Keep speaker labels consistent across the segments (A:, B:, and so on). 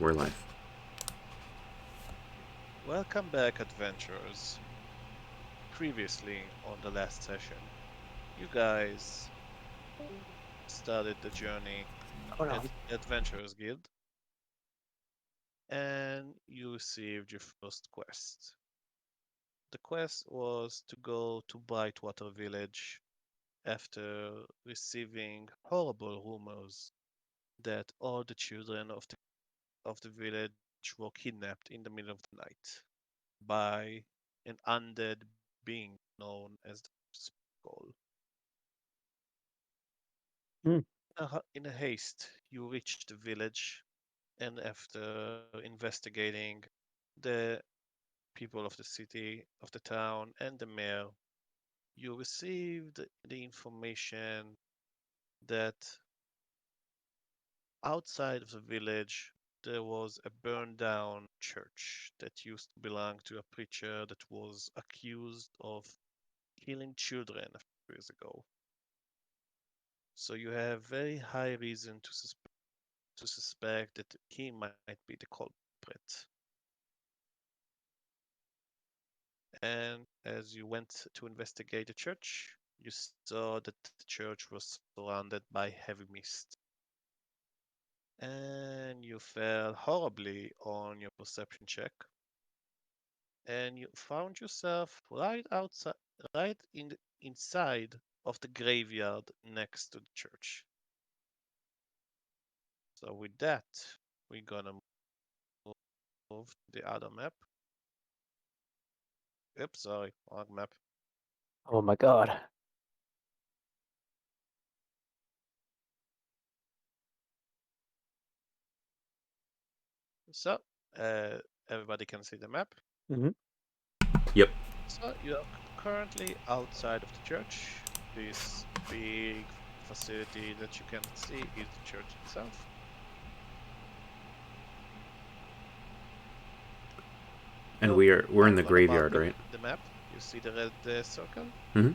A: We're live.
B: Welcome back, adventurers. Previously, on the last session, you guys started the journey
C: Oh no.
B: at Adventurers Guild and you received your first quest. The quest was to go to Brightwater Village after receiving horrible rumors that all the children of the village were kidnapped in the middle of the night by an undead being known as the Skull.
C: Hmm.
B: In a haste, you reach the village, and after investigating the people of the city, of the town, and the mayor, you received the information that outside of the village there was a burned down church that used to belong to a preacher that was accused of killing children a few years ago. So you have very high reason to suspect that he might be the culprit. And as you went to investigate the church, you saw that the church was surrounded by heavy mist. And you failed horribly on your perception check. And you found yourself right outside, inside of the graveyard next to the church. So with that, we're gonna move to the other map. Oops, sorry, wrong map.
C: Oh my god.
B: So, everybody can see the map.
C: Mm-hmm.
A: Yep.
B: So you're currently outside of the church. This big facility that you can see is the church itself.
A: And
B: So
A: we're in the
B: I'm gonna mark
A: graveyard, right?
B: the map. You see the red circle?
A: Mm-hmm.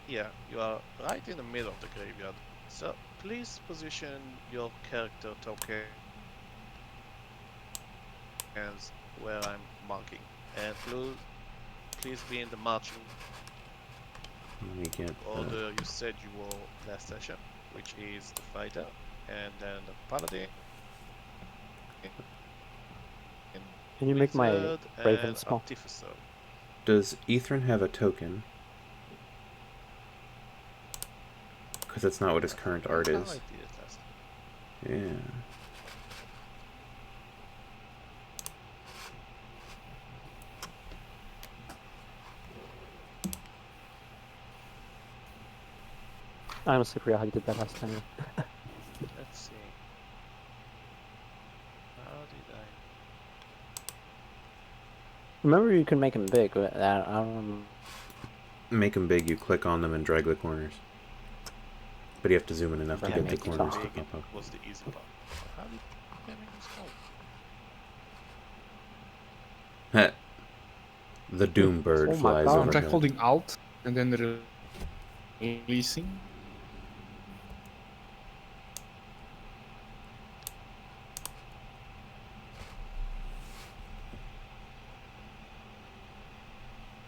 B: Yeah, you are right in the middle of the graveyard. So please position your character tokens where I'm marking. And please be in the marching
A: Let me get
B: order you said you were last session, which is the fighter, and then the paladin,
C: Can you make my
B: wizard,
C: raven
B: and
C: small?
B: artificer.
A: Does Ethan have a token? Because that's not what his
B: I
A: current
B: forgot
A: art
B: how
A: is.
B: I did it last.
A: Yeah.
C: I honestly forgot how you did that last time.
B: Let's see. How did I?
C: Remember, you can make him big. But I don't remember.
A: Make them big, you click on them and drag the corners. But you have to zoom in enough to
C: Yeah,
A: get the
C: make it
A: corners
C: tall.
A: to
B: Big
A: pop up.
B: was the easy part. But how did I make him small?
A: Heh. The doom bird
C: Oh my
A: flies
C: god.
D: Try
A: overhead.
D: holding Alt and then releasing.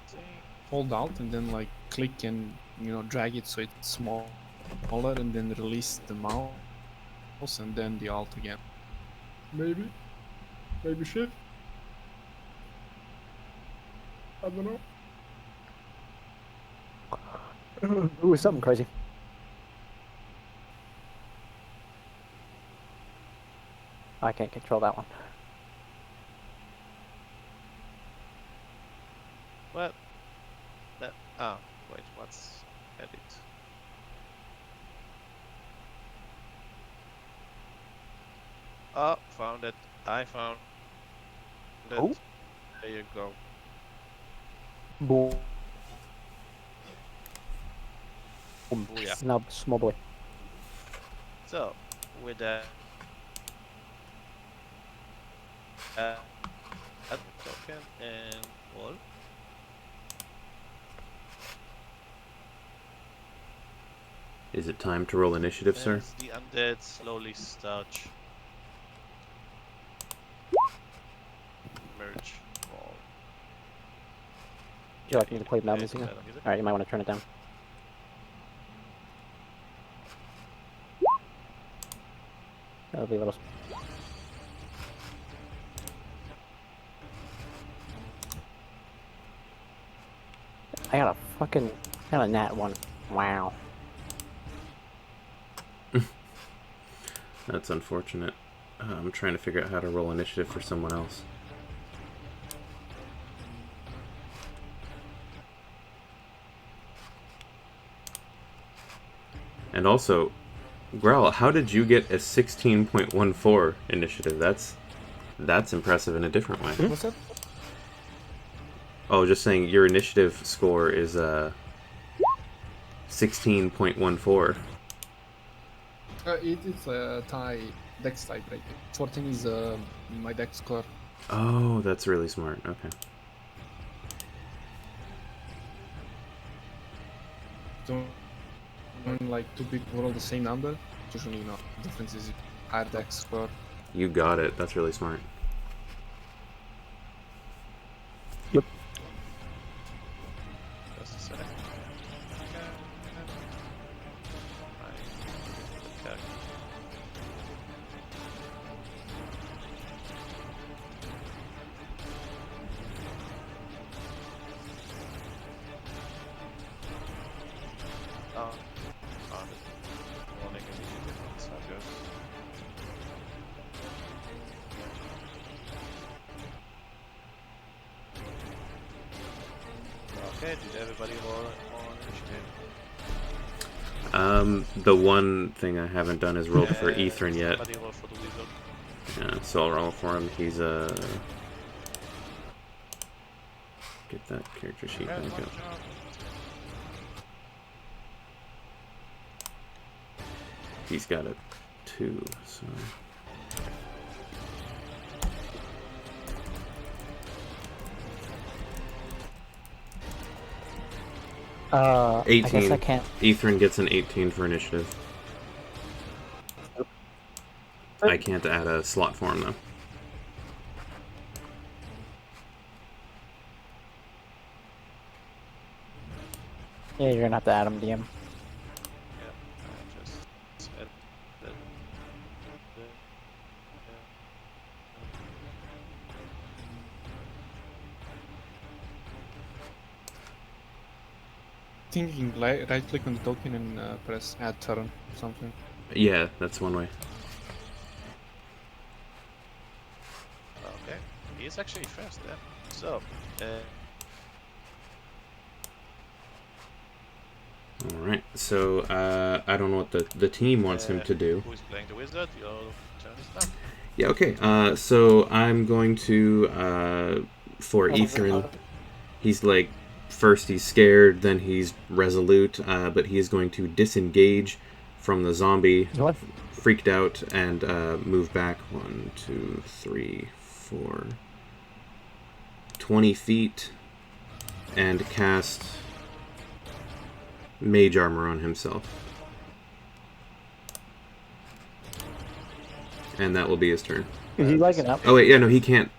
B: See?
D: Hold Alt and then like click and drag it so it's smaller and then release the mouse and then the Alt again. Maybe Shift. I don't know.
C: Ooh, something crazy. I can't control that one.
B: Well, wait, what's edit? Oh, found it. I found it.
C: Oh.
B: There you go.
C: Boom.
B: Booyah.
C: Now, small boy.
B: So, with that, add token and roll.
A: Is it time to roll initiative, sir?
B: As the undead slowly start merge all.
C: Would you like me to play
B: Yeah,
C: music?
B: metal music.
C: Alright, you might want to turn it down. That'll be a little. I got a nat one. Wow.
A: That's unfortunate. I'm trying to figure out how to roll initiative for someone else. And also, Growl, how did you get a 16.14 initiative? That's impressive in a different way.
D: What's that?
A: Oh, just saying your initiative score is 16.14.
D: It's a dex type, right? 14 is my dex score.
A: Oh, that's really smart. Okay.
D: So when like two people roll the same number, usually the difference is higher dex score.
A: You got it. That's really smart.
B: Just a sec. Okay. Okay. This morning immediately once that goes. Okay, did everybody roll on initiative?
A: The one thing I haven't done is rolled for
B: Yeah,
A: Ethrin yet.
B: Somebody roll for the wizard.
A: Yeah, so I'll roll for him. He's get that character sheet.
B: Yeah,
A: There we
B: one
A: go.
B: job.
A: 'He's got a 2, so...
C: I guess
A: 18.
C: I can't.
A: Ethrin gets an 18 for initiative. I can't add a slot for him, though.
C: Yeah, you're gonna have to add him, DM.
B: Yeah, I just said that.
D: Thinking right click on the token and press add turn or something.
A: Yeah, that's one way.
B: Okay, he's actually first then. So,
A: Alright, so I don't know what the team wants him to do.
B: Who's playing the wizard? Your turn is done.
A: Yeah, okay. So I'm going to, for Ethrin, he's like, first he's scared, then he's resolute, but he is going to disengage from the zombie,
C: What?
A: freaked out, and move back 1, 2, 3, 4, 20 feet, and cast Mage Armor on himself. And that will be his turn.
C: Is he like an up?
A: Oh wait, yeah, no, he can't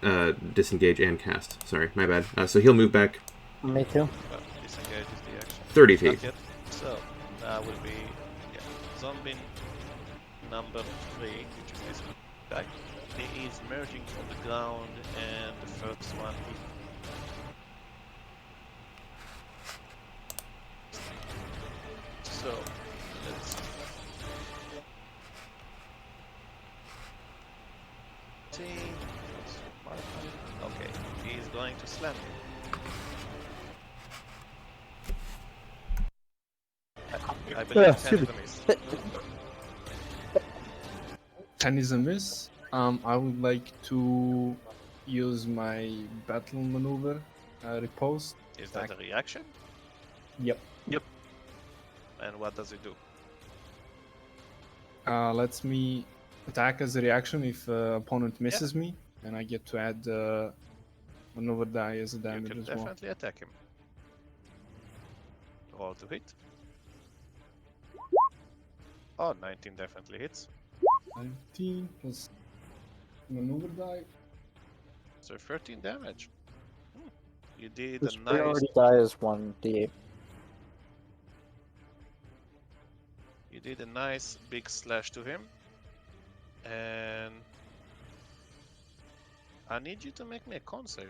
A: disengage and cast. Sorry, my bad. So he'll move back
C: Me too.
B: Disengage is the action.
A: 30 feet.
B: Not yet. So, that will be zombie number 3, which is this guy. He is merging from the ground, and the first one is. So, let's see. Okay, he is going to slam you. I believe 10 is a miss.
D: 10 is a miss. I would like to use my battle maneuver, repose.
B: Is that a reaction?
D: Yep.
B: And what does it do?
D: Lets me attack as a reaction if opponent misses me, and I get to add maneuver die as a
B: You
D: damage
B: can
D: as well.
B: definitely attack him. Roll to hit. Oh, 19 definitely hits.
D: 19 plus maneuver die.
B: So 13 damage. You did a
C: His
B: nice.
C: priority die is 1d8.
B: You did a nice big slash to him, and I need you to make me a con save.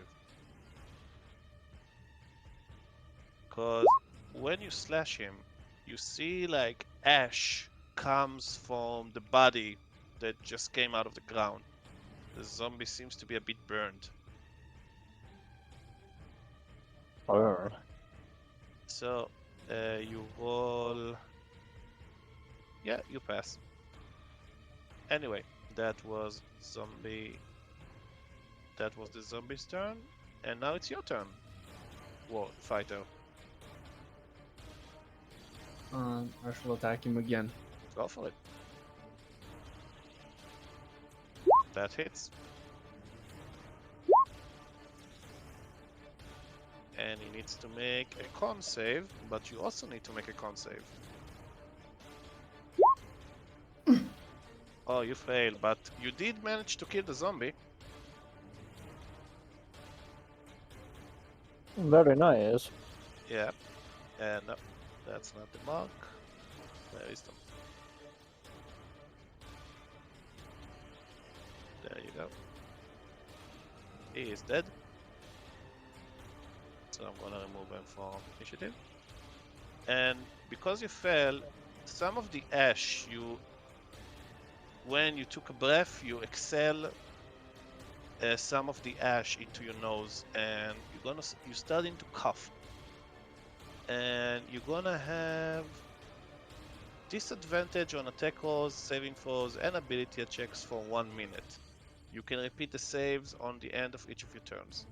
B: Cause when you slash him, you see like ash comes from the body that just came out of the ground. The zombie seems to be a bit burned.
C: Or
B: So you roll. Yeah, you pass. Anyway, that was zombie. That was the zombie's turn, and now it's your turn, fighter.
D: I shall attack him again.
B: Go for it. That hits. And he needs to make a con save, but you also need to make a con save. Oh, you failed, but you did manage to kill the zombie.
C: very nice.
B: Yeah. And no, that's not the mark. There is the. There you go. He is dead. So I'm gonna remove him from initiative. And because you fell, some of the ash when you took a breath, you exhale some of the ash into your nose, and you're starting to cough, and you're gonna have disadvantage on attack rolls, saving throws, and ability checks for 1 minute. You can repeat the saves on the end of each of your turns.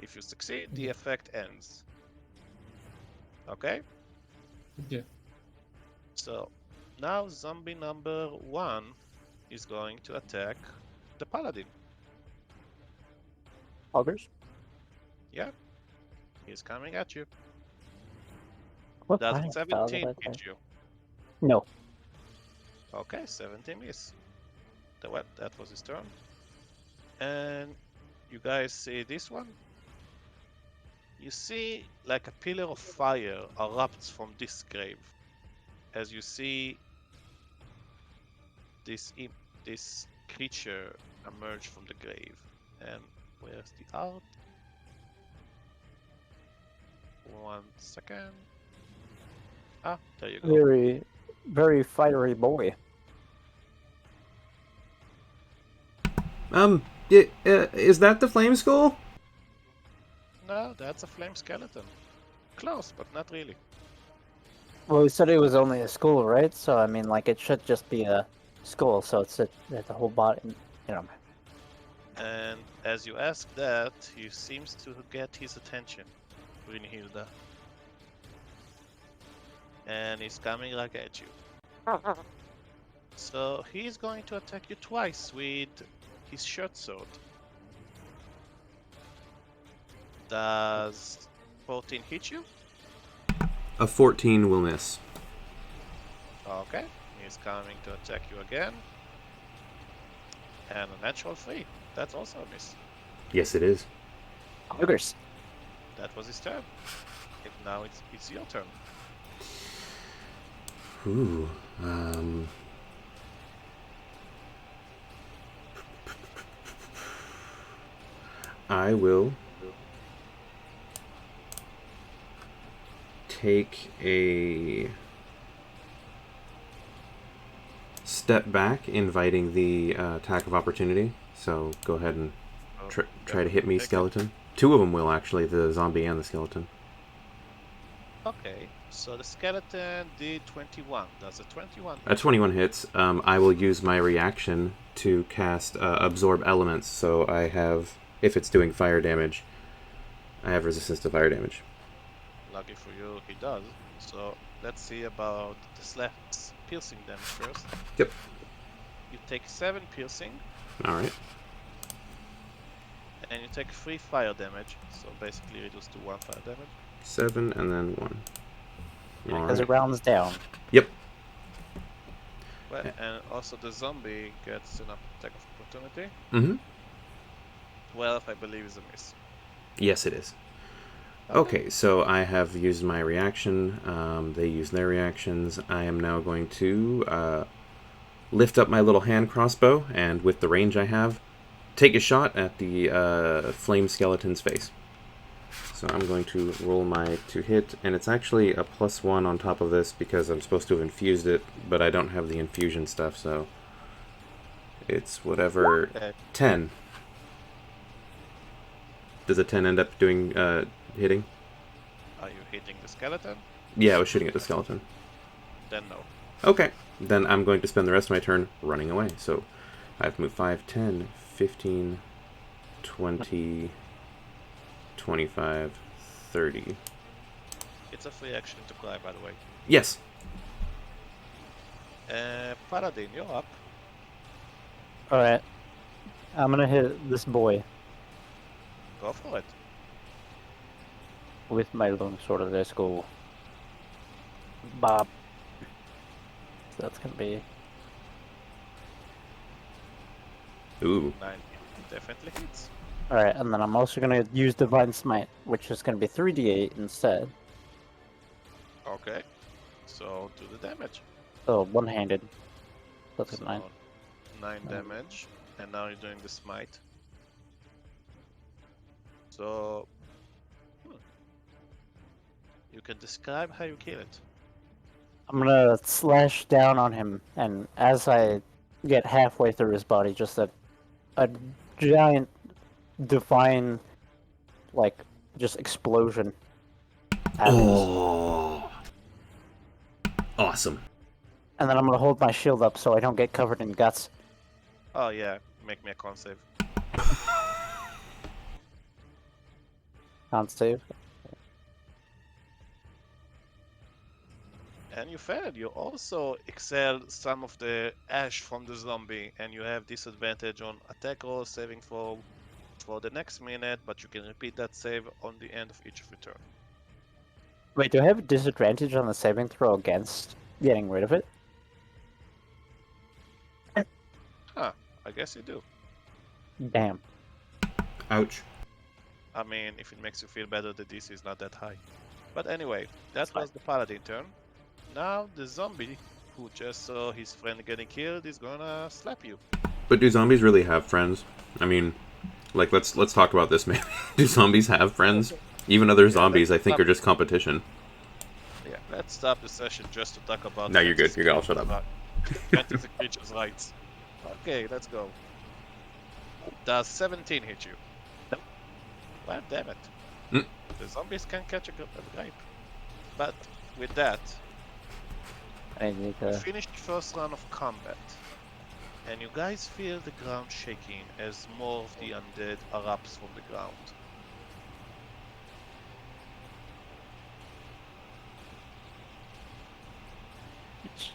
B: If you succeed, the effect ends. Okay?
D: Yeah.
B: So now zombie number 1 is going to attack the paladin.
C: Others?
B: Yeah, he's coming at you.
C: What
B: Does
C: kind of style did
B: 17
C: I
B: hit
C: take?
B: you?
C: No.
B: Okay, 17 miss. That was his turn. And you guys see this one? You see like a pillar of fire erupts from this grave. As you see this creature emerge from the grave. And where's the art? 1 second. Ah, there you go.
C: Very, very fiery boy.
A: Is that the flame skull?
B: No, that's a flame skeleton. Close, but not really.
C: Well, we said it was only a skull, right? So, I mean, like, it should just be a skull, so it's the whole body, you know.
B: And as you ask that, he seems to get his attention, Brynhilda. And he's coming like at you. So he's going to attack you twice with his short sword. Does 14 hit you?
A: A 14 will miss.
B: Okay, he's coming to attack you again. And a natural 3. That's also a miss.
A: Yes, it is.
C: Ogres.
B: That was his turn. Now it's your turn.
A: Ooh. I will take a step back, inviting the attack of opportunity. So go ahead and try to hit me, skeleton. 2 of them will, actually, the zombie and the skeleton.
B: Okay, so the skeleton did 21. Does a 21?
A: A 21 hits. I will use my reaction to cast Absorb Elements, so I have, if it's doing fire damage, I have resistance to fire damage.
B: Lucky for you, he does. So let's see about the slaps piercing damage first.
A: Yep.
B: You take 7 piercing,
A: Alright.
B: and you take 3 fire damage. So basically reduced to 1 fire damage.
A: 7 and then 1.
C: Because it rounds down.
A: Yep.
B: Well, and also the zombie gets an attack of opportunity.
A: Mm-hmm.
B: 12, I believe, is a miss.
A: Yes, it is. Okay, so I have used my reaction. They use their reactions. I am now going to lift up my little hand crossbow, and with the range I have, take a shot at the flame skeleton's face. So I'm going to roll my to hit, and it's actually a +1 on top of this because I'm supposed to have infused it, but I don't have the infusion stuff, so it's whatever.
B: Okay.
A: 10. Does a 10 end up doing hitting?
B: Are you hitting the skeleton?
A: Yeah, I was shooting at the skeleton.
B: Then no.
A: Okay, then I'm going to spend the rest of my turn running away. So I have to move 5, 10, 15, 20, 25, 30.
B: It's a free action to cry, by the way.
A: Yes.
B: Paladin, you're up.
C: Alright. I'm gonna hit this boy
B: Go for it.
C: with my long sword. Let's go. Bob. So that's gonna be...
A: Ooh.
B: 9 definitely hits.
C: Alright, and then I'm also gonna use Divine Smite, which is gonna be 3d8 instead.
B: Okay. So do the damage.
C: So one-handed. That's
B: So
C: a 9.
B: 9 damage. And now you're doing the smite. So you can describe how you kill it.
C: I'm gonna slash down on him, and as I get halfway through his body, just a giant, divine, like, just explosion happens.
A: Oh. Awesome.
C: And then I'm gonna hold my shield up so I don't get covered in guts.
B: Oh yeah, make me a con save.
C: Can't save.
B: And you failed. You also exhaled some of the ash from the zombie, and you have disadvantage on attack roll, saving throw for the next minute, but you can repeat that save on the end of each of your turn.
C: Wait, do I have a disadvantage on the saving throw against getting rid of it?
B: Huh, I guess you do.
C: Damn.
A: Ouch.
B: I mean, if it makes you feel better, the DC is not that high. But anyway, that was the paladin turn. Now the zombie, who just saw his friend getting killed, is gonna slap you.
A: But do zombies really have friends? I mean, like, let's talk about this, maybe. Do zombies have friends? Even other zombies, I think, are just competition.
B: Yeah, let's stop the session just to talk about...
A: No, you're good. You're good. I'll shut up.
B: Fantasy creatures' rights. Okay, let's go. Does 17 hit you?
C: Nope.
B: Well, damn it.
A: Mm.
B: The zombies can catch a grape. But with that,
C: I need
B: we
C: to...
B: finished the first round of combat. And you guys feel the ground shaking as more of the undead erupts from the ground.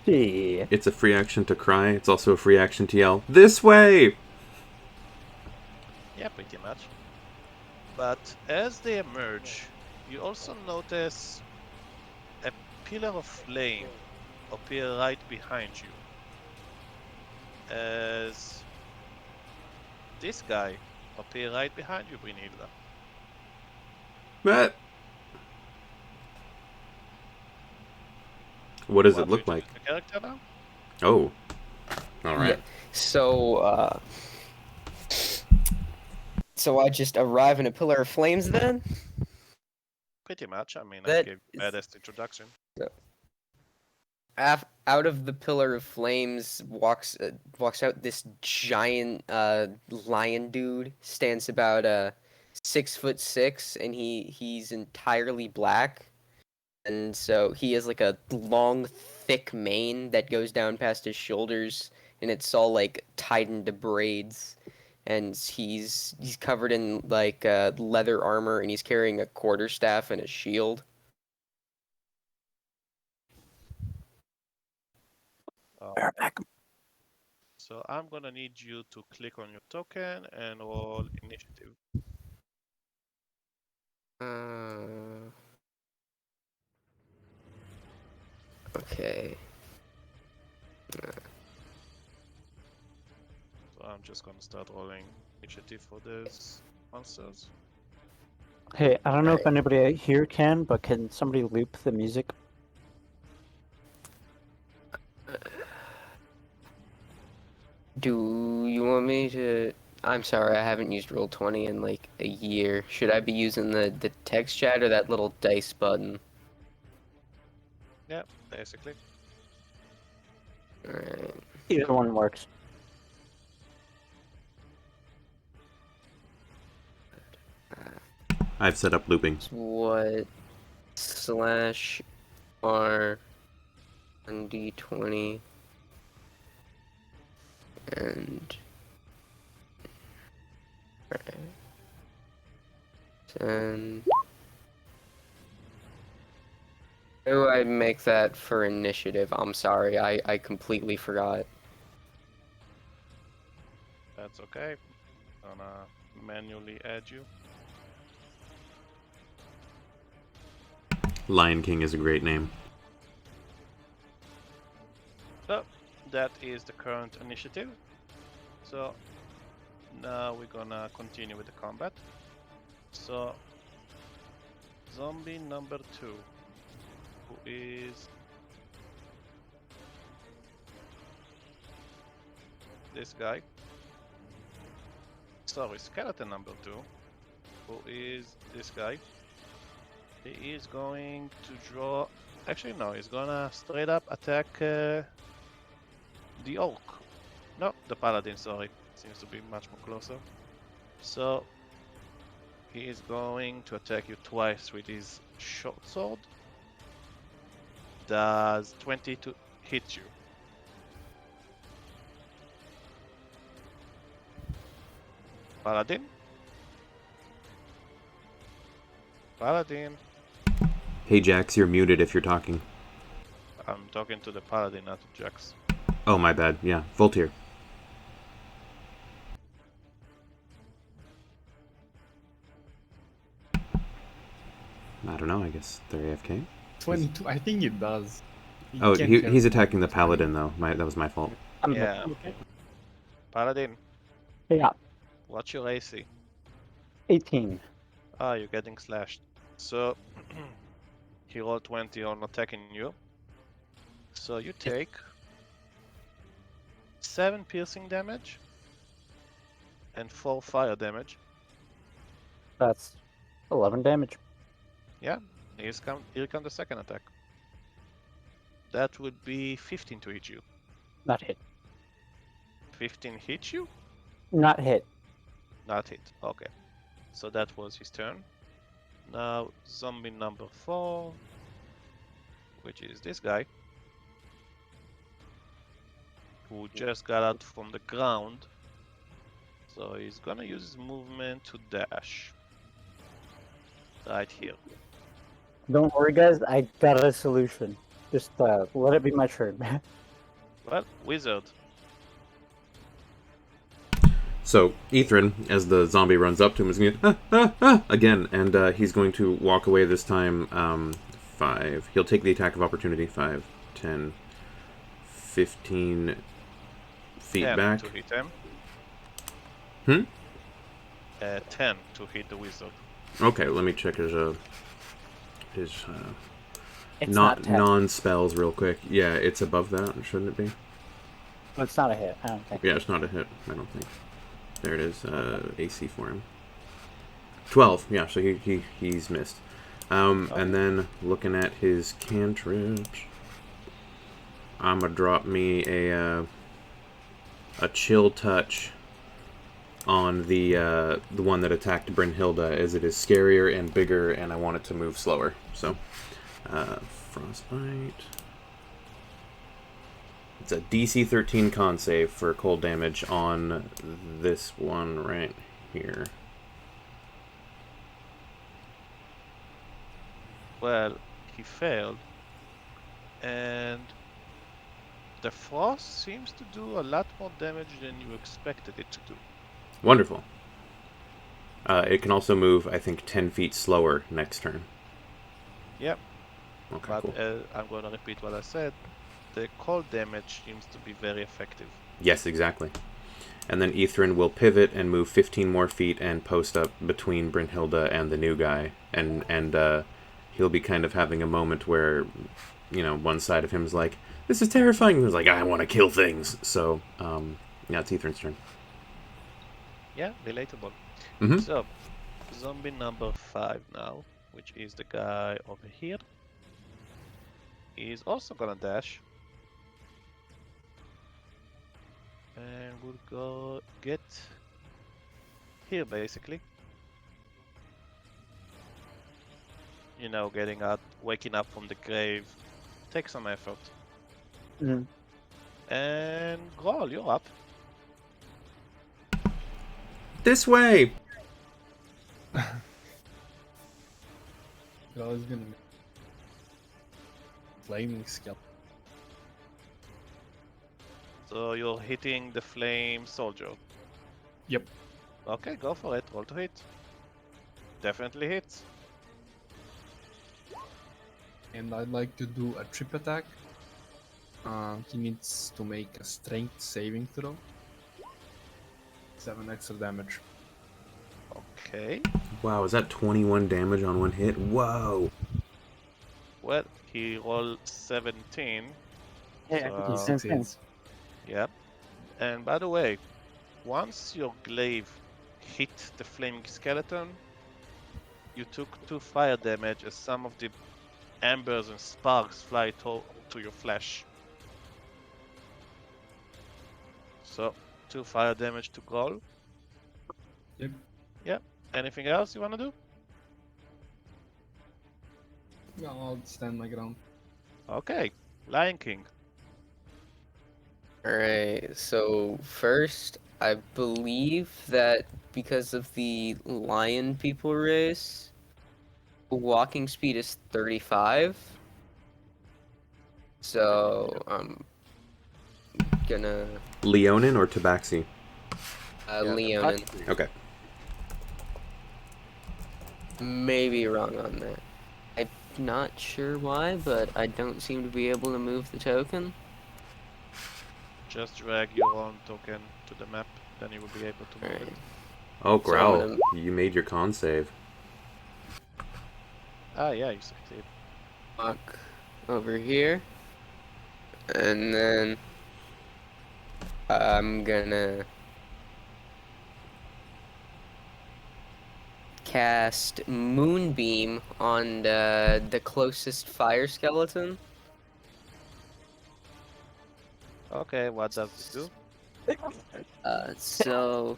C: Gee.
A: It's a free action to cry. It's also a free action to yell, "This way!"
B: Yeah, pretty much. But as they emerge, you also notice a pillar of flame appear right behind you. As this guy appear right behind you, Brynhilda.
A: What? What does
B: Want
A: it look
B: to
A: like?
B: choose the character now?
A: Oh. Alright.
E: So, so I just arrive in a pillar of flames then?
B: Pretty much. I mean, I
E: That
B: gave
E: is-
B: badass introduction.
E: Out of the pillar of flames walks out this giant lion dude. Stands about 6'6", and he's entirely black, and so he has like a long, thick mane that goes down past his shoulders, and it's all like tied into braids. And he's covered in like leather armor, and he's carrying a quarterstaff and a shield.
B: So I'm gonna need you to click on your token and roll initiative.
E: Okay.
B: So I'm just gonna start rolling initiative for this. monsters.
C: Hey, I don't know if
E: Right.
C: anybody here can, but can somebody loop the music?
E: Do you want me to? I'm sorry, I haven't used Roll20 in like a year. Should I be using the text chat or that little dice button?
B: Yeah, basically.
E: Alright.
C: Either one works.
A: I've set up looping.
E: What slash R on D20 and and how do I make that for initiative? I'm sorry, I completely forgot.
B: That's okay. Gonna manually add you.
A: Lion King is a great name.
B: So that is the current initiative. So now we're gonna continue with the combat. So zombie number 2, who is this guy. Sorry, skeleton number 2, who is this guy. He is going to draw. Actually, no, he's gonna straight up attack the orc. No, the paladin, sorry. Seems to be much more closer. So, he is going to attack you twice with his short sword. Does 20 to hit you? Paladin? Paladin?
A: Hey Jax, you're muted if you're talking.
B: I'm talking to the paladin, not to Jax.
A: Oh, my bad. Yeah, Voltaire. I don't know, I guess they're AFK.
D: 22. I think it does.
A: Oh,
D: can't
A: he's
D: tell.
A: attacking the paladin, though. That was my fault.
B: Yeah. Paladin,
C: Yeah,
B: what's your AC?
C: 18.
B: Ah, you're getting slashed. So, he rolled 20 on attacking you. So you take 7 piercing damage and 4 fire damage.
C: That's 11 damage.
B: Yeah, here comes the second attack. That would be 15 to hit you.
C: Not hit.
B: 15 hit you?
C: Not hit.
B: Not hit. Okay. So that was his turn. Now, zombie number 4, which is this guy, who just got out from the ground. So he's gonna use his movement to dash. Right here.
C: Don't worry, guys. I got a solution. Just let it be my turn.
B: Well, wizard.
A: So, Ethrin, as the zombie runs up to him, is going to again, and he's going to walk away this time 5. He'll take the attack of opportunity 5, 10, 15 feet
B: 10
A: back.
B: to hit him. 10 to hit the wizard.
A: Okay, let me check his
C: It's not 10.
A: non-spells real quick. Yeah, it's above that, shouldn't it be?
C: It's not a hit, I don't think.
A: Yeah, it's not a hit, I don't think. There it is, AC for him. 12, yeah, so he's missed. And then, looking at his cantrips, I'm gonna drop me a chill touch on the one that attacked Brynhilda, as it is scarier and bigger, and I want it to move slower. So, frostbite. It's a DC 13 con save for cold damage on this one right here.
B: Well, he failed. And the frost seems to do a lot more damage than you expected it to do.
A: Wonderful. It can also move, I think, 10 feet slower next turn.
B: Yep.
A: Okay,
B: But
A: cool.
B: I'm going to repeat what I said. The cold damage seems to be very effective.
A: Yes, exactly. And then Ithrin will pivot and move 15 more feet and post up between Brynhilda and the new guy. And he'll be kind of having a moment where, one side of him is like, this is terrifying. And he's like, I want to kill things. So, yeah, it's Ithrin's turn.
B: Yeah, relatable.
A: Mm-hmm.
B: So, zombie number 5 now, which is the guy over here. He's also gonna dash. And we'll go get here basically. Getting out, waking up from the grave takes some effort.
C: Mhm.
B: And Groll, you're up.
A: This way!
D: I was gonna make flaming skeleton.
B: So you're hitting the flame soldier.
D: Yep.
B: Okay, go for it. Roll to hit. Definitely hits.
D: And I'd like to do a trip attack. He needs to make a strength saving throw. 7 extra damage.
B: Okay.
A: Wow, is that 21 damage on one hit? Whoa!
B: Well, he rolled 17.
C: Yeah,
B: So,
C: same thing.
B: yep. And by the way, once your glaive hit the flaming skeleton, you took 2 fire damage as some of the embers and sparks fly to your flesh. So, 2 fire damage to Groll.
D: Yep.
B: Yep. Anything else you wanna do?
D: No, I'll stand my ground.
B: Okay. Lion King.
E: Alright, so first, I believe that because of the lion people race, walking speed is 35. So, I'm gonna
A: Leonin or Tabaxi?
E: Leonin.
A: Okay.
E: Maybe wrong on that. I'm not sure why, but I don't seem to be able to move the token.
B: Just drag your own token to the map, then you will be able to move
E: Alright.
B: it.
A: Oh,
E: So
A: Growl,
E: I'm gonna-
A: you made your con save.
B: Ah, yeah, you succeed.
E: Walk over here. And then I'm gonna cast Moonbeam on the closest fire skeleton.
B: Okay, what does it do?
E: So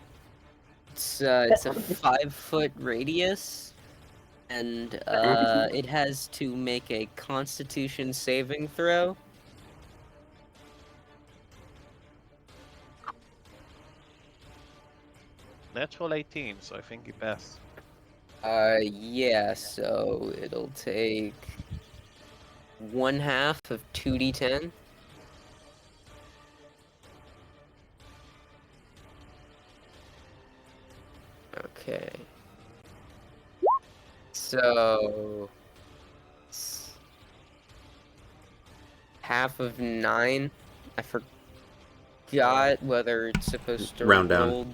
E: it's a 5-foot radius, and it has to make a Constitution saving throw.
B: Natural 18, so I think you pass.
E: Yeah. So it'll take 1/2 of 2d10. Okay. So half of 9. I forgot whether it's supposed to
A: Round down.
E: roll.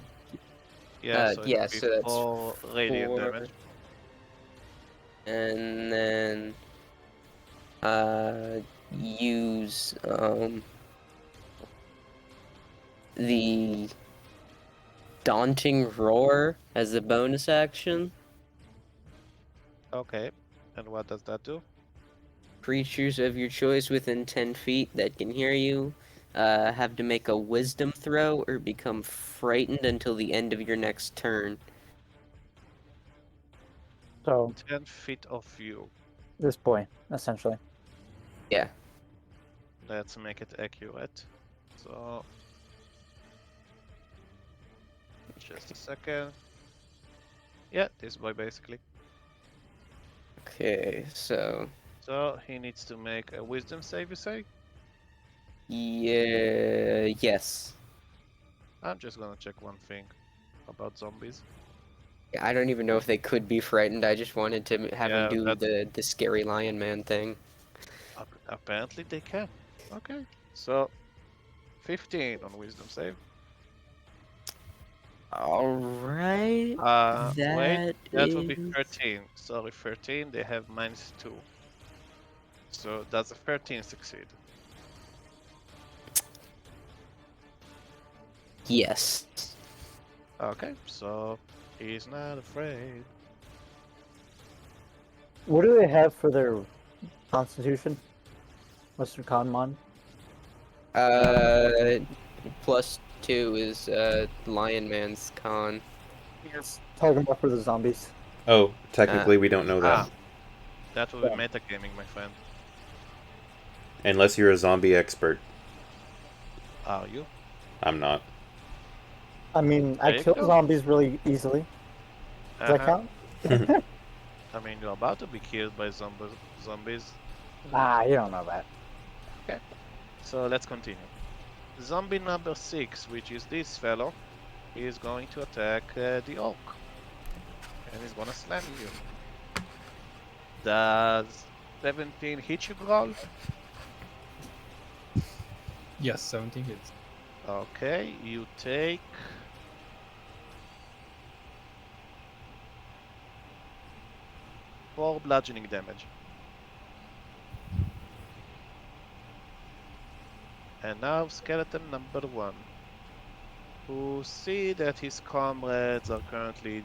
B: Yeah, so
E: yeah,
B: it
E: so
B: will be
E: that's
B: 4 radiant
E: 4.
B: damage.
E: And then use the Daunting Roar as a bonus action.
B: Okay, and what does that do?
E: Creatures of your choice within 10 feet that can hear you have to make a wisdom throw or become frightened until the end of your next turn.
C: So
B: 10 feet of you.
C: this boy, essentially.
E: Yeah.
B: Let's make it accurate. So, just a second. Yeah, this boy basically.
E: Okay, so
B: So he needs to make a wisdom save, you say?
E: yeah, yes.
B: I'm just gonna check one thing about zombies.
E: I don't even know if they could be frightened. I just wanted to have
B: Yeah,
E: him do
B: that's-
E: the scary lion man thing.
B: Apparently they can. Okay, so 15 on wisdom save.
E: All right.
B: Wait, that would be
E: is
B: 13. Sorry, 13. They have -2. So does a 13 succeed?
E: yes.
B: Okay, so he's not afraid.
C: What do they have for their constitution? What's their con mod?
E: +2 is Lion Man's con.
C: Talking about for the zombies.
A: Oh, technically we don't know that.
B: Ah, that will be metagaming, my friend.
A: Unless you're a zombie expert.
B: Are you?
A: I'm not.
C: I mean,
B: There
C: I
B: you
C: kill
B: go.
C: zombies really easily. Does that count?
B: I mean, you're about to be killed by zombies.
C: Ah, you don't know that.
B: Okay, so let's continue. Zombie number 6, which is this fellow, is going to attack the orc. And he's gonna slam you. Does 17 hit you, Brawl?
D: Yes, 17 hits.
B: Okay, you take 4 bludgeoning damage. And now skeleton number 1, who see that his comrades are currently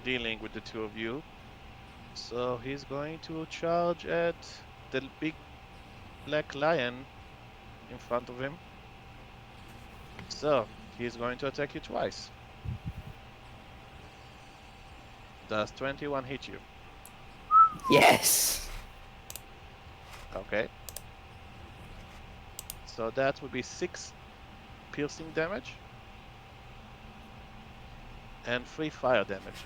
B: dealing with the two of you. So he's going to charge at the big black lion in front of him. So he's going to attack you twice. Does 21 hit you?
E: Yes.
B: Okay. So that would be 6 piercing damage and 3 fire damage.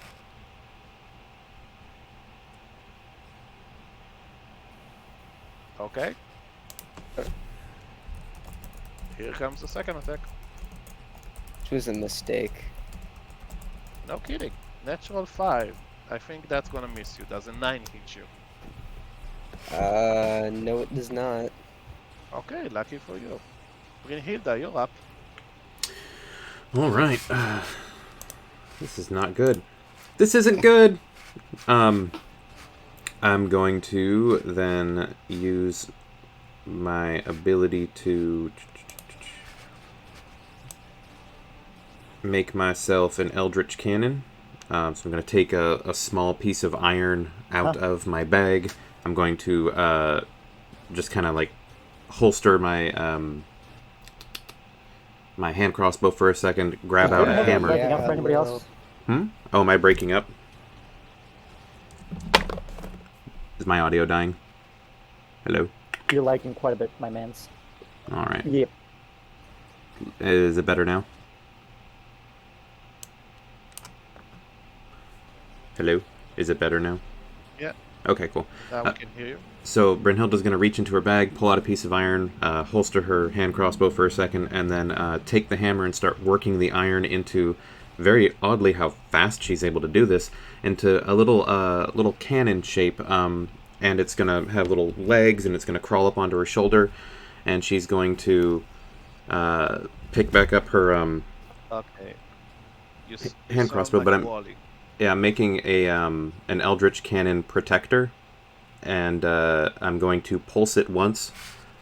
B: Okay. Here comes the second attack.
E: Which was a mistake.
B: No kidding. Natural 5. I think that's gonna miss you. Does a 9 hit you?
E: No, it does not.
B: Okay, lucky for you. Brynhilda, you're up.
A: Alright. This is not good. This isn't good! I'm going to then use my ability to make myself an eldritch cannon. So I'm going to take a small piece of iron out of my bag. I'm going to just kind of like holster my my hand crossbow for a second, grab out a hammer.
C: Breaking up for anybody else?
A: Oh, am I breaking up? Is my audio dying? Hello?
C: You're lagging quite a bit, my mans.
A: Alright.
C: Yep.
A: Is it better now? Hello? Is it better now?
B: Yeah.
A: Okay, cool.
B: Now we can hear you.
A: So Brynhilda's going to reach into her bag, pull out a piece of iron, holster her hand crossbow for a second, and then take the hammer and start working the iron into, very oddly how fast she's able to do this, into a little cannon shape. And it's going to have little legs, and it's going to crawl up onto her shoulder, and she's going to pick back up her
B: Okay. You
A: hand
B: sound
A: crossbow,
B: like
A: but I'm
B: Wally.
A: making a an eldritch cannon protector, and I'm going to pulse it once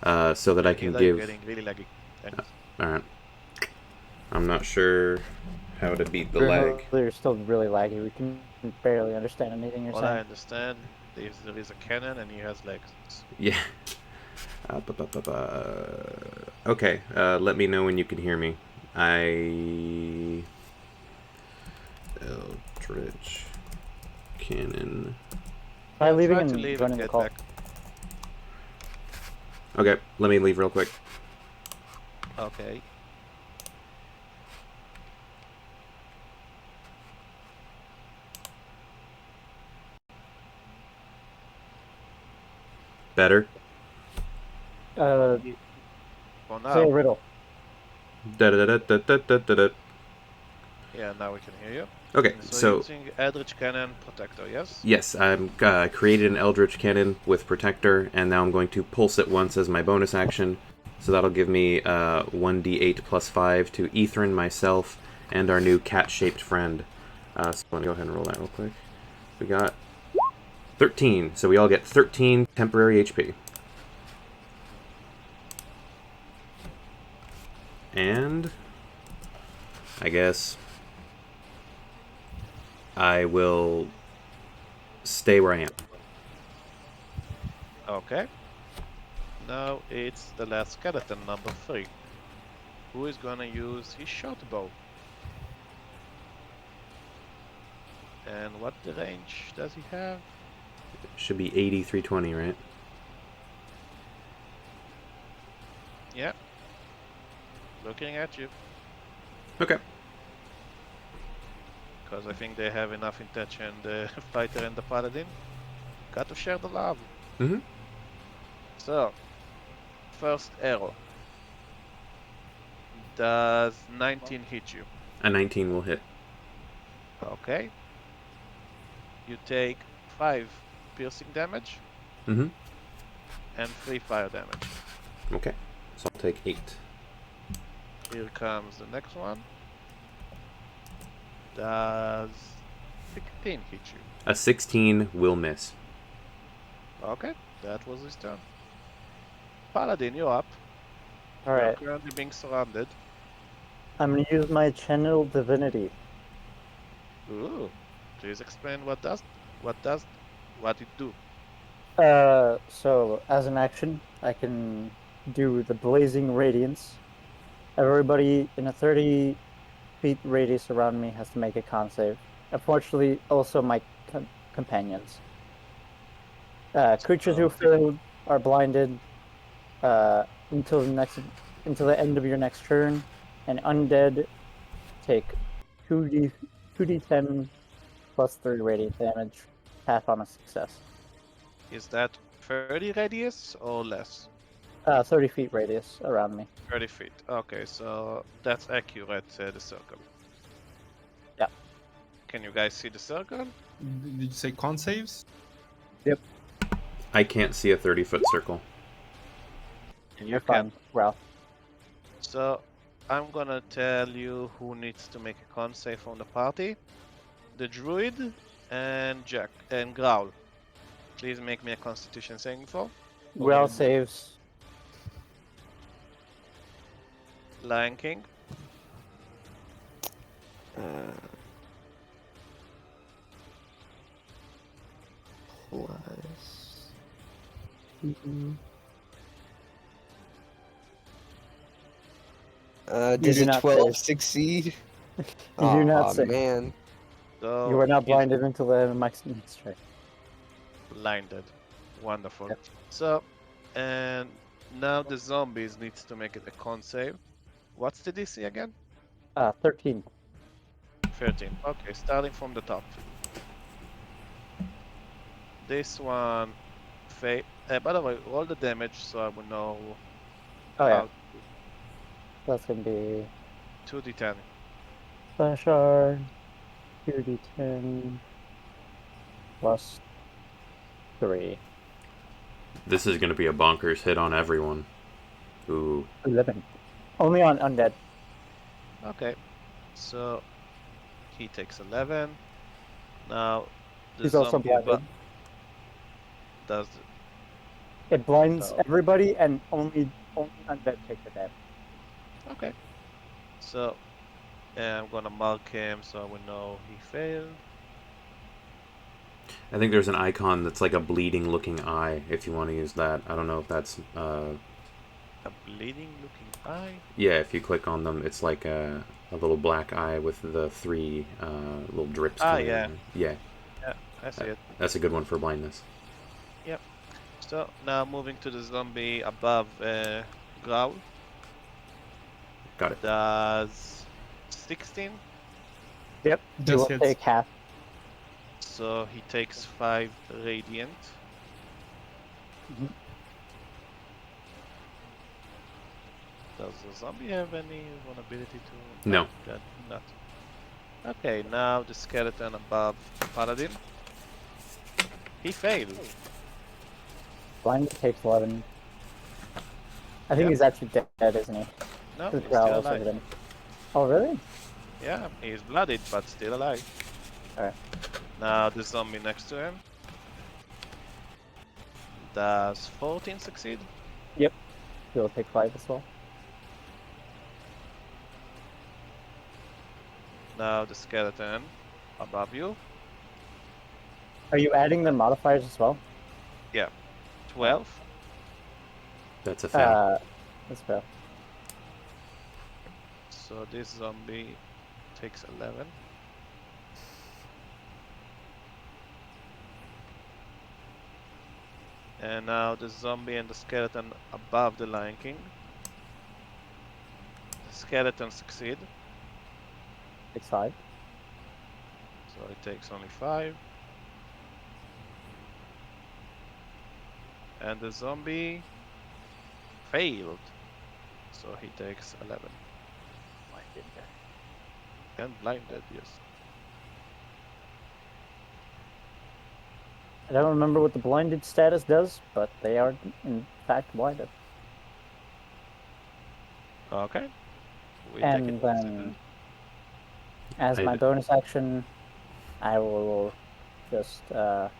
A: so that I can
B: Brynhilda,
A: give.
B: you're getting really laggy. Thanks.
A: Alright. I'm not sure how to beat the lag.
C: You're still really laggy. We can barely understand anything you're
B: What I
C: saying.
B: understand is there is a cannon and he has legs.
A: Yeah. Okay, let me know when you can hear me. Eldritch cannon.
C: Try leaving
B: Try to
C: and
B: leave and
C: joining the
B: get
C: call.
B: back.
A: Okay, let me leave real quick.
B: Okay.
A: Better?
B: For
C: Say a
B: now.
C: riddle.
A: Da-da-da-da-da-da-da-da.
B: Yeah, now we can hear you.
A: Okay,
B: So
A: so
B: using Eldritch Cannon Protector, yes?
A: yes, I'm created an Eldritch Cannon with Protector, and now I'm going to pulse it once as my bonus action. So that'll give me 1d8 plus 5 to Ethrin, myself, and our new cat-shaped friend. So I'm going to go ahead and roll that real quick. We got 13, so we all get 13 temporary HP. And I guess I will stay where I am.
B: Okay. Now it's the last skeleton, number 3. Who is gonna use his short bow? And what the range does he have?
A: Should be 80, 320, right?
B: Yeah. Looking at you.
A: Okay.
B: Because I think they have enough intention, the fighter and the paladin. Got to share the love.
A: Mm-hmm.
B: So, first arrow. Does 19 hit you?
A: A 19 will hit.
B: Okay. You take 5 piercing damage
A: Mm-hmm.
B: and 3 fire damage.
A: Okay. So I'll take 8.
B: Here comes the next one. Does 16 hit you?
A: A 16 will miss.
B: Okay, that was his turn. Paladin, you're up.
C: Alright,
B: You're currently being surrounded.
C: I'm gonna use my Channel Divinity.
B: Ooh. Please explain what it do.
C: So as an action, I can do the Blazing Radiance. Everybody in a 30 feet radius around me has to make a con save. Unfortunately, also my companions. Creatures who
B: Oh.
C: failed are blinded until the end of your next turn, and undead take 2d10 plus 3 radiant damage, half on a success.
B: Is that 30 radius or less?
C: 30 feet radius around me.
B: 30 feet. Okay, so that's accurate, the circle.
C: Yeah.
B: Can you guys see the circle?
D: Did you say con saves?
A: I can't see a 30-foot circle.
C: You're fine, Ralph.
B: So, I'm gonna tell you who needs to make a con save from the party. The druid and Jack and Growl. Please make me a constitution saving throw.
C: Growl saves.
B: Lion King.
E: Plus. Does
C: do
E: a
C: not
E: 12
C: save.
E: succeed?
C: You do not save.
E: Man.
B: So
C: You are not
B: he's
C: blinded until the next turn.
B: blinded. Wonderful.
C: Yep.
B: So, and now the zombies needs to make it a con save. What's the DC again?
C: 13.
B: 13. Okay, starting from the top. This one, by the way, roll the damage so I will know.
C: Oh yeah,
B: how-
C: that's gonna be
B: 2d10.
C: Flash R, 2d10 plus 3.
A: This is going to be a bonkers hit on everyone. Ooh.
C: 11. Only on undead.
B: Okay, so he takes 11. Now the
C: He's also
B: zombie
C: blinded.
B: does.
C: It blinds
B: Oh.
C: everybody, and only undead take the damage.
B: Okay. So, I'm gonna mark him so I will know he failed.
A: I think there's an icon that's like a bleeding looking eye if you want to use that. I don't know if that's
B: A bleeding looking eye.
A: yeah, if you click on them, it's like a little black eye with the 3 little drips.
B: Ah,
A: coming
B: yeah.
A: in. Yeah.
B: Yeah, I see it.
A: That's a good one for blindness.
B: So now moving to the zombie above Growl.
A: Got it.
B: Does 16.
C: Yep. You
D: Just
C: will
D: hits.
C: take half.
B: So he takes 5 radiant.
C: Mhm.
B: Does the zombie have any vulnerability to?
A: No.
B: That not. Okay, now the skeleton above Paladin. He failed.
C: Blind takes 11. I think
B: Yep.
C: he's actually dead, isn't he?
B: No,
C: His
B: he's
C: growl
B: still
C: also
B: alive.
C: hit him. Oh, really?
B: Yeah, he's bloodied, but still alive.
C: Alright.
B: Now the zombie next to him. Does 14 succeed?
C: He'll take 5 as well.
B: Now the skeleton above you.
C: Are you adding the modifiers as well?
B: 12.
A: That's a fail.
C: That's fair.
B: So this zombie takes 11. And now the zombie and the skeleton above the Lion King. The skeleton succeed,
C: Takes 5.
B: so it takes only 5. And the zombie failed, so he takes 11. And blinded, yes.
C: I don't remember what the blinded status does, but they are in fact blinded.
B: Okay. We take
C: And
B: it
C: then, as
A: I-
C: my bonus action, I will just I'll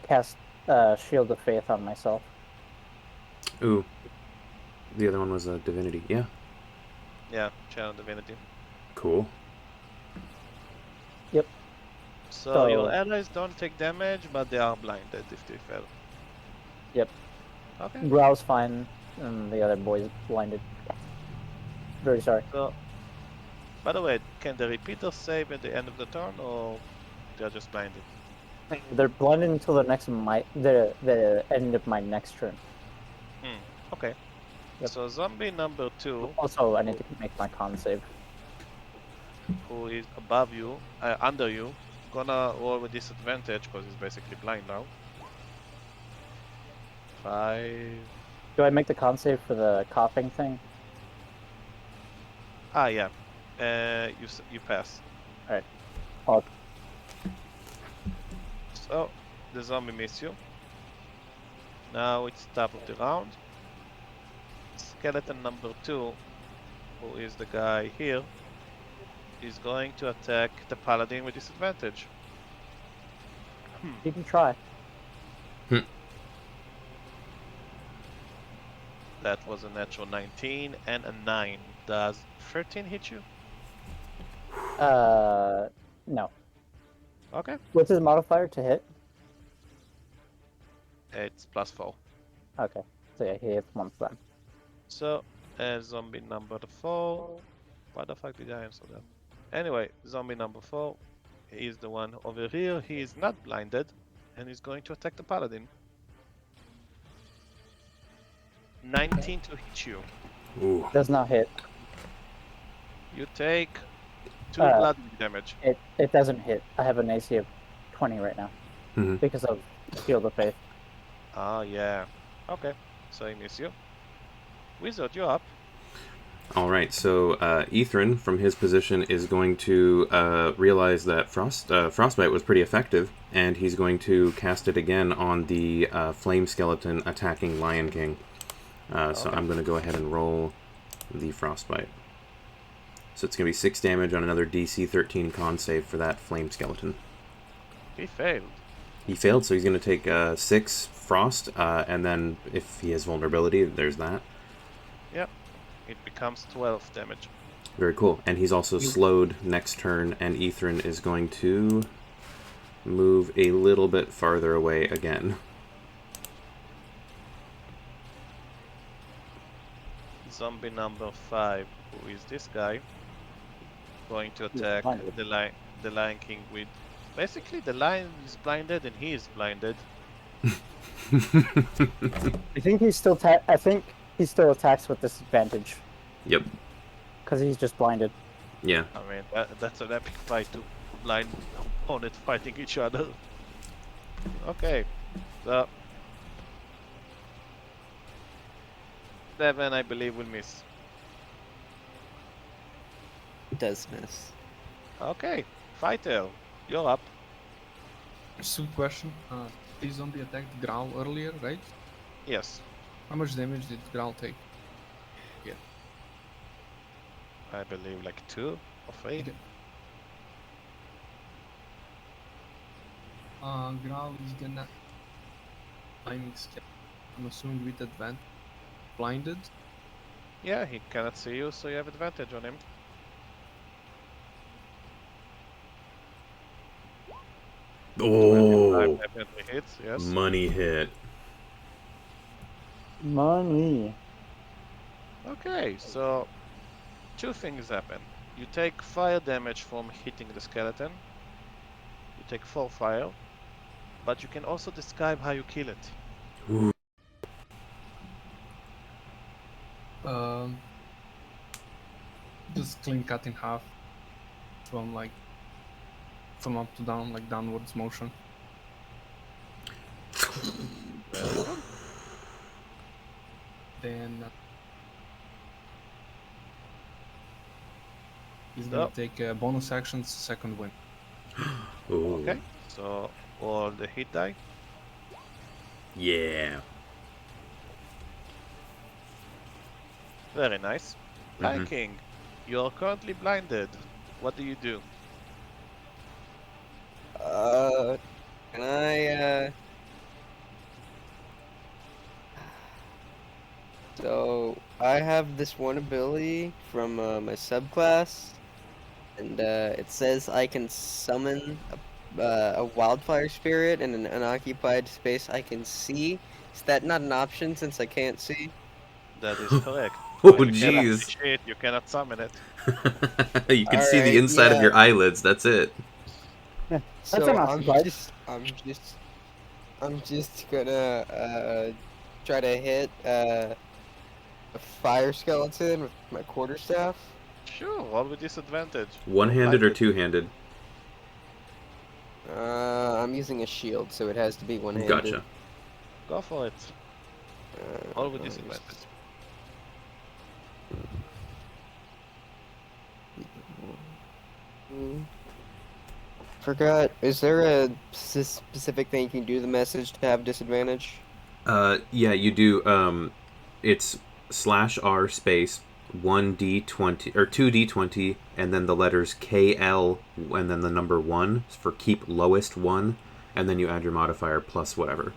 C: cast Shield of Faith on myself.
A: Ooh. The other one was a divinity. Yeah.
B: Yeah, channel divinity.
A: Cool.
B: So your
C: So-
B: allies don't take damage, but they are blinded if they fail.
C: Yep.
B: Okay.
C: Growl's fine, and the other boy's blinded. Very sorry.
B: So, by the way, can the repeaters save at the end of the turn, or they're just blinded?
C: They're blinded until the end of my next turn.
B: Okay.
C: Yep.
B: So zombie number 2,
C: Also, I need to make my con save.
B: who is above you, under you, gonna roll with disadvantage because he's basically blind now. 5.
C: Do I make the con save for the coughing thing?
B: Ah, yeah. You pass.
C: Alright. I'll-
B: So the zombie missed you. Now it's top of the round. Skeleton number 2, who is the guy here, is going to attack the paladin with disadvantage.
C: You can try.
B: That was a natural 19 and a 9. Does 13 hit you?
C: No.
B: Okay.
C: What's his modifier to hit?
B: It's +4.
C: Okay. So yeah, he hits once then.
B: So, zombie number 4. Why the fuck did I answer that? Anyway, zombie number 4 is the one over here. He is not blinded, and he's going to attack the paladin. 19 to hit you.
A: Ooh.
C: Does not hit.
B: You take 2
C: Uh,
B: blood damage.
C: It doesn't hit. I have an AC of 20 right now
A: Mhm.
C: because of Shield of Faith.
B: Ah, yeah. Okay, so he missed you. Wizard, you're up.
A: All right, so Ethrin, from his position, is going to realize that Frostbite was pretty effective, and he's going to cast it again on the flame skeleton attacking Lion King. So
B: Okay.
A: I'm going to go ahead and roll the Frostbite. So it's going to be 6 damage on another DC 13 con save for that flame skeleton.
B: He failed.
A: He failed, so he's going to take 6 frost, and then if he has vulnerability, there's that.
B: Yep. It becomes 12 damage.
A: Very cool. And he's also slowed next turn, and Ethrin is going to move a little bit farther away again.
B: Zombie number 5, who is this guy, going to attack
C: blinded.
B: the Lion King with... Basically, the lion is blinded and he is blinded.
C: I think he still attacks with disadvantage
A: Yep.
C: because he's just blinded.
A: Yeah.
B: I mean, that's an epic fight to blind opponent fighting each other. Okay, so 7, I believe, will miss.
E: Does miss.
B: Okay, fighter, you're up.
D: Just a question. This zombie attacked Growl earlier, right?
B: Yes.
D: How much damage did Growl take?
B: I believe like 2 or 3.
D: Okay. Graal is gonna timing skill. I'm assuming with advantage. Blinded.
B: Yeah, he cannot see you, so you have advantage on him.
A: Oh,
B: Definitely hits, yes.
A: money hit.
C: Money.
B: Okay, so 2 things happen. You take fire damage from hitting the skeleton. You take 4 fire, but you can also describe how you kill it.
A: Ooh.
D: Just clean cut in half from up to down, like downwards motion.
B: Very good.
D: Then he's gonna take a bonus action, second wind.
A: Ooh.
B: Okay, so roll the hit die.
A: Yeah.
B: Very nice.
A: Mhm.
B: King, you're currently blinded. What do you do?
E: Can I, So, I have this one ability from my subclass, and it says I can summon a wildfire spirit in an unoccupied space I can see. Is that not an option since I can't see?
B: That is correct.
A: Oh,
B: When you cannot
A: jeez.
B: see shit, you cannot summon it.
A: You can see the
E: Alright,
A: inside of
E: yeah.
A: your eyelids. That's it.
C: That's
E: So
C: an occupied.
E: I'm just gonna try to hit a fire skeleton with my quarterstaff.
B: Sure, roll with disadvantage.
A: One-handed or
B: Blinded.
A: two-handed?
E: I'm using a shield, so it has to be one-handed.
A: Gotcha.
B: Go for it. Roll with disadvantage.
E: Forgot. Is there a specific thing you can do the message to have disadvantage?
A: Yeah, you do. It's /R space 1d20 or 2d20, and then the letters KL, and then the number 1 for keep lowest 1, and then you add your modifier plus whatever.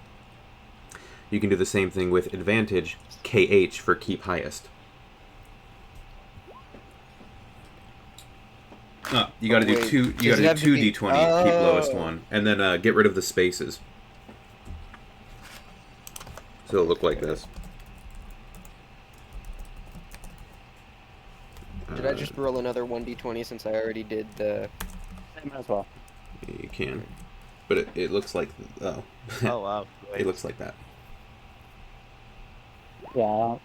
A: You can do the same thing with advantage, KH for keep highest. You got to do
E: Wait,
A: two. You got
E: does it
A: to
E: have
A: do
E: to
A: two
E: be-
A: d20, keep lowest
E: Oh.
A: 1, and then get rid of the spaces. So it'll look like this.
E: Did I just roll another 1d20 since I already did the...
C: Same as well.
A: You can, but it looks like
B: Oh wow, great.
A: it looks like that.
C: Yeah.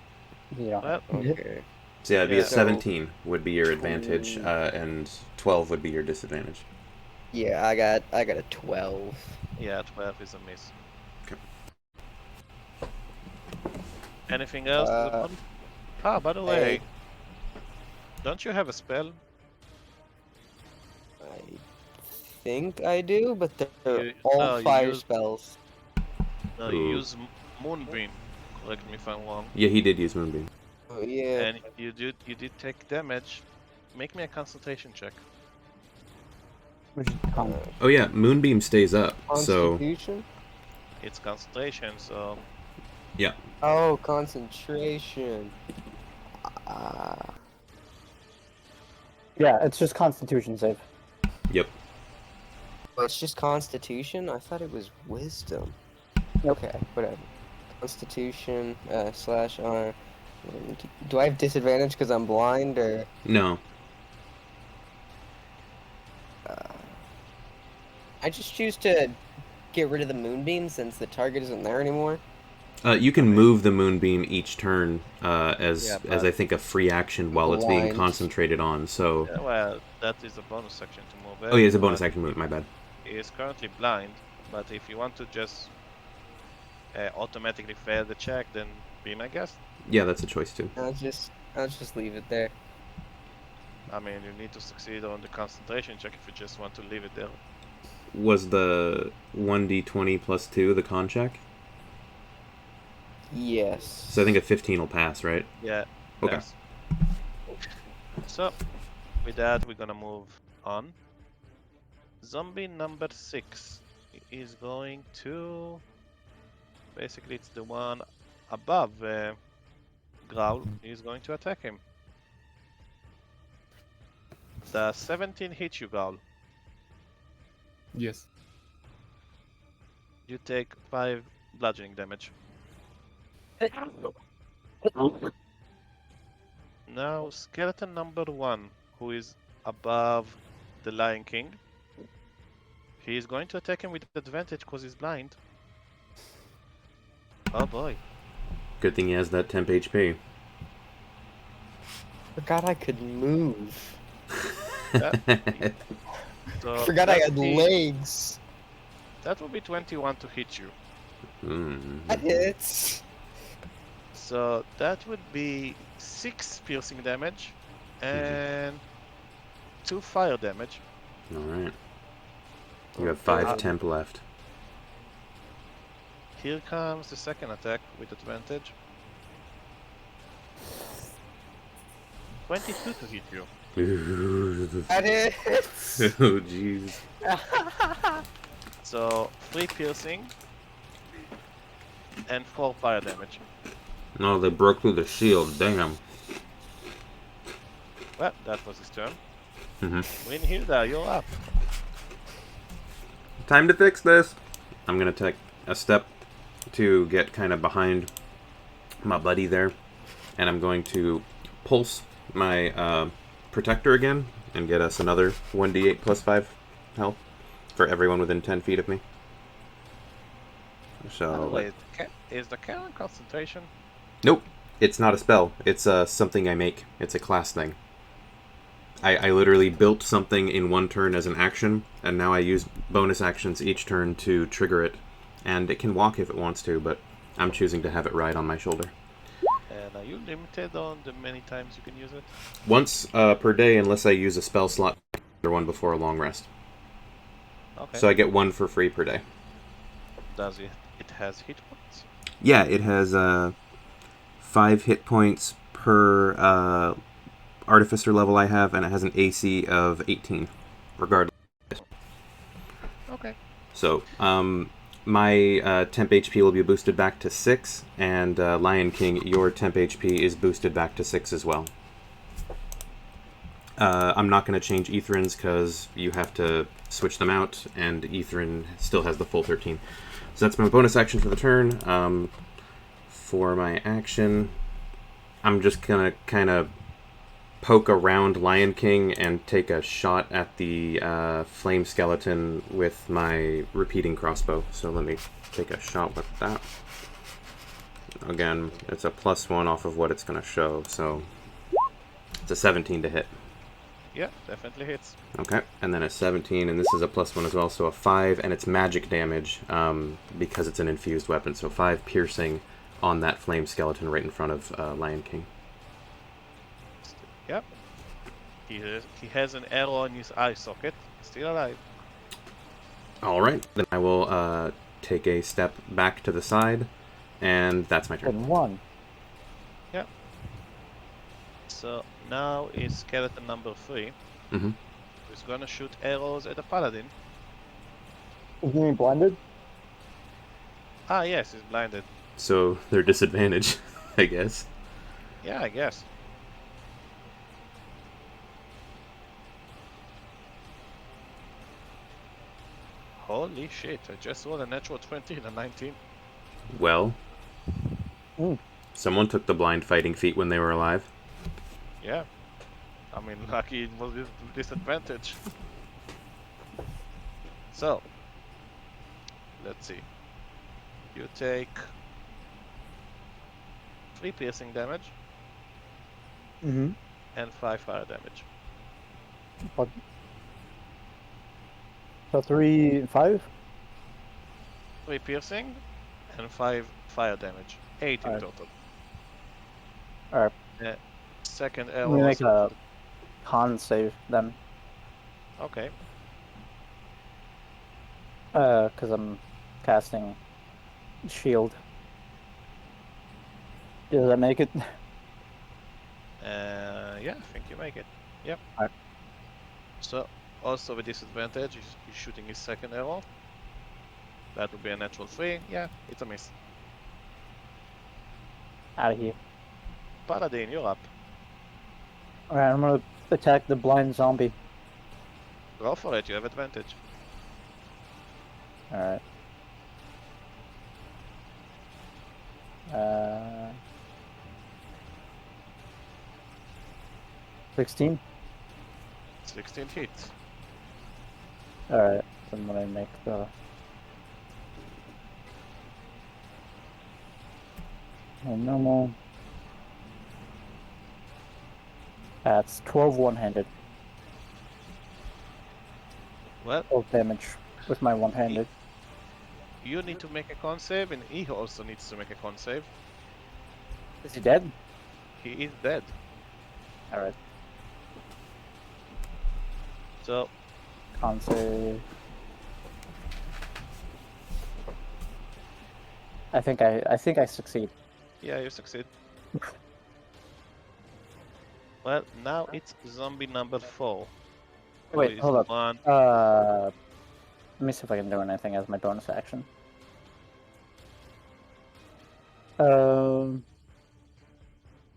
C: Yeah.
B: Well,
E: Okay.
A: So yeah, it'd be
B: Yeah.
A: a 17 would be your advantage,
E: Ooh.
A: and 12 would be your disadvantage.
E: Yeah, I got a 12.
B: yeah, 12 is a miss.
A: Okay.
B: Anything else? By the way, don't you have a spell?
E: I think I do, but they're
B: You-
E: all
B: no, you
E: fire
B: use-
E: spells.
B: No, you
A: Ooh.
B: use Moonbeam. Correct me if I'm wrong.
A: Yeah, he did use Moonbeam.
E: Oh, yeah.
B: And you did take damage. Make me a concentration check.
C: Which is con-
A: Oh yeah, Moonbeam stays up. So
E: Constitution?
B: It's concentration, so
E: Oh, concentration.
C: yeah, it's just Constitution save.
A: yep.
E: Oh, it's just Constitution? I thought it was Wisdom. Okay, whatever. Constitution /R. Do I have disadvantage because I'm blind, or?
A: No.
E: I just choose to get rid of the moonbeam since the target isn't there anymore.
A: You can move the Moonbeam each turn as
B: Yeah,
A: as
B: but-
A: I think a free action while it's being
E: Blind.
A: concentrated on. So
B: yeah, well, that is a bonus action to move it.
A: oh yeah, it's a bonus
B: but
A: action move. My bad.
B: He is currently blind, but if you want to just automatically fail the check, then be my guest.
A: Yeah, that's a choice too.
E: I'll just leave it there.
B: I mean, you need to succeed on the concentration check if you just want to leave it there.
A: Was the 1d20 plus 2 the con check?
E: Yes.
A: So I think a 15 will pass, right?
B: Yeah.
A: Okay.
B: Yes. So, with that, we're gonna move on. Zombie number 6 is going to. Basically, it's the one above Growl. Is going to attack him. The 17 hits you, Growl.
D: Yes.
B: You take 5 bludgeoning damage. Now, skeleton number 1, who is above the Lion King. He is going to attack him with advantage because he's blind. Oh boy.
A: Good thing he has that temp HP.
E: Forgot I could move.
B: So
E: Forgot I
B: that
E: had
B: would be-
E: legs.
B: That will be 21 to hit you.
E: That hits.
B: So that would be 6 piercing damage and 2 fire damage.
A: Alright. You have 5 temp left.
B: Here comes the second attack with advantage. 22 to hit you.
E: That hits.
A: Oh, jeez.
B: So 3 piercing and 4 fire damage.
A: No, they broke through the shield. Damn.
B: Well, that was his turn.
A: Mm-hmm.
B: Winhilda, you're up.
A: Time to fix this. I'm gonna take a step to get kind of behind my buddy there, and I'm going to pulse my protector again and get us another 1d8 plus 5 health for everyone within 10 feet of me. So
B: Wait, is the cannon concentration?
A: nope, it's not a spell. It's something I make. It's a class thing. I literally built something in one turn as an action, and now I use bonus actions each turn to trigger it. And it can walk if it wants to, but I'm choosing to have it ride on my shoulder.
B: And are you limited on the many times you can use it?
A: Once per day, unless I use a spell slot or one before a long rest.
B: Okay.
A: So I get 1 for free per day.
B: Does it? It has hit points.
A: Yeah, it has 5 hit points per artificer level I have, and it has an AC of 18, regardless.
B: Okay.
A: So, my temp HP will be boosted back to 6, and Lion King, your temp HP is boosted back to 6 as well. I'm not going to change Etherin's because you have to switch them out, and Etherin still has the full 13. So that's my bonus action for the turn. For my action, I'm just going to kind of poke around Lion King and take a shot at the flame skeleton with my repeating crossbow. So let me take a shot with that. Again, it's a +1 off of what it's going to show, so it's a 17 to hit.
B: Yeah, definitely hits.
A: Okay, and then a 17, and this is a +1 as well, so a 5, and it's magic damage because it's an infused weapon, so 5 piercing on that flame skeleton right in front of Lion King.
B: Yep. He has an arrow in his eye socket. Still alive.
A: Alright, then I will take a step back to the side, and that's my turn.
C: And 1.
B: Yep. So now is skeleton number 3.
A: Mm-hmm.
B: Who's gonna shoot arrows at the paladin.
C: Is he blinded?
B: Ah, yes, he's blinded.
A: So they're disadvantaged, I guess.
B: Yeah, I guess. Holy shit, I just rolled a natural 20 and a 19.
A: Well,
C: Mm.
A: someone took the blind fighting feat when they were alive.
B: Yeah. I mean, lucky it was disadvantage. So, let's see. You take 3 piercing damage
C: Mm-hmm.
B: and 5 fire damage.
C: So 3 and 5?
B: 3 piercing and 5 fire damage. 8 in
C: Alright.
B: total.
C: Alright.
B: Second
C: I'm
B: arrow.
C: gonna make
B: also-
C: a con save then.
B: Okay.
C: Because I'm casting shield. Does that make it?
B: Yeah, I think you make it. Yep.
C: Alright.
B: So, also with disadvantage, he's shooting his second arrow. That would be a natural 3. Yeah, it's a miss.
C: Out of here.
B: Paladin, you're up.
C: Alright, I'm gonna attack the blind zombie.
B: Go for it, you have advantage.
C: Alright. 16?
B: 16 hits.
C: Alright, then when I make the... normal... That's 12 one-handed.
B: Well,
C: 12 damage with my one-handed.
B: you need to make a con save, and he also needs to make a con save.
C: Is he dead?
B: He is dead.
C: Alright,
B: So,
C: con save. I think I succeed.
B: yeah, you succeed. Well, now it's zombie number 4.
C: Wait,
B: Who is
C: hold up.
B: one-
C: Let me see if I can do anything as my bonus action.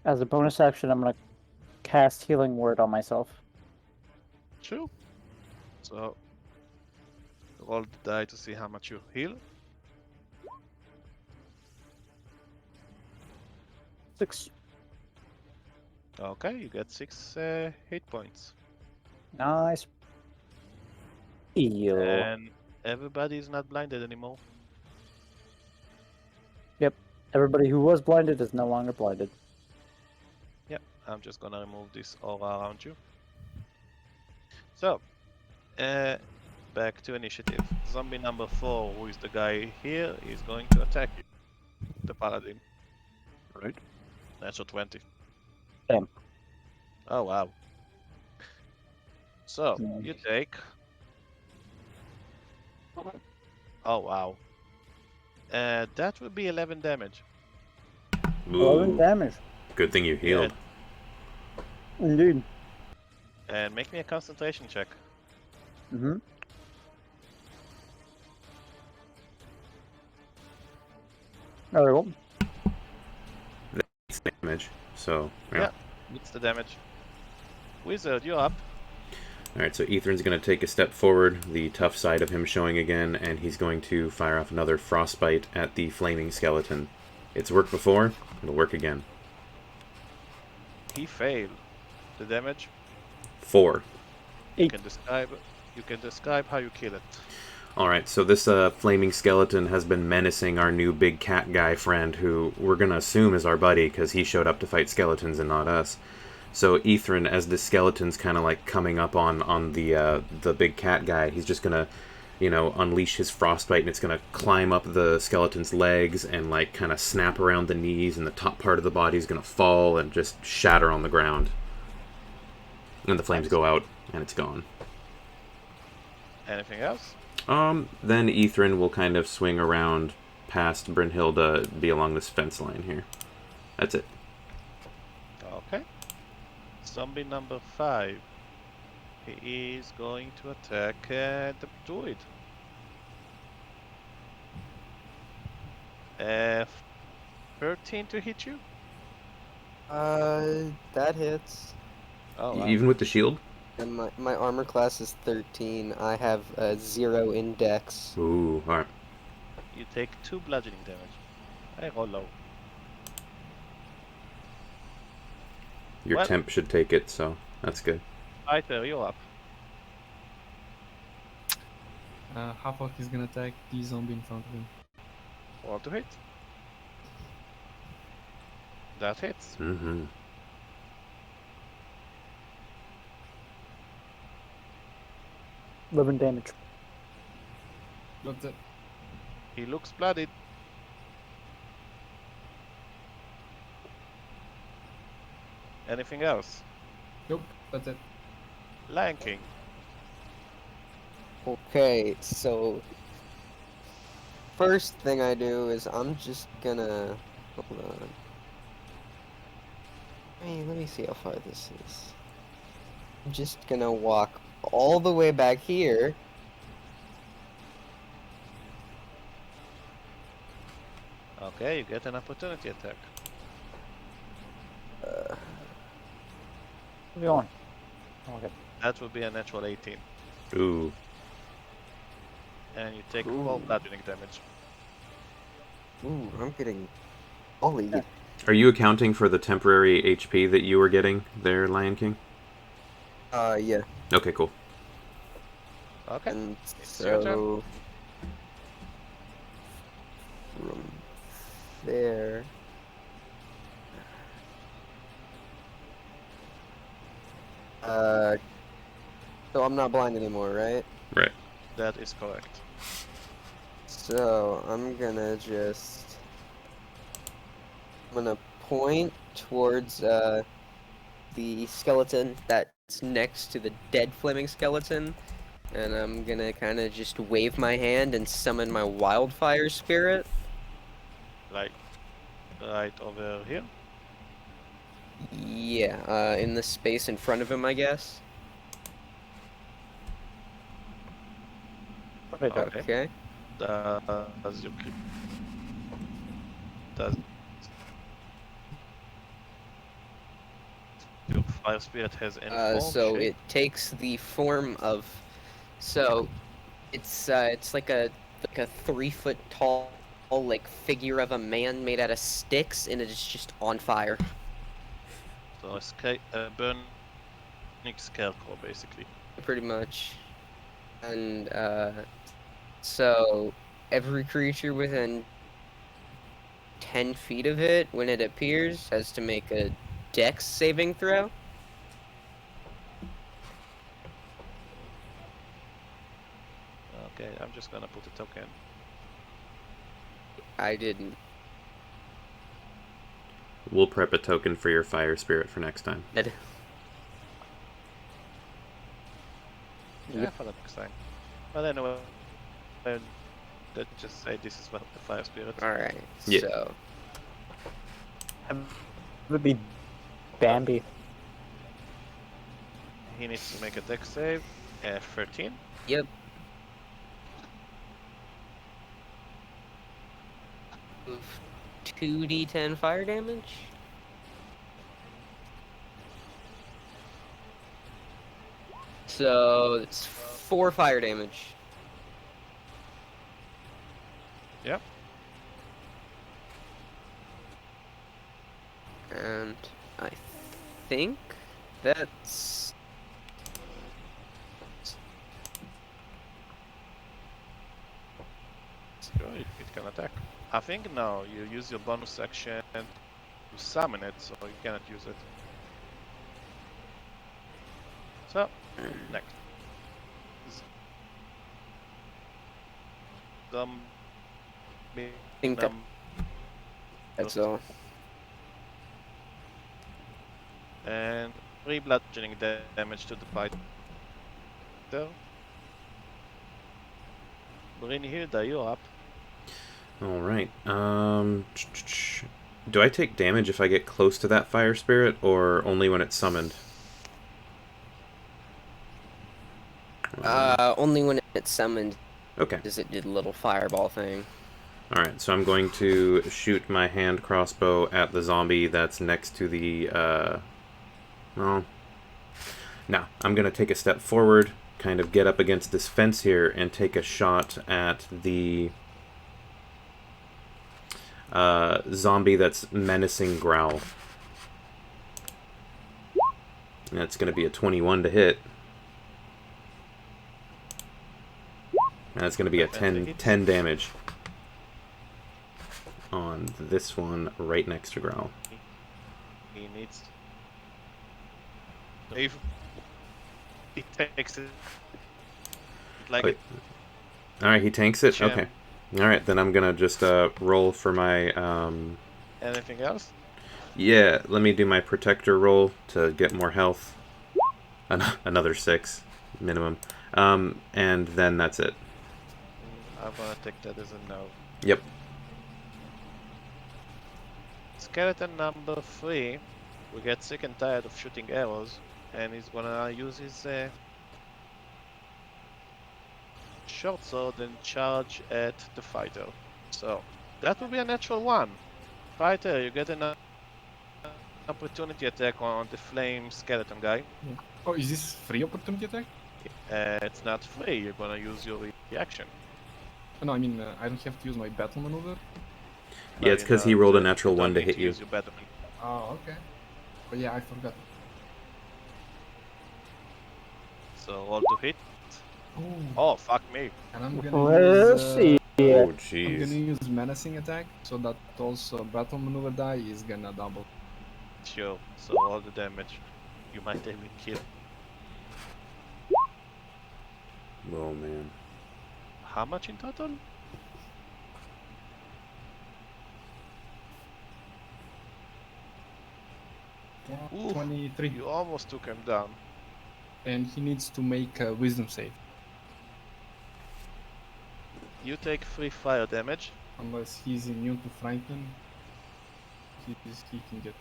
C: As a bonus action, I'm gonna cast Healing Word on myself.
B: Two. So, roll the die to see how much you heal.
C: 6.
B: Okay, you get 6 hit points.
C: Nice. Heal.
B: And everybody is not blinded anymore.
C: Yep. Everybody who was blinded is no longer blinded.
B: Yep, I'm just gonna remove this aura around you. So, back to initiative. Zombie number 4, who is the guy here, is going to attack you. The paladin.
C: Right.
B: Natural 20.
C: Damn.
B: Oh wow. So,
C: Hmm.
B: you take... Oh wow. That would be 11 damage.
C: 11
A: Ooh,
C: damage.
A: good thing you healed.
C: Indeed.
B: And make me a concentration check.
C: Mm-hmm. Alright, well.
A: It's damage. So,
B: Yeah.
A: yeah.
B: What's the damage? Wizard, you're up.
A: Alright, so Etherin's going to take a step forward, the tough side of him showing again, and he's going to fire off another frostbite at the flaming skeleton. It's worked before, it'll work again.
B: He failed. The damage?
A: 4.
B: You can describe how you kill it.
A: Alright, so this flaming skeleton has been menacing our new big cat guy friend, who we're going to assume is our buddy, because he showed up to fight skeletons and not us. So Etherin, as the skeleton's kind of like coming up on the big cat guy, he's just going to, you know, unleash his frostbite, and it's going to climb up the skeleton's legs and like kind of snap around the knees, and the top part of the body is going to fall and just shatter on the ground. And the flames go out, and it's gone.
B: Anything else?
A: Then Etherin will kind of swing around past Brynhilde, be along this fence line here. That's it.
B: Okay. Zombie number 5. He is going to attack the druid. 13 to hit you?
E: That hits.
B: Oh, wow.
A: Even with the shield?
E: And my armor class is 13. I have 0 index.
A: Ooh, alright.
B: You take 2 bludgeoning damage. I roll low.
A: Your
B: Well-
A: temp should take it, so that's good.
B: Fighter, you're up.
D: Half-Orc is gonna attack the zombie in front of him.
B: Roll to hit. That hits.
A: Mm-hmm.
C: Eleven damage.
D: That's it.
B: He looks bloodied. Anything else?
D: Nope, that's it.
B: Lion King.
E: Okay, so first thing I do is I'm just gonna hold on. Hey, let me see how far this is. I'm just gonna walk all the way back here.
B: Okay, you get an opportunity attack.
E: Uh,
C: Where are we going? Okay.
B: That will be a natural 18.
A: Ooh.
B: And you take 4
E: Ooh.
B: bludgeoning damage.
E: Ooh, I'm getting bullied.
A: Are you accounting for the temporary HP that you were getting there, Lion King?
E: Yeah.
A: Okay, cool.
B: Okay,
E: And
B: it's your turn.
E: so from there. Uh, so I'm not blind anymore, right?
A: Right.
B: That is correct.
E: So I'm gonna point towards the skeleton that's next to the dead flaming skeleton, and I'm gonna kind of just wave my hand and summon my wildfire spirit.
B: Like, right over here.
E: Yeah, in the space in front of him, I guess.
C: What did I do?
B: Okay.
E: Okay.
B: Does your does your fire spirit has any form,
E: So
B: shape?
E: it takes the form of, so it's like a 3 foot tall like figure of a man made out of sticks, and it is just on fire.
B: So a burning scarecrow, basically.
E: Pretty much. And so every creature within 10 feet of it, when it appears, has to make a dex saving throw.
B: Okay, I'm just gonna put a token.
E: I didn't.
A: We'll prep a token for your fire spirit for next time.
B: Yeah, for the next time. But anyway, let's just say this is what the fire spirit.
E: Alright,
A: Yeah.
E: so.
C: Would be Bambi.
B: He needs to make a dex save. 13.
E: Yep. 2d10 fire damage. So it's 4 fire damage.
B: Yep.
E: And I think that's
B: Sure, it can attack. I think no, you use your bonus action to summon it, so you cannot use it. So, next. Zombie
E: think that's all.
B: And 3 bludgeoning damage to the fighter. Brynhilda, you're up.
A: All right. Do I take damage if I get close to that fire spirit, or only when it's summoned?
E: Only when it's summoned
A: Okay.
E: does it do the little fireball thing.
A: All right. So I'm going to shoot my hand crossbow at the zombie that's next to the. Well, no. I'm gonna take a step forward, kind of get up against this fence here, and take a shot at the zombie that's menacing Growl. That's going to be a 21 to hit. And that's going to be a 10 damage on this one right next to Growl.
B: He needs. If he takes it like
A: Wait. All right, he tanks it. Okay. All right, then I'm gonna just roll for my.
B: Anything else?
A: Yeah, let me do my protector roll to get more health. Another 6 minimum, and then that's it.
B: I'm gonna take that as a no.
A: Yep.
B: Skeleton number 3 will get sick and tired of shooting arrows, and he's gonna use his short sword and charge at the fighter. So that will be a natural one. Fighter, you get an opportunity attack on the flame skeleton guy.
D: Yeah. Oh, is this free opportunity attack?
B: It's not free. You're gonna use your reaction.
D: No, I mean I don't have to use my battle maneuver.
A: Yeah, it's because he rolled a natural
B: you don't
A: one to
B: need
A: hit you.
B: Use your battle.
D: Oh, okay. But yeah, I forgot.
B: So roll to hit. Oh fuck me!
D: And I'm gonna
C: Let's
D: use.
C: see.
A: Oh,
D: I'm gonna
A: jeez.
D: use menacing attack, so that also battle maneuver die is gonna double.
B: Sure. So all the damage you might even kill.
A: Oh, man.
B: How much in total? Oof,
D: 23.
B: You almost took him down.
D: And he needs to make a wisdom save.
B: You take 3 fire damage.
D: Unless he's immune to frighten, he can get.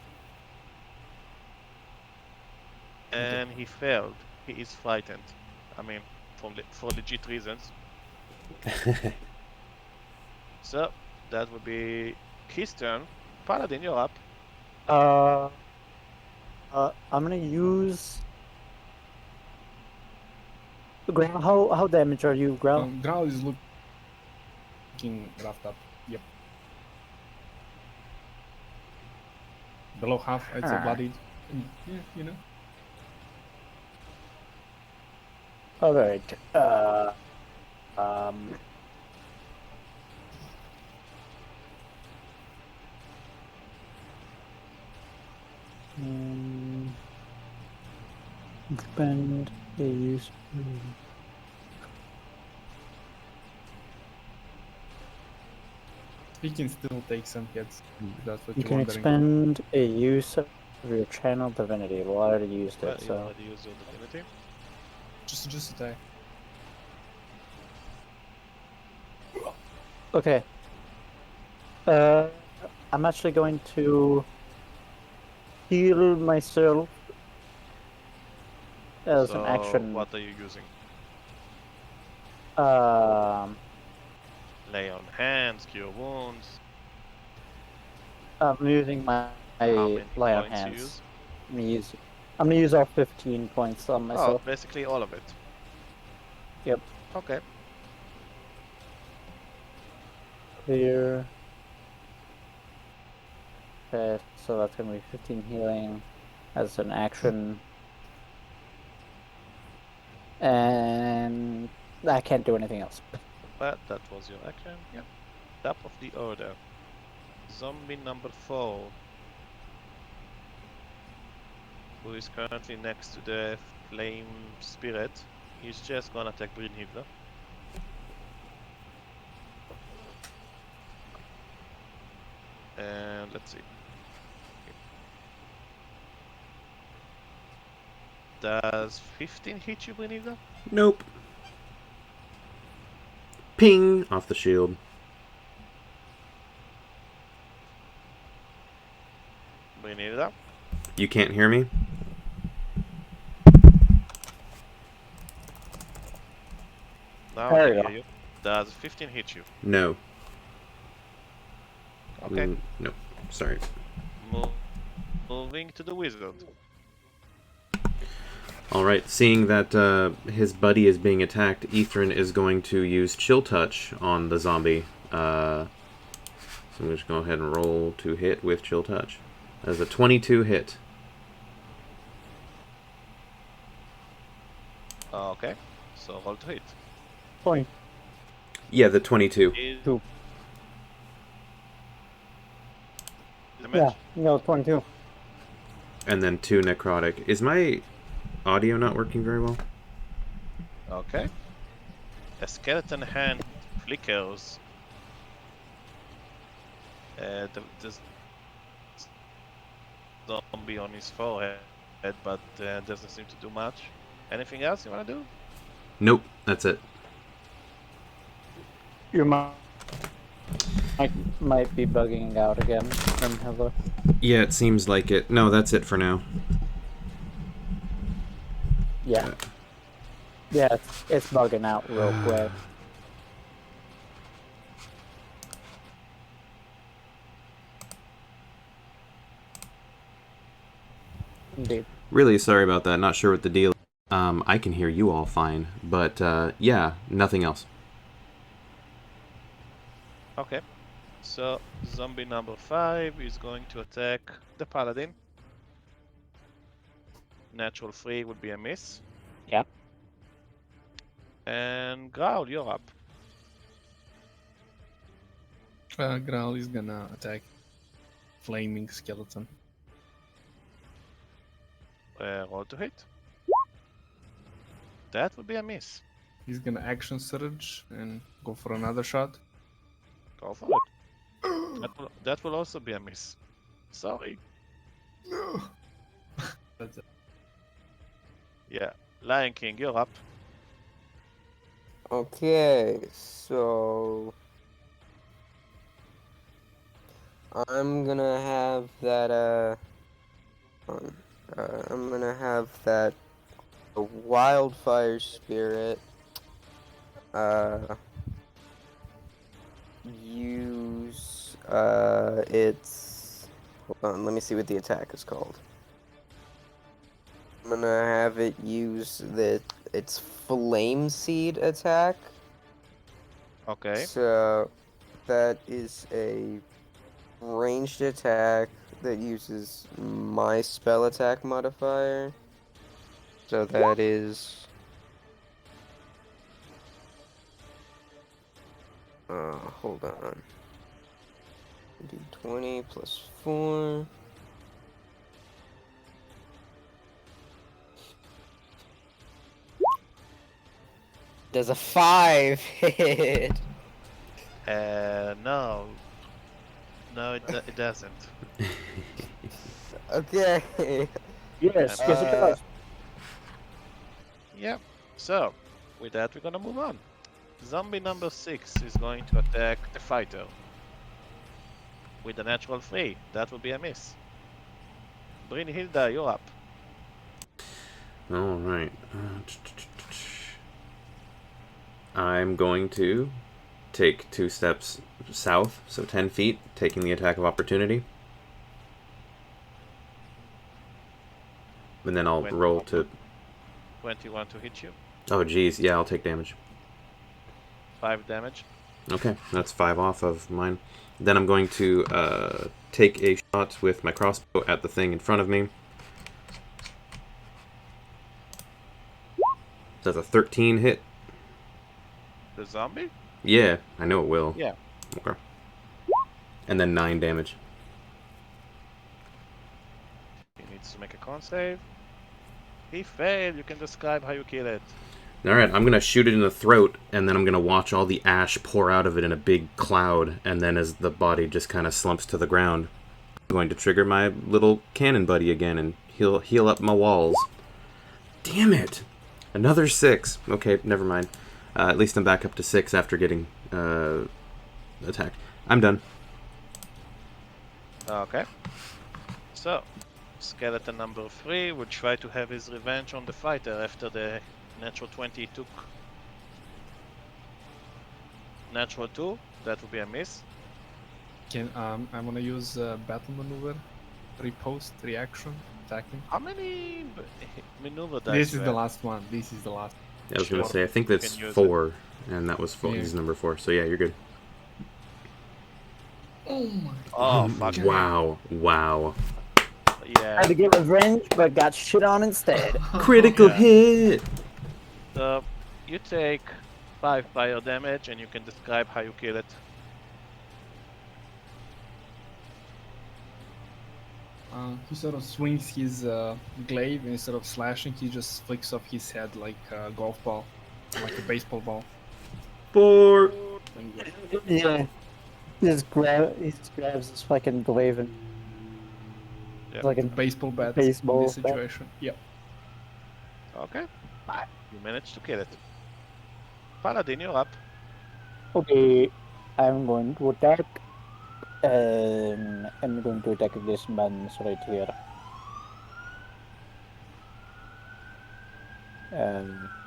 B: And he failed. He is frightened. I mean, for legit reasons. So, that would be his turn. Paladin, you're up.
C: I'm gonna use. Growl. How damaged are you, Growl?
D: Growl is looking roughed up. Yep. Below half, I'd say bloodied. Yeah, you know.
C: Alright. Expend a use.
D: He can still take some hits. If that's what
C: You
D: you're
C: can
D: wondering.
C: expend a use of your channel divinity. Well, I already used
B: Well,
C: it,
B: you
C: so.
B: already used your divinity.
D: Just attack.
C: Okay. I'm actually going to heal myself as an
B: So,
C: action.
B: what are you using? Lay on hands, cure wounds.
C: I'm using my
B: How many
C: lay on
B: points you
C: hands.
B: use?
C: I'm gonna use all 15 points on
B: Oh,
C: myself.
B: basically all of it.
C: Yep.
B: Okay.
C: Clear. Okay, so that's gonna be 15 healing as an action. And I can't do anything else.
B: But that was your action. Yep. Top of the order. Zombie number 4. Who is currently next to the flame spirit. He's just gonna attack Brynhilda. And let's see. Does 15 hit you, Brynhilda?
A: Nope. Ping! Off the shield.
B: Brynhilda?
A: You can't hear me?
B: Now
C: There
B: I
C: you
B: can
C: go.
B: hear you. Does 15 hit you?
A: No.
B: Okay.
A: Nope. Sorry.
B: Moving to the wizard.
A: Alright, seeing that his buddy is being attacked, Ethrin is going to use Chill Touch on the zombie. So I'm just going to go ahead and roll to hit with Chill Touch. That is a 22 hit.
B: Okay. So roll to hit.
C: Point.
A: Yeah, the 22.
B: Is
C: Two.
B: damage?
C: Yeah, no, 22.
A: And then 2 necrotic. Is my audio not working very well?
B: Okay. A skeleton hand flickers. The zombie on his forehead, but doesn't seem to do much. Anything else you wanna do?
A: Nope, that's it.
C: You mind Might be bugging out again. Hello.
A: Yeah, it seems like it. No, that's it for now.
C: Yeah. Yeah, it's bugging out real quick. Indeed.
A: Really sorry about that. Not sure what the deal is. I can hear you all fine, but yeah, nothing else.
B: Okay. So zombie number 5 is going to attack the paladin. Natural 3 would be a miss.
C: Yeah.
B: And Growl, you're up.
D: Growl is gonna attack flaming skeleton.
B: Roll to hit. That would be a miss.
D: He's gonna action surge and go for another shot.
B: Go for it. That will also be a miss. Sorry.
D: No. That's it.
B: Yeah. Lion King, you're up.
E: Okay, so I'm gonna have that I'm gonna have that wildfire spirit use its, hold on, let me see what the attack is called. I'm gonna have it use its flame seed attack.
B: Okay.
E: So that is a ranged attack that uses my spell attack modifier. So that is hold on. D20 plus 4. Does a 5 hit?
B: No. No, it doesn't.
E: Okay.
C: Yes, yes it
E: Uh,
C: does.
B: Yep. So, with that, we're gonna move on. Zombie number 6 is going to attack the fighter. With a natural 3. That will be a miss. Brynhilda, you're up.
A: All right. I'm going to take 2 steps south, so 10 feet, taking the attack of opportunity. And then I'll roll to...
B: 21 to hit you.
A: Oh, geez. Yeah, I'll take damage.
B: 5 damage.
A: Okay, that's 5 off of mine. Then I'm going to take a shot with my crossbow at the thing in front of me. Does a 13 hit?
B: The zombie?
A: Yeah, I know it will.
B: Yeah.
A: Okay. And then 9 damage.
B: He needs to make a con save. He failed. You can describe how you kill it.
A: Alright, I'm going to shoot it in the throat, and then I'm going to watch all the ash pour out of it in a big cloud, and then as the body just kind of slumps to the ground, I'm going to trigger my little cannon buddy again and heal up my walls. Damn it! Another 6. Okay, never mind. At least I'm back up to 6 after getting attacked. I'm done.
B: Okay. So, skeleton number 3 will try to have his revenge on the fighter after the natural 20 took. Natural 2, that will be a miss.
D: I'm gonna use battle maneuver, riposte, reaction, attacking.
B: How many maneuver dice
D: This
B: you
D: is the
B: have?
D: last one. This is the last.
A: I was going to
B: Sure.
A: say, I think that's
B: You can use
A: 4, and that was 4.
D: Yeah.
A: He's number 4, so yeah, you're good.
D: Oh my.
B: Oh, fuck.
A: Wow. Wow.
B: Yeah.
C: Tried to get revenge, but got shit on instead.
A: Critical
B: Yeah.
A: hit!
B: So, you take 5 fire damage and you can describe how you kill it.
D: He sort of swings his glaive, and instead of slashing, he just flicks off his head like a golf ball, like a baseball ball.
A: 4.
C: Yeah. He just grabs his fucking glaive and
B: Yep.
C: like a
D: Baseball bat
C: baseball
D: in this
C: bat.
D: situation. Yep.
B: Okay. You managed to kill it. Paladin, you're up.
C: Okay, I'm going to attack I'm going to attack this man right here.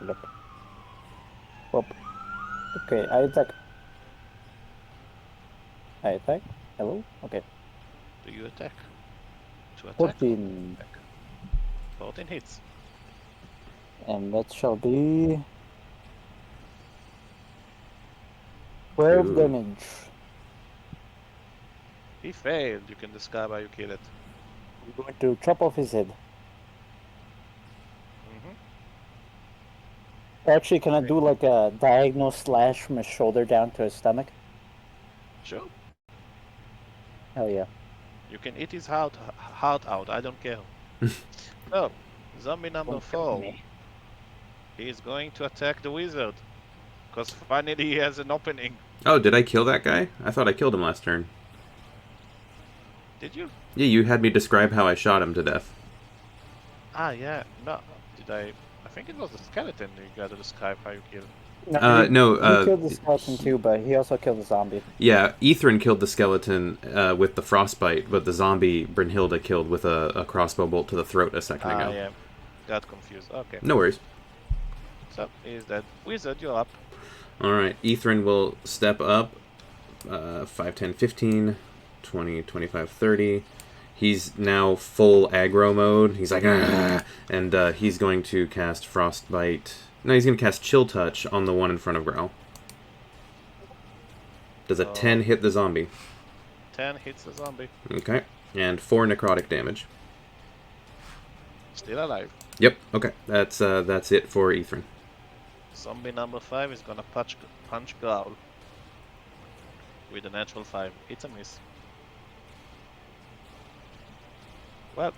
C: Look. Whoop. Okay, I attack. Hello? Okay.
B: Do you attack? To attack?
C: 14.
B: 14 hits.
C: And that shall be 12
A: Ooh.
C: damage.
B: He failed. You can describe how you kill it.
C: I'm going to chop off his head.
B: Mm-hmm.
C: Actually, can I do like a diagonal slash from his shoulder down to his stomach?
B: Sure.
C: Hell yeah.
B: You can eat his heart out. I don't care. So, zombie number
C: Don't kill
B: 4.
C: me.
B: He is going to attack the wizard. Because finally he has an opening.
A: Oh, did I kill that guy? I thought I killed him last turn.
B: Did you?
A: Yeah, you had me describe how I shot him to death.
B: Ah, yeah. No. Did I? I think it was the skeleton you gotta describe how you killed.
C: He killed the skeleton too, but he also killed the zombie.
A: Yeah, Ethrin killed the skeleton with the frostbite, but the zombie Brynhilda killed with a crossbow bolt to the throat a second ago.
B: Yeah. Got confused. Okay.
A: No worries.
B: So, is that wizard, you're up.
A: Alright, Ethrin will step up 5, 10, 15, 20, 25, 30. He's now full aggro mode. He's like, ah! And he's going to cast Frostbite. No, he's going to cast Chill Touch on the one in front of Growl. Does a 10 hit the zombie?
B: 10 hits the zombie.
A: Okay. And 4 necrotic damage.
B: Still alive.
A: Yep, okay. That's it for Ethrin.
B: Zombie number 5 is gonna punch Growl. With a natural 5. It's a miss. Well,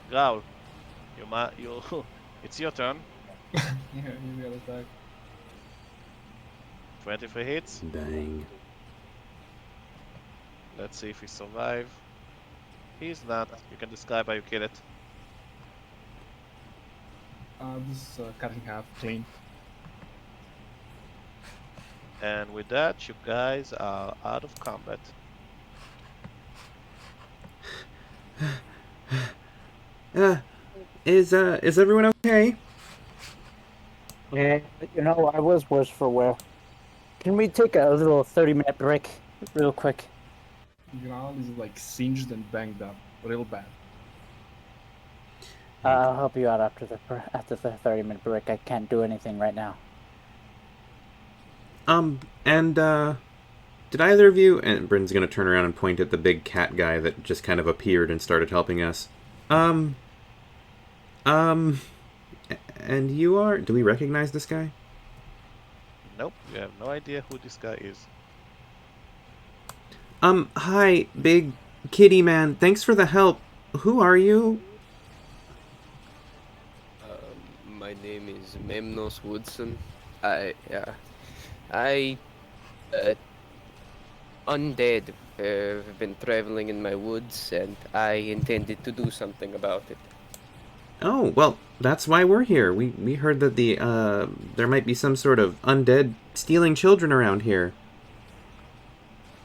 B: Growl, it's your turn.
D: Yeah, you got attack.
B: 23 hits.
A: Dang.
B: Let's see if he survive. He's not. You can describe how you kill it.
D: This is cut in half, clean.
B: And with that, you guys are out of combat.
A: Is everyone okay?
C: Yeah, I was worse for wear. Can we take a little 30-minute break real quick?
D: Growl is like singed and banged up, real bad.
C: I'll help you out after the 30-minute break. I can't do anything right now.
A: Did either of you, and Bryn's gonna turn around and point at the big cat guy that just kind of appeared and started helping us. And you are, do we recognize this guy?
B: Nope, you have no idea who this guy is.
A: Hi, big kitty man. Thanks for the help. Who are you?
E: My name is Memnos Woodson. Undead. I've been traveling in my woods, and I intended to do something about it.
A: Oh, well, that's why we're here. We heard that there might be some sort of undead stealing children around here.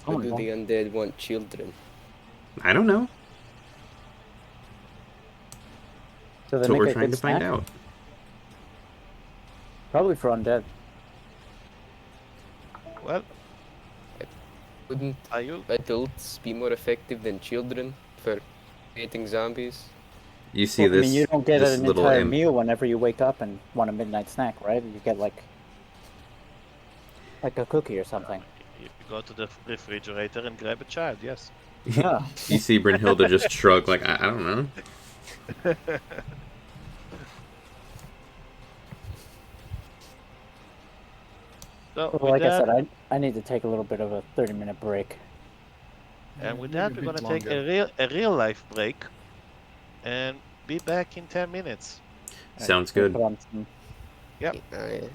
E: Why do the undead want children?
A: I don't know.
C: So
A: That's what we're trying to find out.
C: Probably for undead.
B: Well,
E: Wouldn't
B: are you?
E: adults be more effective than children for creating zombies?
A: You see this?
C: I mean, you don't get
A: this
C: an
A: little
C: entire
A: imp.
C: meal whenever you wake up and want a midnight snack, right? You get like a cookie or something.
B: You go to the refrigerator and grab a child. Yes.
C: Yeah.
A: You see Brynhilda just shrug like, I don't know.
B: So
C: Well, like
B: with
C: I
B: that,
C: said, I need to take a little bit of a 30-minute break.
B: and with
D: Maybe
B: that,
D: a
B: we're
D: bit
B: gonna take
D: longer.
B: a real life break, and be back in 10 minutes.
A: Sounds
C: I'll
A: good.
C: put on some-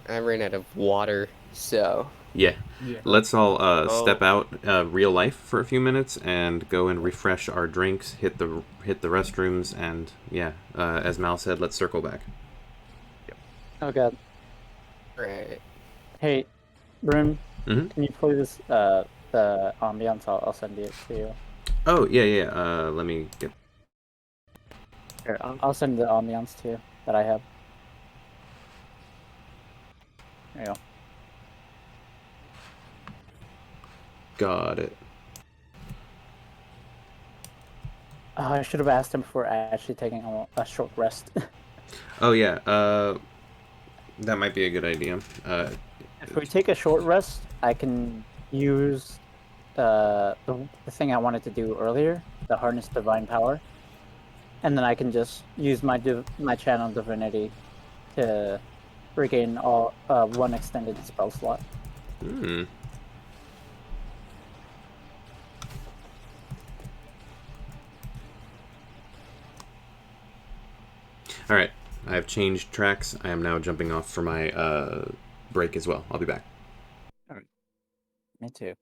E: I ran out of water, so
A: Yeah.
D: Yeah.
A: Let's all
B: Oh.
A: step out real life for a few minutes and go and refresh our drinks, hit the restrooms, and yeah, as Mal said, let's circle back.
C: Oh god.
E: right.
C: Hey, Bryn,
A: Mhm.
C: can you play this the ambiance, I'll send it to you.
A: Oh yeah. Let me get.
C: Here, I'll send the ambiance to you that I have. There you go.
A: Got it.
C: I should have asked him for actually taking a short rest.
A: Oh yeah. That might be a good idea.
C: If we take a short rest, I can use the thing I wanted to do earlier, the harness divine power, and then I can just use my channel divinity to regain all one extended spell slot.
A: Hmm. All right. I have changed tracks. I am now jumping off for my break as well. I'll be back.
C: All right. Me too.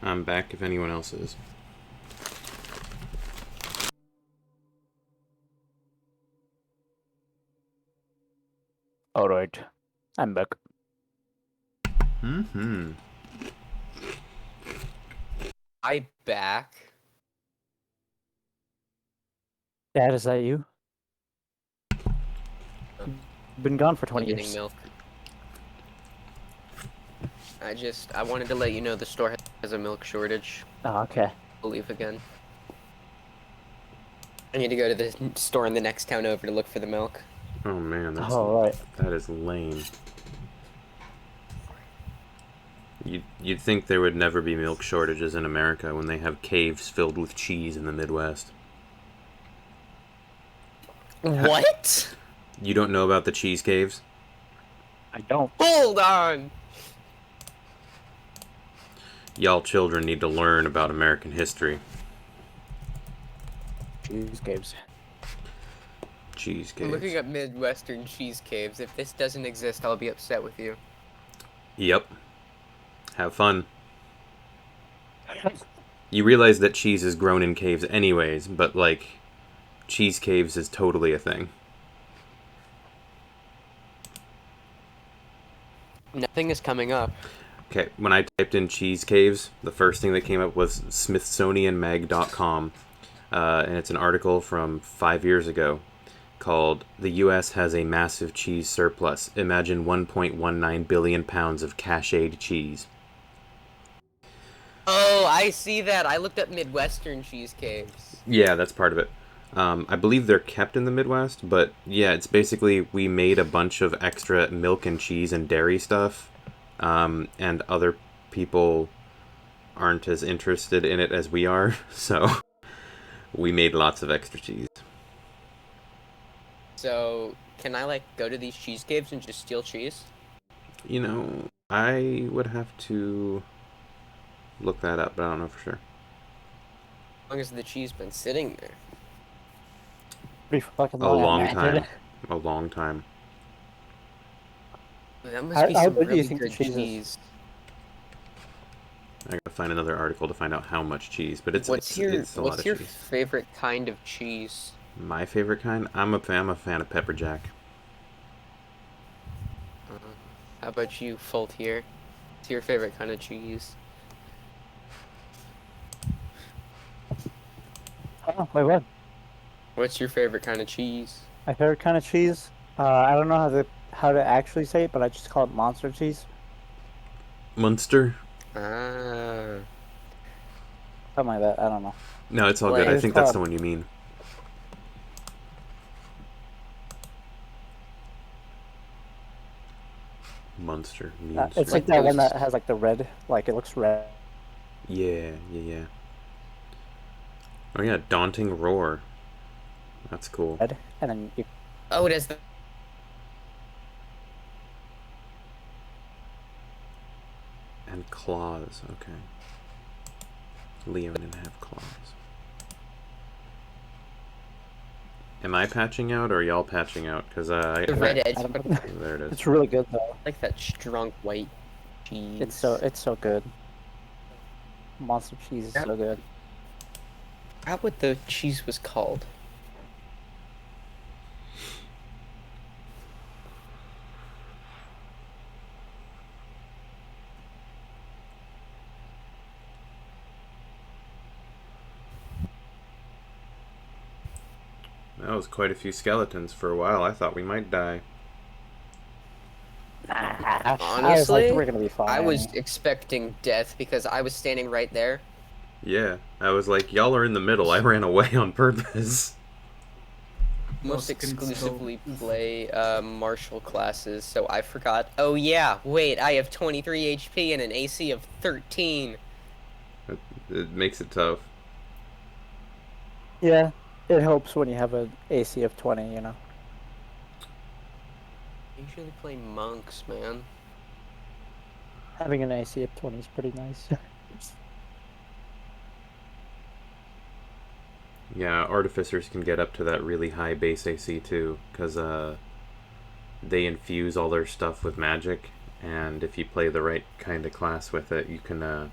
A: I'm back if anyone else is.
C: Alright. I'm back.
A: Mm-hmm.
E: I back.
C: Dad, is that you?
E: Oh.
C: Been gone for 20
E: Getting
C: years.
E: milk. I wanted to let you know the store has a milk shortage.
C: Oh, okay.
E: I'll leave again. I need to go to the store in the next town over to look for the milk.
A: Oh man,
C: Alright.
A: that is lame. You'd think there would never be milk shortages in America when they have caves filled with cheese in the Midwest.
E: What?
A: You don't know about the cheese caves?
C: I don't.
E: Hold on!
A: Y'all children need to learn about American history.
C: Cheese caves.
A: Cheese
E: I'm looking
A: caves.
E: up Midwestern cheese caves. If this doesn't exist, I'll be upset with you.
A: Yep. Have fun. You realize that cheese is grown in caves anyways, but like, cheese caves is totally a thing.
E: Nothing is coming up.
A: Okay, when I typed in cheese caves, the first thing that came up was smithsonianmag.com, and it's an article from 5 years ago called "The U.S. has a massive cheese surplus. Imagine 1.19 billion pounds of cached cheese."
E: Oh, I see that. I looked up Midwestern cheese caves.
A: Yeah, that's part of it. I believe they're kept in the Midwest, but yeah, it's basically we made a bunch of extra milk and cheese and dairy stuff, and other people aren't as interested in it as we are, so we made lots of extra cheese.
E: So, can I, like, go to these cheese caves and just steal cheese?
A: You know, I would have to look that up, but I don't know for sure.
E: As long as the cheese been sitting there.
C: Pretty fucking
A: A
C: long,
A: long
C: man.
A: time. A long time.
E: That must be
C: How
E: some
C: good do you
E: really
C: think the
E: good
C: cheese is?
E: cheese.
A: I gotta find another article to find out how much cheese, but it's a lot
E: What's
A: of
E: your
A: cheese.
E: favorite kind of cheese?
A: My favorite kind? I'm a fan of pepper jack.
E: How about you, Faultier? What's your favorite kind of cheese?
C: Oh, wait, what?
E: What's your favorite kind of cheese?
C: My favorite kind of cheese? I don't know how to actually say it, but I just call it monster cheese.
A: Munster?
E: Ah.
C: Something like that. I don't know.
A: No, it's all
E: Like-
A: good. I
C: It's
A: think that's
C: called-
A: the one you mean. Munster.
C: It's like that one that has like the red, like it looks red.
A: Yeah. Oh yeah, Daunting Roar. That's cool.
C: And then you
E: Oh, it has the...
A: And claws, okay. Leon didn't have claws. Am I patching out or are y'all patching out? Because
E: The red edge.
C: I don't know.
A: there it is.
C: It's really good though.
E: Like that strong white cheese.
C: It's so good. Monster cheese is so good.
E: I forgot what the cheese was called.
A: That was quite a few skeletons for a while. I thought we might die.
C: I was
E: Honestly,
C: like, we're gonna be fine.
E: I was expecting death because I was standing right there.
A: Yeah, I was like, y'all are in the middle. I ran away on purpose.
E: Most
D: Those can
E: exclusively
D: go-
E: play martial classes, so I forgot. Oh yeah, wait, I have 23 HP and an AC of 13.
A: It makes it tough.
C: Yeah, it helps when you have an AC of 20. You know.
E: I usually play monks, man.
C: Having an AC of 20 is pretty nice.
A: Yeah, artificers can get up to that really high base AC too, because they infuse all their stuff with magic, and if you play the right kind of class with it, you can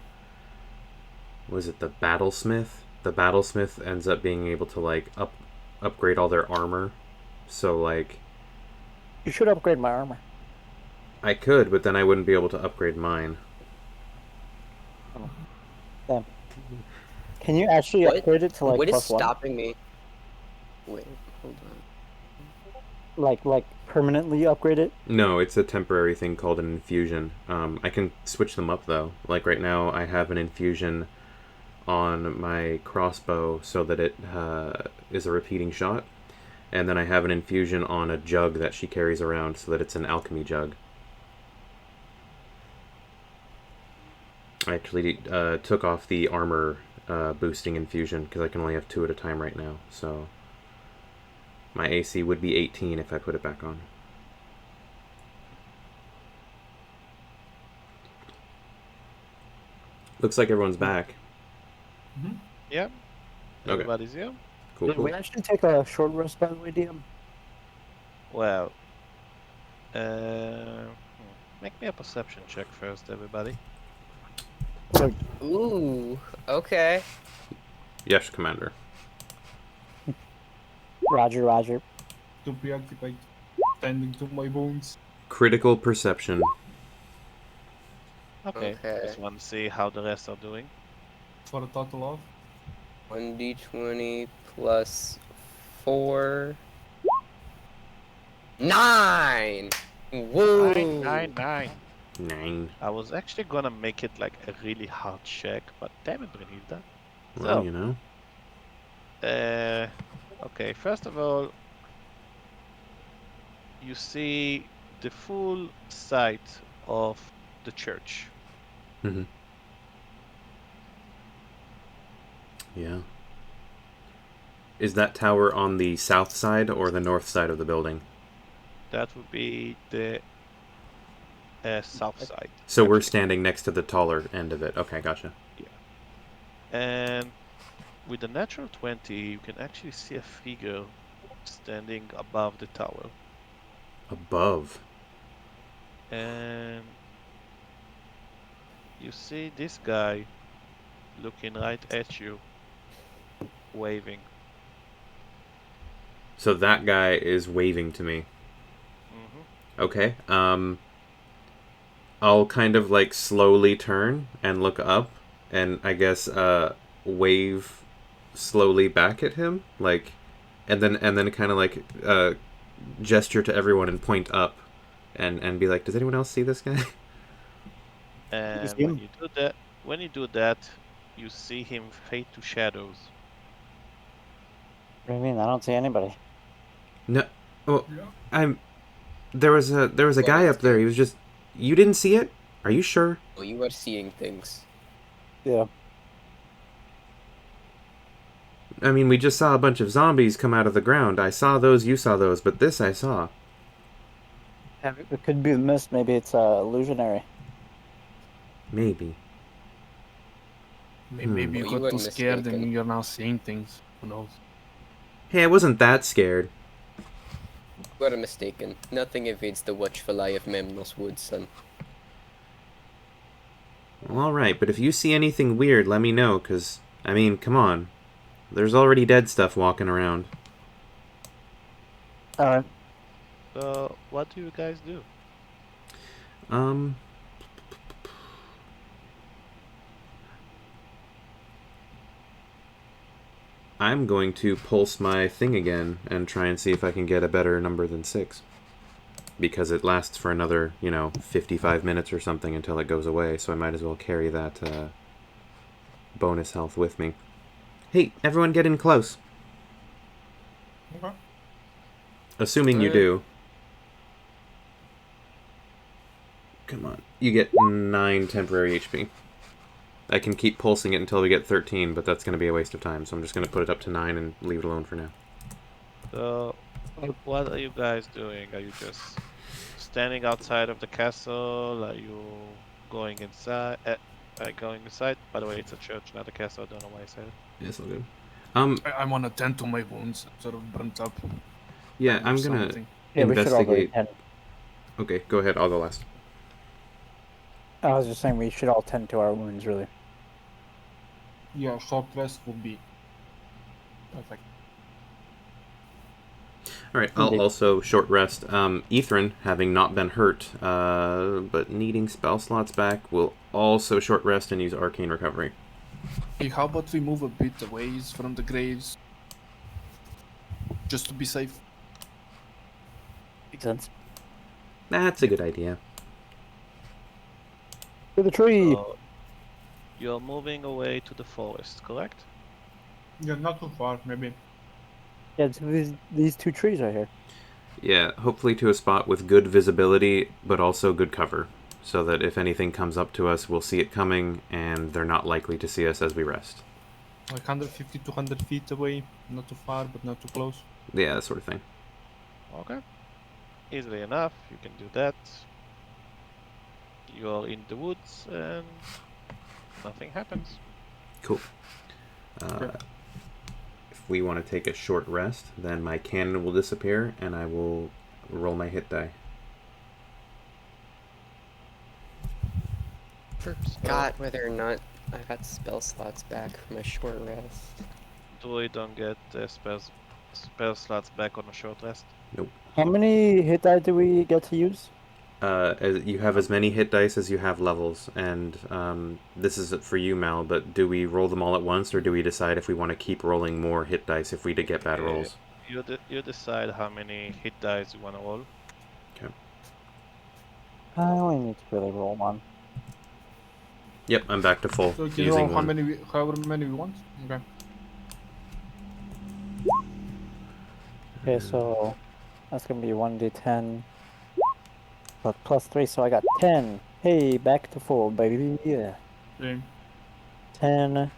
A: was it the battlesmith? The battlesmith ends up being able to like upgrade all their armor. So like
C: You should upgrade my armor.
A: I could, but then I wouldn't be able to upgrade mine.
C: Damn. Can you actually
E: What?
C: upgrade it to like
E: What is
C: +1?
E: stopping me? Wait, hold on.
C: Like permanently upgrade it?
A: No, it's a temporary thing called an infusion. I can switch them up though. Like right now, I have an infusion on my crossbow so that it is a repeating shot, and then I have an infusion on a jug that she carries around so that it's an alchemy jug. I actually took off the armor boosting infusion because I can only have 2 at a time right now. So my AC would be 18 if I put it back on. Looks like everyone's back.
B: Yeah.
A: Okay.
B: Everybody's here.
A: Cool.
C: Did
A: Cool.
C: we actually take a short rest, by the way, DM?
B: Well, make me a perception check first, everybody.
E: Ooh, okay.
A: Yes, Commander.
C: Roger, Roger.
D: To preoccupy, tending to my wounds.
A: Critical perception.
B: Okay.
E: Okay.
B: Just want to see how the rest are doing.
D: For a total of
E: 1d20 plus 4. 9! Woo!
B: 9.
A: 9.
B: I was actually gonna make it like a really hard check, but damn it, Brunhilde.
A: Well,
B: So-
A: you know.
B: Okay, first of all, you see the full site of the church.
A: Mm-hmm. Yeah. Is that tower on the south side or the north side of the building?
B: That would be the south side.
A: So we're
B: actually.
A: standing next to the taller end of it. Okay, gotcha.
B: And with the natural 20, you can actually see a figure standing above the tower.
A: Above.
B: And you see this guy looking right at you, waving.
A: So that guy is waving to me.
B: Hmm.
A: Okay. I'll kind of like slowly turn and look up and I guess wave slowly back at him, like, and then kind of like gesture to everyone and point up and be like, does anyone else see this guy?
B: And
C: see
B: when
C: him?
B: you do that, you see him fade to shadows.
C: What do you mean? I don't see anybody.
A: No. Well,
D: yeah.
A: there was a guy up there. He was just. You didn't see it? Are you sure?
E: Oh, you are seeing things.
C: Yeah.
A: I mean, we just saw a bunch of zombies come out of the ground. I saw those, you saw those, but this I saw.
C: It could be the mist. Maybe it's illusionary.
A: Maybe.
D: Maybe you
E: Well, you
D: got too
E: weren't
D: scared
E: mistaken.
D: and you're now seeing things. Who knows?
A: Hey, I wasn't that scared.
E: You are mistaken. Nothing evades the watchful eye of Memnos Wood, son.
A: All right, but if you see anything weird, let me know, because, I mean, come on. There's already dead stuff walking around.
C: Alright.
B: So, what do you guys do?
A: I'm going to pulse my thing again and try and see if I can get a better number than 6. Because it lasts for another, 55 minutes or something until it goes away, so I might as well carry that bonus health with me. Hey, everyone get in close.
D: Okay.
A: Assuming you
E: Alright.
A: do. Come on. You get 9 temporary HP. I can keep pulsing it until we get 13, but that's going to be a waste of time, so I'm just going to put it up to 9 and leave it alone for now.
B: So, what are you guys doing? Are you just standing outside of the castle? Are you going inside? Going inside? By the way, it's a church, not a castle. I don't know why I said it.
A: Yes, all good.
D: I want to tend to my wounds, sort of burnt up.
A: Yeah,
D: or
A: I'm going to
D: something.
C: Yeah, we should all go
A: investigate.
C: tend.
A: Okay, go ahead. I'll go last.
C: I was just saying we should all tend to our wounds, really.
D: Yeah, short rest would be perfect.
A: All right, I'll
C: Indeed.
A: also short rest. Ethrin, having not been hurt, but needing spell slots back, will also short rest and use Arcane Recovery.
D: Hey, how about we move a bit away from the graves, just to be safe?
C: Makes sense.
A: That's a good idea.
C: To the tree.
B: So you're moving away to the forest, correct?
D: Yeah, not too far, maybe.
C: Yeah, it's these two trees right here.
A: Yeah, hopefully to a spot with good visibility, but also good cover, so that if anything comes up to us, we'll see it coming, and they're not likely to see us as we rest.
D: Like 150 to 100 feet away, not too far, but not too close.
A: Yeah, that sort of thing.
B: Okay. Easily enough, you can do that. You're in the woods and nothing happens.
A: Cool.
D: Okay.
A: If we want to take a short rest, then my cannon will disappear, and I will roll my hit die.
E: Forgot whether or not I got spell slots back from my short rest.
B: Druid don't get spell slots back on a short rest.
C: How many hit die do we get to use?
A: You have as many hit dice as you have levels, and this is for you, Mal, but do we roll them all at once, or do we decide if we want to keep rolling more hit dice if we get bad rolls?
B: You decide how many hit dice you want to roll.
C: I only need to really roll one.
A: Yep, I'm back to full,
D: So can you
A: using
D: roll
A: one.
D: however many we want? Okay.
C: Okay, so that's gonna be 1d10. But plus 3, so I got 10. Hey, back to full, baby. Yeah.
D: Okay.
C: 10.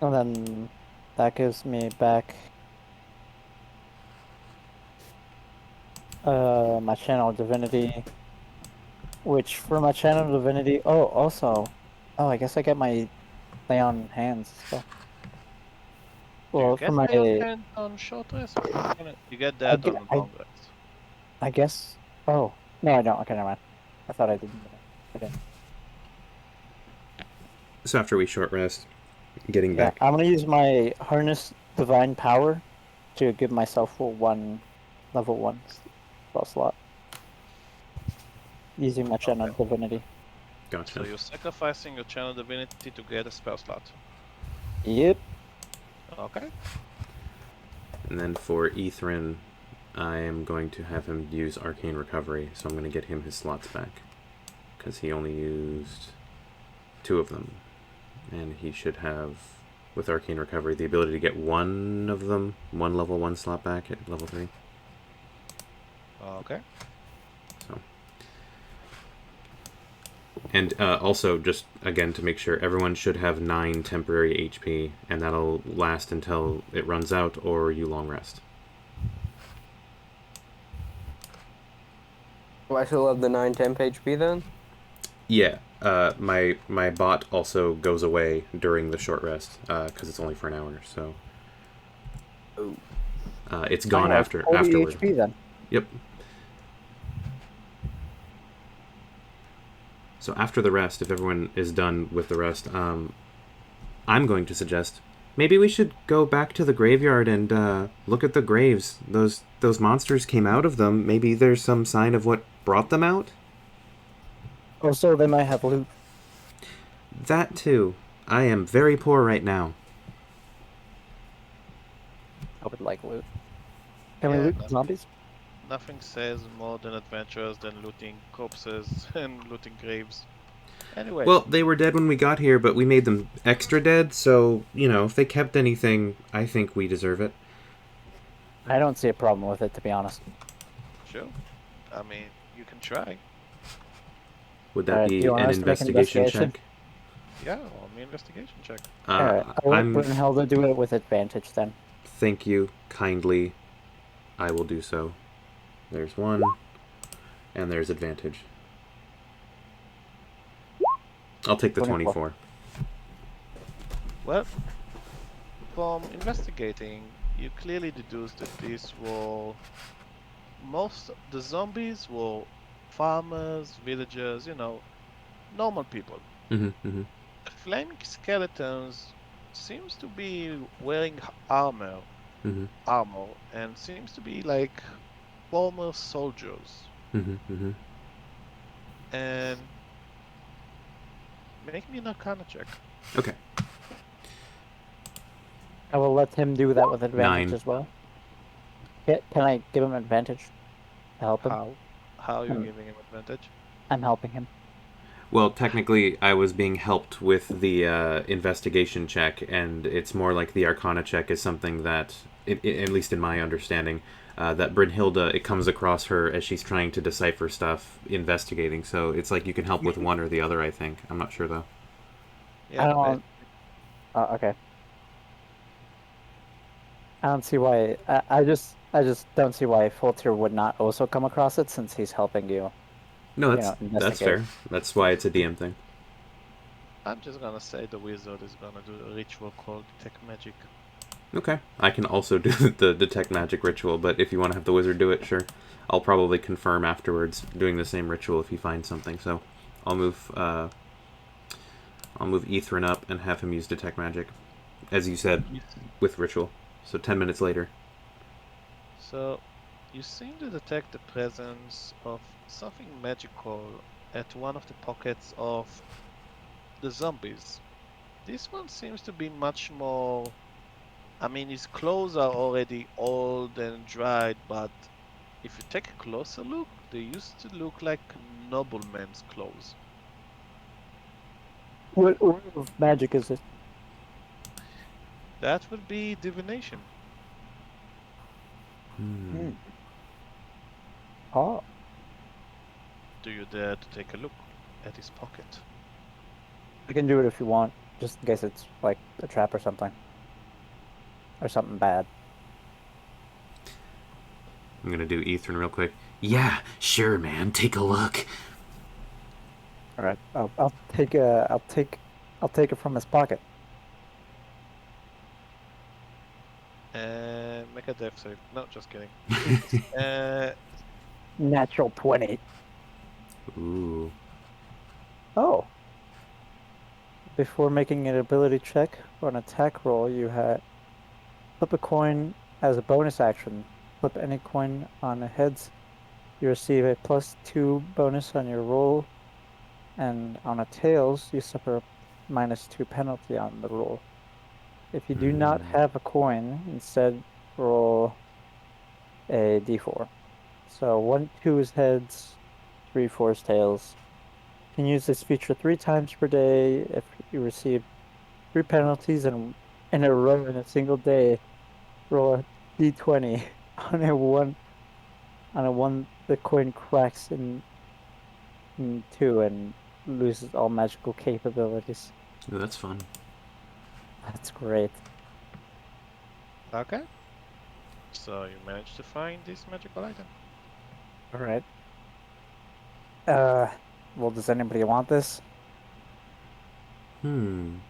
C: And then that gives me back my channel divinity. Which for my channel divinity, I guess I get my lay on hands still.
B: Do you
C: Well, for
B: get
C: my
B: lay on hand on short rest? You get
C: I,
B: that
C: gue-
B: on
C: I
B: long rest.
C: I guess. Oh no, I don't. Okay, never mind. I thought I didn't. Okay.
A: So after we short rest, getting
C: Yeah,
A: back.
C: I'm gonna use my harness divine power to give myself a level 1 spell slot using my channel
B: Okay.
C: divinity.
A: Gotcha.
B: So you're sacrificing your channel divinity to get a spell slot.
C: Yep.
B: Okay.
A: And then for Ethrin, I am going to have him use Arcane Recovery, so I'm going to get him his slots back. Because he only used 2 of them. And he should have, with Arcane Recovery, the ability to get one of them, one level 1 slot back at level 3.
B: Okay.
A: So. And also, just again to make sure, everyone should have 9 temporary HP, and that'll last until it runs out or you long rest.
E: Do I still have the 9 temp HP then?
A: Yeah, my bot also goes away during the short rest because it's only for an hour. So
E: Oh.
A: it's gone
C: I have 40
A: afterward.
C: HP then.
A: Yep. So after the rest, if everyone is done with the rest, I'm going to suggest maybe we should go back to the graveyard and look at the graves. Those monsters came out of them. Maybe there's some sign of what brought them out.
C: Also, they might have loot.
A: That too. I am very poor right now.
C: I would like loot. Can we
B: Yeah,
C: loot zombies?
B: nothing says more than adventurers than looting corpses and looting graves. Anyway,
A: Well, they were dead when we got here, but we made them extra dead, so, if they kept anything, I think we deserve it.
C: I don't see a problem with it, to be honest.
B: sure. I mean, you can try.
A: Would that
C: Alright, do
A: be
C: you want
A: an
C: us to make an
A: investigation
C: investigation?
A: check?
B: Yeah, roll me investigation check.
C: Alright, I'll let
A: I'm...
C: Brunhilde do it with advantage then.
A: Thank you, kindly. I will do so. There's 1, and there's advantage. I'll take the 24.
B: Well, from investigating, you clearly deduce that most the zombies were farmers, villagers, normal people.
A: Mm-hmm.
B: The flaming skeletons seems to be wearing armor,
A: Mm-hmm.
B: and seems to be like former soldiers.
A: Mm-hmm. Mm-hmm.
B: And make me an Arcana check.
A: Okay.
C: I will let him do that with advantage
A: 9.
C: as well. Can I give him advantage to help him?
B: How? How are you
C: I'm,
B: giving him advantage?
C: I'm helping him.
A: Well, technically, I was being helped with the investigation check, and it's more like the Arcana check is something that, at least in my understanding, that Brynhilda, it comes across her as she's trying to decipher stuff, investigating. So it's like you can help with one or the other, I think. I'm not sure, though.
C: I
B: Yeah,
C: don't. Okay. I don't see why. I just don't see why Foltier would not also come across it since he's helping you.
A: No, that's
C: Investigate.
A: fair. That's why it's a DM thing.
B: I'm just gonna say the wizard is gonna do a ritual called Detect Magic.
A: Okay. I can also do the detect magic ritual, but if you want to have the wizard do it, sure. I'll probably confirm afterwards doing the same ritual if he finds something. So I'll move Ethrin up and have him use detect magic, as you said,
B: Yes.
A: with ritual. So 10 minutes later.
B: So, you seem to detect the presence of something magical at one of the pockets of the zombies. This one seems to be much more. I mean, his clothes are already old and dried, but if you take a closer look, they used to look like noblemen's clothes.
C: What order of magic is it?
B: That would be divination.
A: Hmm.
C: Hmm. Oh,
B: Do you dare to take a look at his pocket?
C: you can do it if you want, just in case it's like a trap or something bad.
A: I'm gonna do Ethrin real quick. Yeah, sure, man. Take a look.
C: All right. I'll take it from his pocket.
B: And make a death save. No, just kidding. Uh,
C: Natural 20.
A: Ooh.
C: Oh. Before making an ability check or an attack roll, you had flip a coin as a bonus action. Flip any coin on a heads. You receive a +2 bonus on your roll, and on a tails, you suffer a -2 penalty on the roll. If you do not
A: Hmm.
C: have a coin, instead roll a d4. So 1, 2 is heads, 3, 4 is tails. You can use this feature 3 times per day. If you receive 3 penalties in a row in a single day, roll a d20. On a one, the coin cracks in two and loses all magical capabilities.
A: Ooh, that's fun.
C: That's great.
B: okay. So you managed to find this magical item.
C: All right. Uh, well, does anybody want this?
A: Hmm.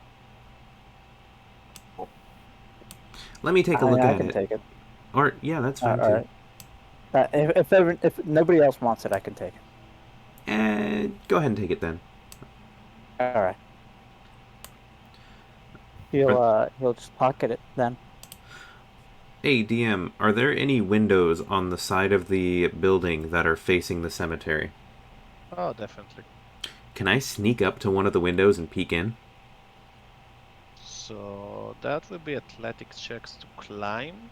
A: Let me take a
C: I mean,
A: look
C: I
A: at
C: can
A: it.
C: take it.
A: Or yeah, that's
C: All
A: fine too.
C: right. If nobody else wants it, I can take it.
A: Go ahead and take it then.
C: All right. He'll just pocket it then.
A: Hey, DM, are there any windows on the side of the building that are facing the cemetery?
B: Oh, definitely.
A: Can I sneak up to one of the windows and peek in?
B: So that will be athletics checks to climb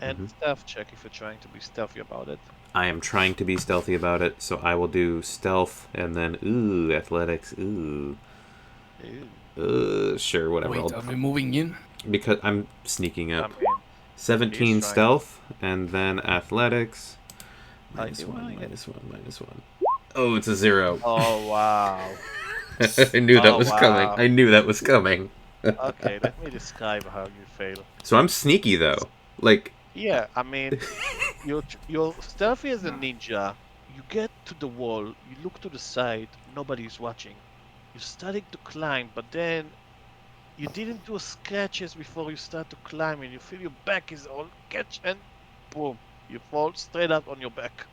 B: and
A: Mm-hmm.
B: stealth check if you're trying to be stealthy about it.
A: I am trying to be stealthy about it, so I will do stealth and then athletics.
B: Ew.
A: Sure, whatever.
D: Wait, are we moving in?
A: Because I'm sneaking
B: I
A: up.
B: mean, he's
A: 17
B: trying to.
A: stealth and then athletics.
B: Are
A: Minus
B: you
A: one,
B: willing it?
A: minus one, minus one. Oh, it's a 0.
B: Oh wow.
A: I knew that
B: Oh
A: was coming.
B: wow.
A: I knew that was coming.
B: Okay, let me describe how you fail.
A: So I'm sneaky though. Like,
B: Yeah, I mean, you're stealthy as a ninja. You get to the wall, you look to the side, nobody's watching. You're starting to climb, but then you didn't do scratches before you start to climb, and you feel your back is all catch, and boom, you fall straight out on your back.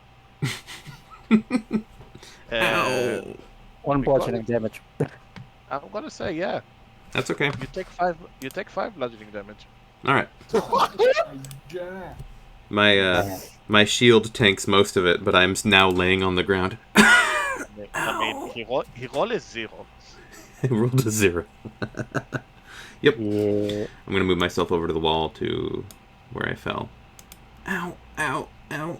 B: And
A: ow.
C: One
B: Because
C: bludgeoning damage.
B: I'm gonna say yeah.
A: That's okay.
B: You take 5. You take 5 bludgeoning damage.
A: All right.
D: Yeah.
A: My
C: Man.
A: my shield tanks most of it, but I'm now laying on the ground.
B: I mean, he roll is 0.
A: I rolled a 0. Yep.
C: Yeah.
A: I'm gonna move myself over to the wall to where I fell. Ow! Ow! Ow!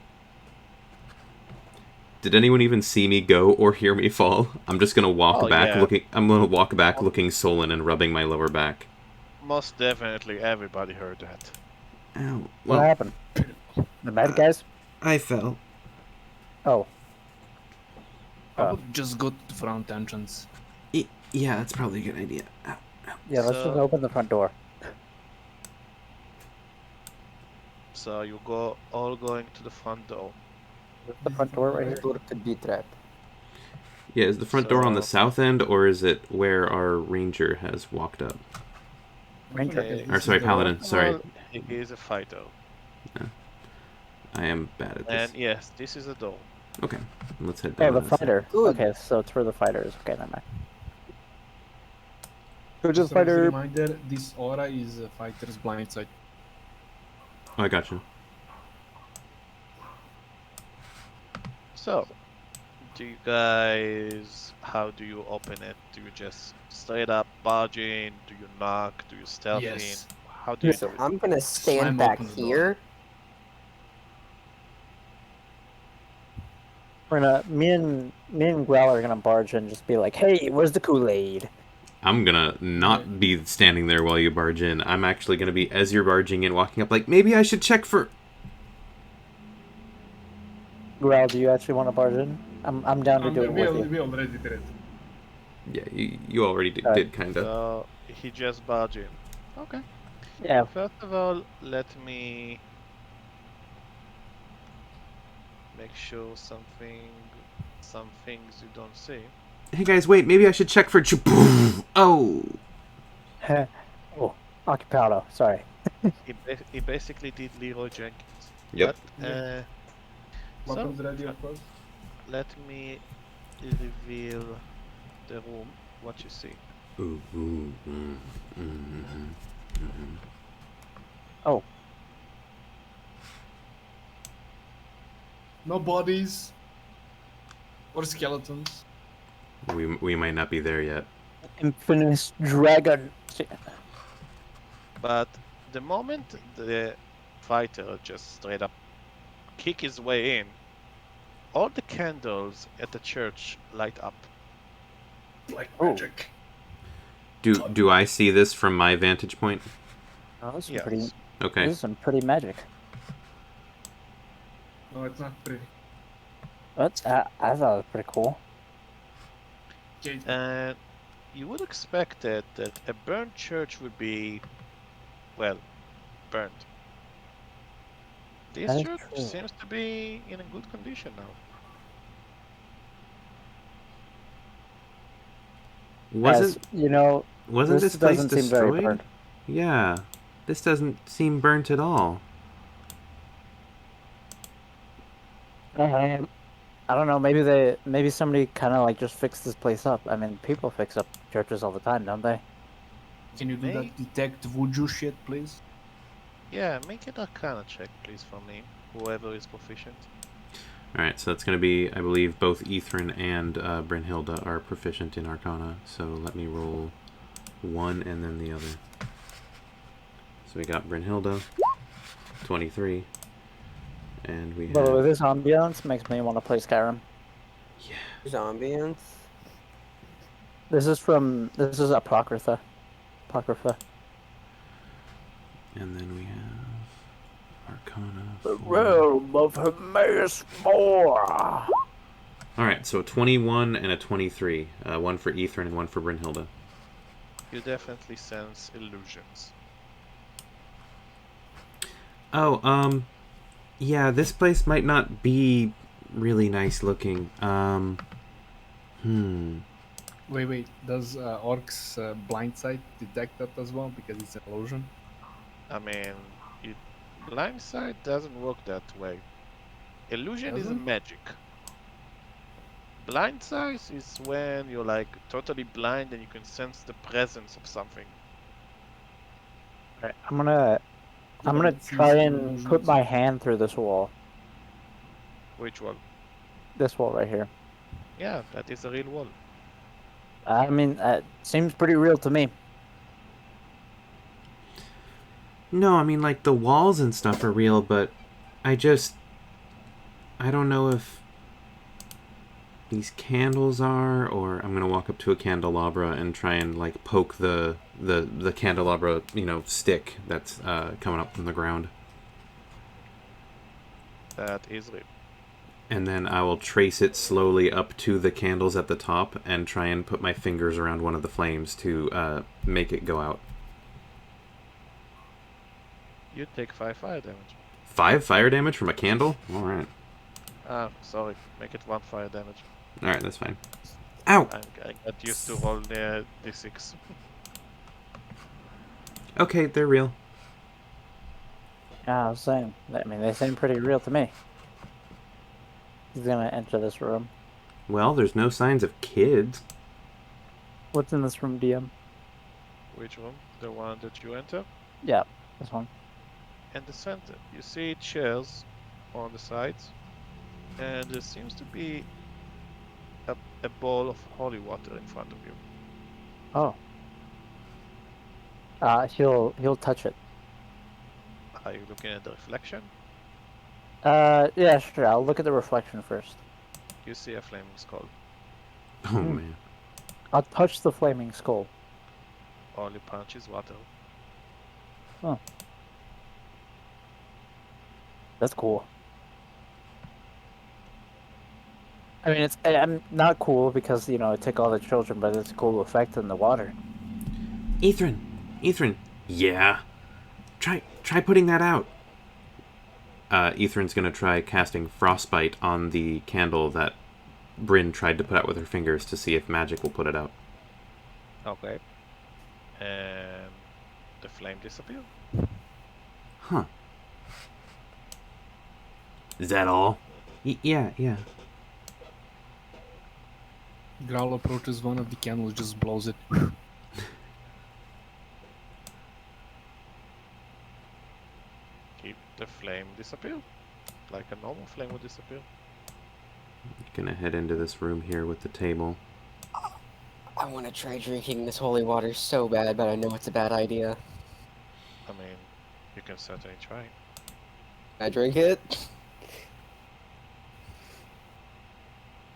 A: Did anyone even see me go or hear me fall? I'm just gonna walk
B: Oh,
A: back
B: yeah.
A: looking. I'm gonna walk back looking sullen and rubbing my lower back.
B: Most definitely, everybody heard that.
A: Ow!
C: What
A: Well,
C: happened? The bad guys?
A: I fell.
C: Oh.
D: I would just go to the front entrance.
A: Yeah, that's probably a good idea. Ow.
C: Yeah, let's just
B: So-
C: open the front door.
B: So you go all going to the front door.
C: The front door right here.
E: Door could be trapped.
A: Yeah, is the front door on the
B: So-
A: south end, or is it where our ranger has walked up?
C: Ranger.
B: Okay.
A: Or sorry, paladin. Sorry,
B: Well, he is a fighter.
A: I am bad at this.
B: And yes, this is a door.
A: Okay, let's head
C: Yeah,
A: down.
C: the
A: this.
C: fighter.
E: Good.
C: Okay, so it's for the fighters. Okay, never mind. Who's
D: Just
C: the
D: as a
C: fighter?
D: reminder, this aura is a fighter's blind side.
A: Oh, I got you.
B: So, do you guys, how do you open it? Do you just straight up barge in? Do you knock? Do you stealth
D: Yes.
B: in? How do you
E: So
B: do it?
E: I'm gonna stand
D: Slam
E: back
D: open the door.
E: here.
C: We're gonna me and Growl are gonna barge in and just be like, "Hey, where's the Kool-Aid?"
A: I'm gonna not
D: Yeah.
A: be standing there while you barge in. I'm actually gonna be, as you're barging in, walking up, like, maybe I should check for.
C: Growl, do you actually want to barge in? I'm down to do it with you.
D: We already did it.
A: Yeah, you already did kinda.
B: So, he just barge in. Okay.
C: Yeah,
B: First of all, let me make sure some things you don't see.
A: Hey guys, wait, maybe I should check for. Oh!
C: oh, Occupado. Sorry.
B: He basically did Leroy Jenkins.
A: Yep.
B: But, so,
D: Weapons ready, of course.
B: let me reveal the room, what you see.
A: Ooh, ooh, mm, mm, mm,
C: Oh,
D: No bodies. Or skeletons.
A: we might not be there yet.
C: Infinite Dragon.
B: But the moment the fighter just straight up kick his way in, all the candles at the church light up.
D: Like
C: Oh.
D: magic.
A: Do I see this from my vantage point?
C: Oh, this is
B: Yes.
C: pretty.
A: Okay.
C: This is some pretty magic.
D: No, it's not pretty.
C: But I thought it was pretty cool.
D: Okay.
B: And you would expect that a burnt church would be, well, burnt. This
C: That is
B: church
C: true.
B: seems to be in a good condition now.
A: Wasn't
C: you know,
A: wasn't
C: this
A: this place
C: doesn't seem very
A: destroyed?
C: burnt.
A: Yeah. This doesn't seem burnt at all.
C: I don't know. Maybe somebody kind of like just fixed this place up. I mean, people fix up churches all the time, don't they?
D: Can you do
B: May-
D: that detect voodoo shit, please?
B: Yeah, make an Arcana check, please, for me. Whoever is proficient.
A: Alright, so that's going to be, I believe, both Ethrin and Brynhilda are proficient in Arcana. So let me roll one and then the other. So we got Brynhilda, 23. And we
C: But with
A: have...
C: this ambiance, makes me want to play Skyrim.
A: Yeah.
E: There's ambience.
C: This is Apocrypha. Apocrypha.
A: And then we have Arcana.
C: The
A: for-
C: realm of Hermaeus Moore.
A: Alright, so a 21 and a 23. One for Ethrin and one for Brynhilda.
B: You definitely sense illusions.
A: Oh, yeah, this place might not be really nice looking.
D: Wait. Does Orc's blind sight detect that as well? Because it's an illusion?
B: I mean, blindsight doesn't work that way. Illusion is
D: Doesn't?
B: magic. blind size is when you're like totally blind and you can sense the presence of something.
C: Alright, I'm gonna
D: Yeah, it seems
C: try and put
D: illusions.
C: my hand through this wall.
B: Which wall?
C: This wall right here.
B: Yeah, that is a real wall.
C: I mean, seems pretty real to me.
A: No, I mean, like, the walls and stuff are real, but I don't know if these candles are, or I'm gonna walk up to a candelabra and try and, like, poke the candelabra, stick that's coming up from the ground.
B: That is real.
A: And then I will trace it slowly up to the candles at the top and try and put my fingers around one of the flames to make it go out.
B: You take 5 fire damage.
A: 5 fire damage from a candle? Alright.
B: Ah, sorry. Make it 1 fire damage.
A: Alright, that's fine. Ow!
B: I got used to roll the d6.
A: Okay, they're real.
C: Yeah, I was saying. I mean, they seem pretty real to me. He's gonna enter this room.
A: Well, there's no signs of kids.
C: What's in this room, DM?
B: Which room? The one that you enter?
C: Yeah, this one.
B: And the center. You see chairs on the sides, and there seems to be a bowl of holy water in front of you.
C: Oh. He'll touch it.
B: Are you looking at the reflection?
C: Yeah, sure. I'll look at the reflection first.
B: You see a flaming skull.
A: Oh, man.
C: I'll touch the flaming skull.
B: All you punch is water.
C: Oh. That's cool. I mean, I'm not cool because, it took all the children, but it's a cool effect in the water.
A: Ethran! Yeah? Try putting that out. Ethran's gonna try casting Frostbite on the candle that Bryn tried to put out with her fingers to see if magic will put it out.
B: Okay. And the flame disappears.
A: Huh. Is that all? Yeah.
D: Growl approaches one of the candles, just blows it.
B: Keep the flame disappear. Like a normal flame would disappear.
A: Gonna head into this room here with the table.
E: I want to try drinking this holy water so bad, but I know it's a bad idea.
B: I mean, you can certainly try.
E: I drink it.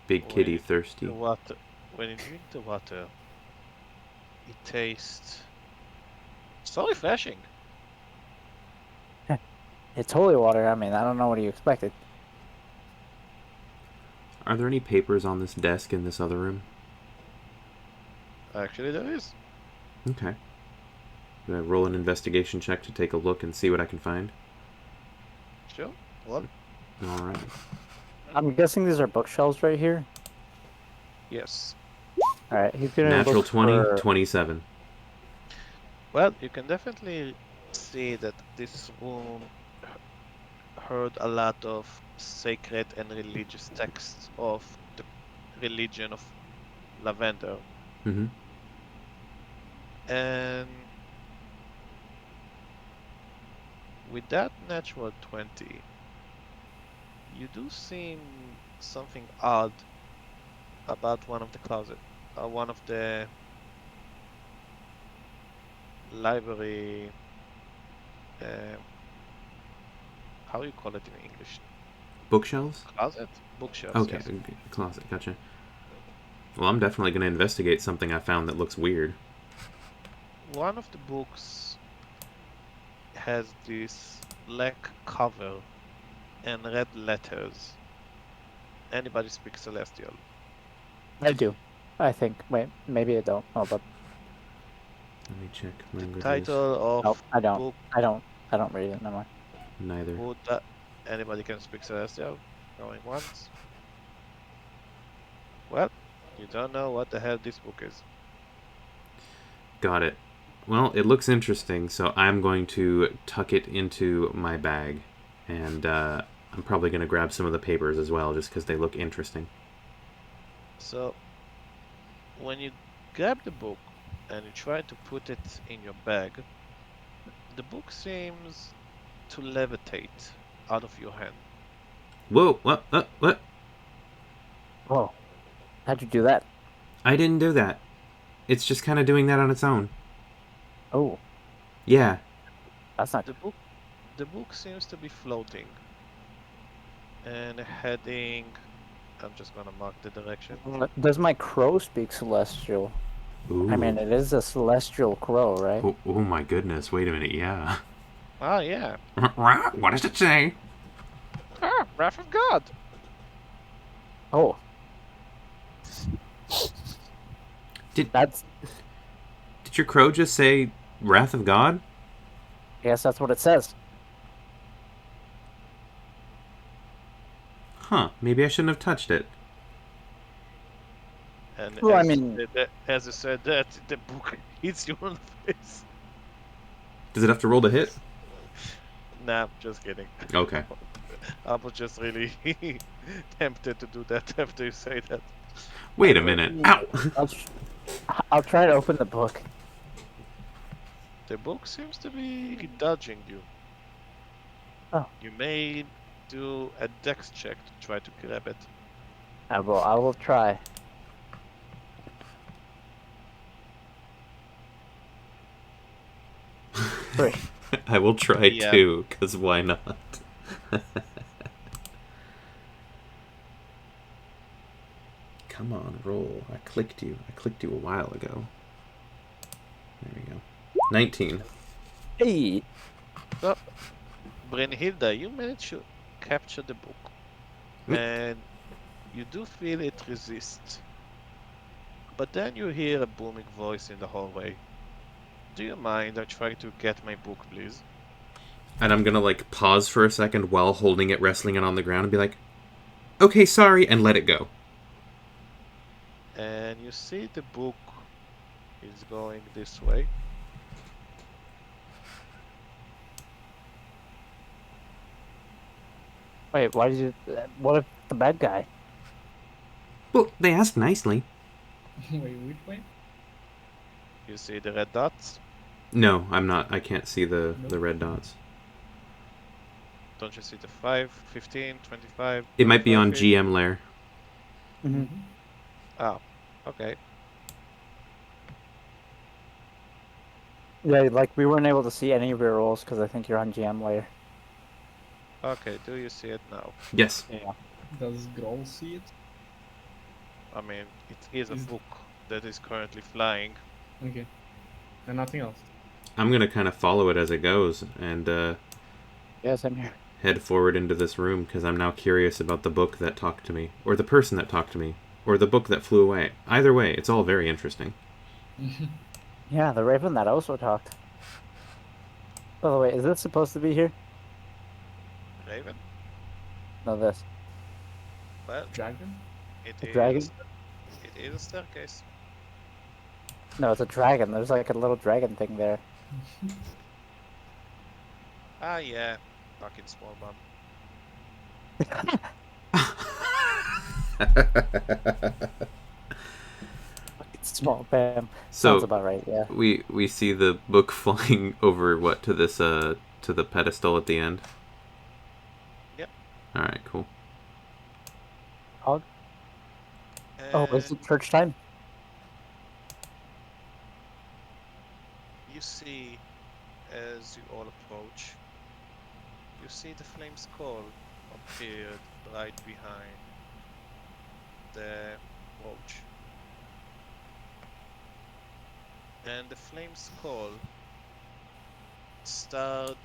A: Big kitty thirsty.
B: The water, when you drink the water, it tastes so refreshing.
C: It's holy water. I mean, I don't know what you expected.
A: Are there any papers on this desk in this other room?
B: Actually, there is.
A: Okay. Gonna roll an investigation check to take a look and see what I can find.
B: Sure. What?
A: Alright.
C: I'm guessing these are bookshelves right here.
B: Yes.
C: Alright, he's gonna
A: Natural
C: look
A: 20,
C: for...
A: 27.
B: Well, you can definitely see that this room heard a lot of sacred and religious texts of the religion of Lavender.
A: Mm-hmm.
B: And with that natural 20, you do see something odd about one of the closet, one of the library. How do you call it in English?
A: Bookshelves?
B: Closet? Bookshelves.
A: Okay,
B: Yes.
A: closet, gotcha. Well, I'm definitely going to investigate something I found that looks weird.
B: One of the books has this black cover and red letters. Anybody speak Celestial?
C: I do. I think. Wait, maybe I don't. Oh, but
A: Let me check
B: The
A: languages.
B: title of
C: no, I don't.
B: book.
C: I don't read it. Never mind.
A: Neither.
B: Anybody can speak Celestial? Going once. Well, you don't know what the hell this book is.
A: Got it. Well, it looks interesting, so I'm going to tuck it into my bag. And I'm probably going to grab some of the papers as well, just because they look interesting.
B: So when you grab the book and you try to put it in your bag, the book seems to levitate out of your hand.
A: Whoa, what, what?
C: Whoa. How'd you do that?
A: I didn't do that. It's just kind of doing that on its own.
C: Oh,
A: Yeah.
C: that's not.
B: The book seems to be floating and heading. I'm just gonna mark the direction.
C: Does my crow speak celestial? I mean,
A: Ooh.
C: it is a celestial crow, right?
A: Oh my goodness. Wait a minute. Yeah.
B: Ah, yeah.
A: What does it say?
B: Ah, Wrath of God.
C: Oh,
A: Did
C: that's.
A: did your crow just say Wrath of God?
C: I guess that's what it says.
A: Huh. Maybe I shouldn't have touched it.
B: And
C: Well, I
B: as
C: mean,
B: as you said that, the book hits you on the face.
A: Does it have to roll to hit?
B: Nah, just kidding.
A: Okay.
B: I was just really tempted to do that after you say that.
A: Wait a minute. Ow!
C: I'll try to open the book.
B: The book seems to be dodging you.
C: Oh.
B: You may do a dex check to try to grab it.
C: I will try. Three.
A: I will try
B: Yeah.
A: too, because why not? Come on, roll. I clicked you a while ago. There we go. 19.
C: Hey.
B: So, Brynhilda, you managed to capture the book.
A: Mm.
B: And you do feel it resist. But then you hear a booming voice in the hallway. Do you mind? I try to get my book, please.
A: And I'm gonna like pause for a second while holding it, wrestling it on the ground, and be like, okay, sorry, and let it go.
B: And you see the book is going this way.
C: Wait, why did you? What if the bad guy?
A: Well, they asked nicely.
D: Wait, which way?
B: You see the red dots?
A: No, I'm not. I can't see the
D: Nope.
A: red dots.
B: Don't you see the 5, 15, 25?
A: It might be
B: 25
A: on
B: feet?
A: GM layer.
C: Mm-hmm.
B: Oh, okay.
C: Yeah, like we weren't able to see any of your rolls because I think you're on GM layer.
B: Okay, do you see it now?
A: Yes.
C: Yeah.
D: Does Groll see it?
B: I mean, it is a
D: Is-
B: book that is currently flying.
D: Okay. And nothing else.
A: I'm gonna kind of follow it as it goes and
C: Yes, I'm here.
A: head forward into this room because I'm now curious about the book that talked to me, or the person that talked to me, or the book that flew away. Either way, it's all very interesting.
C: Yeah, the raven that also talked. By the way, is this supposed to be here?
B: Raven?
C: No, this.
B: Well,
D: Dragon?
B: it
C: A
B: is.
C: dragon?
B: It is a staircase.
C: No, it's a dragon. There's like a little dragon thing there.
B: Ah, yeah. Fucking small bomb.
C: It's small, bam. Sounds
A: So
C: about right. Yeah.
A: we see the book flying over what to this to the pedestal at the end.
B: Yep.
A: All right, cool.
C: Oh, is
B: And
C: it church time?
B: you see, as you all approach, you see the flame skull appeared right behind the roach. And the flame skull start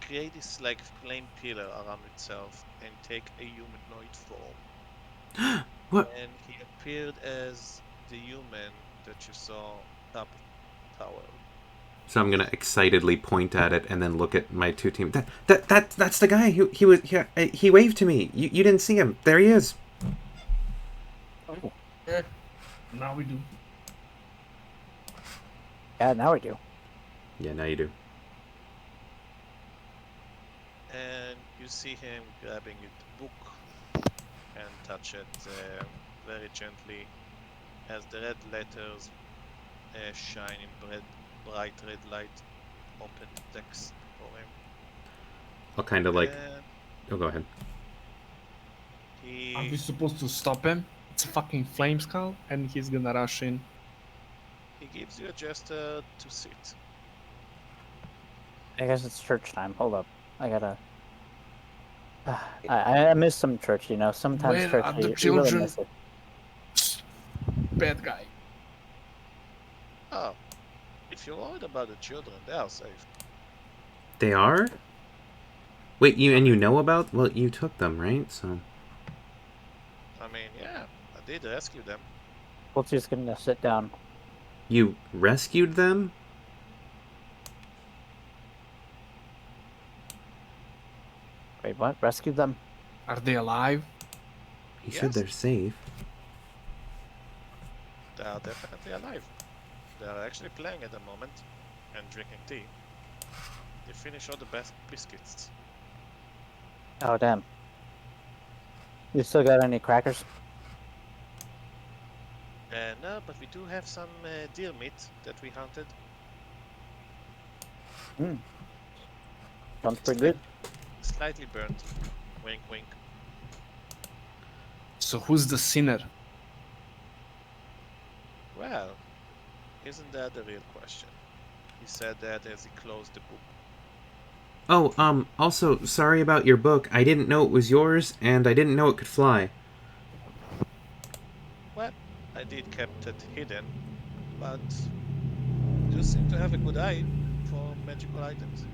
B: create this like flame pillar around itself and take a humanoid form.
A: What?
B: And he appeared as the human that you saw top of the tower.
A: So I'm gonna excitedly point at it and then look at my two team. That's the guy. He waved to me. You didn't see him. There he is.
C: Oh.
D: Now we do.
C: Yeah, now we do.
A: Yeah, now you do.
B: And you see him grabbing the book and touch it very gently as the red letters shine in bright red light. Open the text for him.
A: I'll kind of like.
B: And
A: Oh, go ahead.
D: Are we
B: he
D: supposed to stop him? It's a fucking flame skull, and he's gonna rush in.
B: gives you a gesture to sit.
C: I guess it's church time. Hold up. I gotta. I miss some church, you know. Sometimes
D: Where
C: church,
D: are the
C: you really
D: children?
C: miss it.
D: Bad guy.
B: Oh, if you're worried about the children, they are safe.
A: They are? Wait, you know about? Well, you took them, right? So.
B: I mean, yeah, I did rescue them.
C: We're just gonna sit down.
A: You rescued them?
C: Wait, what? Rescue them?
D: Are they alive?
A: He said
B: Yes,
A: they're safe.
B: they are definitely alive. They are actually playing at the moment and drinking tea. They finish all the best biscuits.
C: Oh, damn. You still got any crackers?
B: No, but we do have some deer meat that we hunted.
C: Hmm. Sounds pretty good.
B: Slightly burnt. Wink, wink.
D: So who's the sinner?
B: Well, isn't that the real question? He said that as he closed the book.
A: Oh, also, sorry about your book. I didn't know it was yours, and I didn't know it could fly.
B: Well, I did kept it hidden, but you seem to have a good eye for magical items.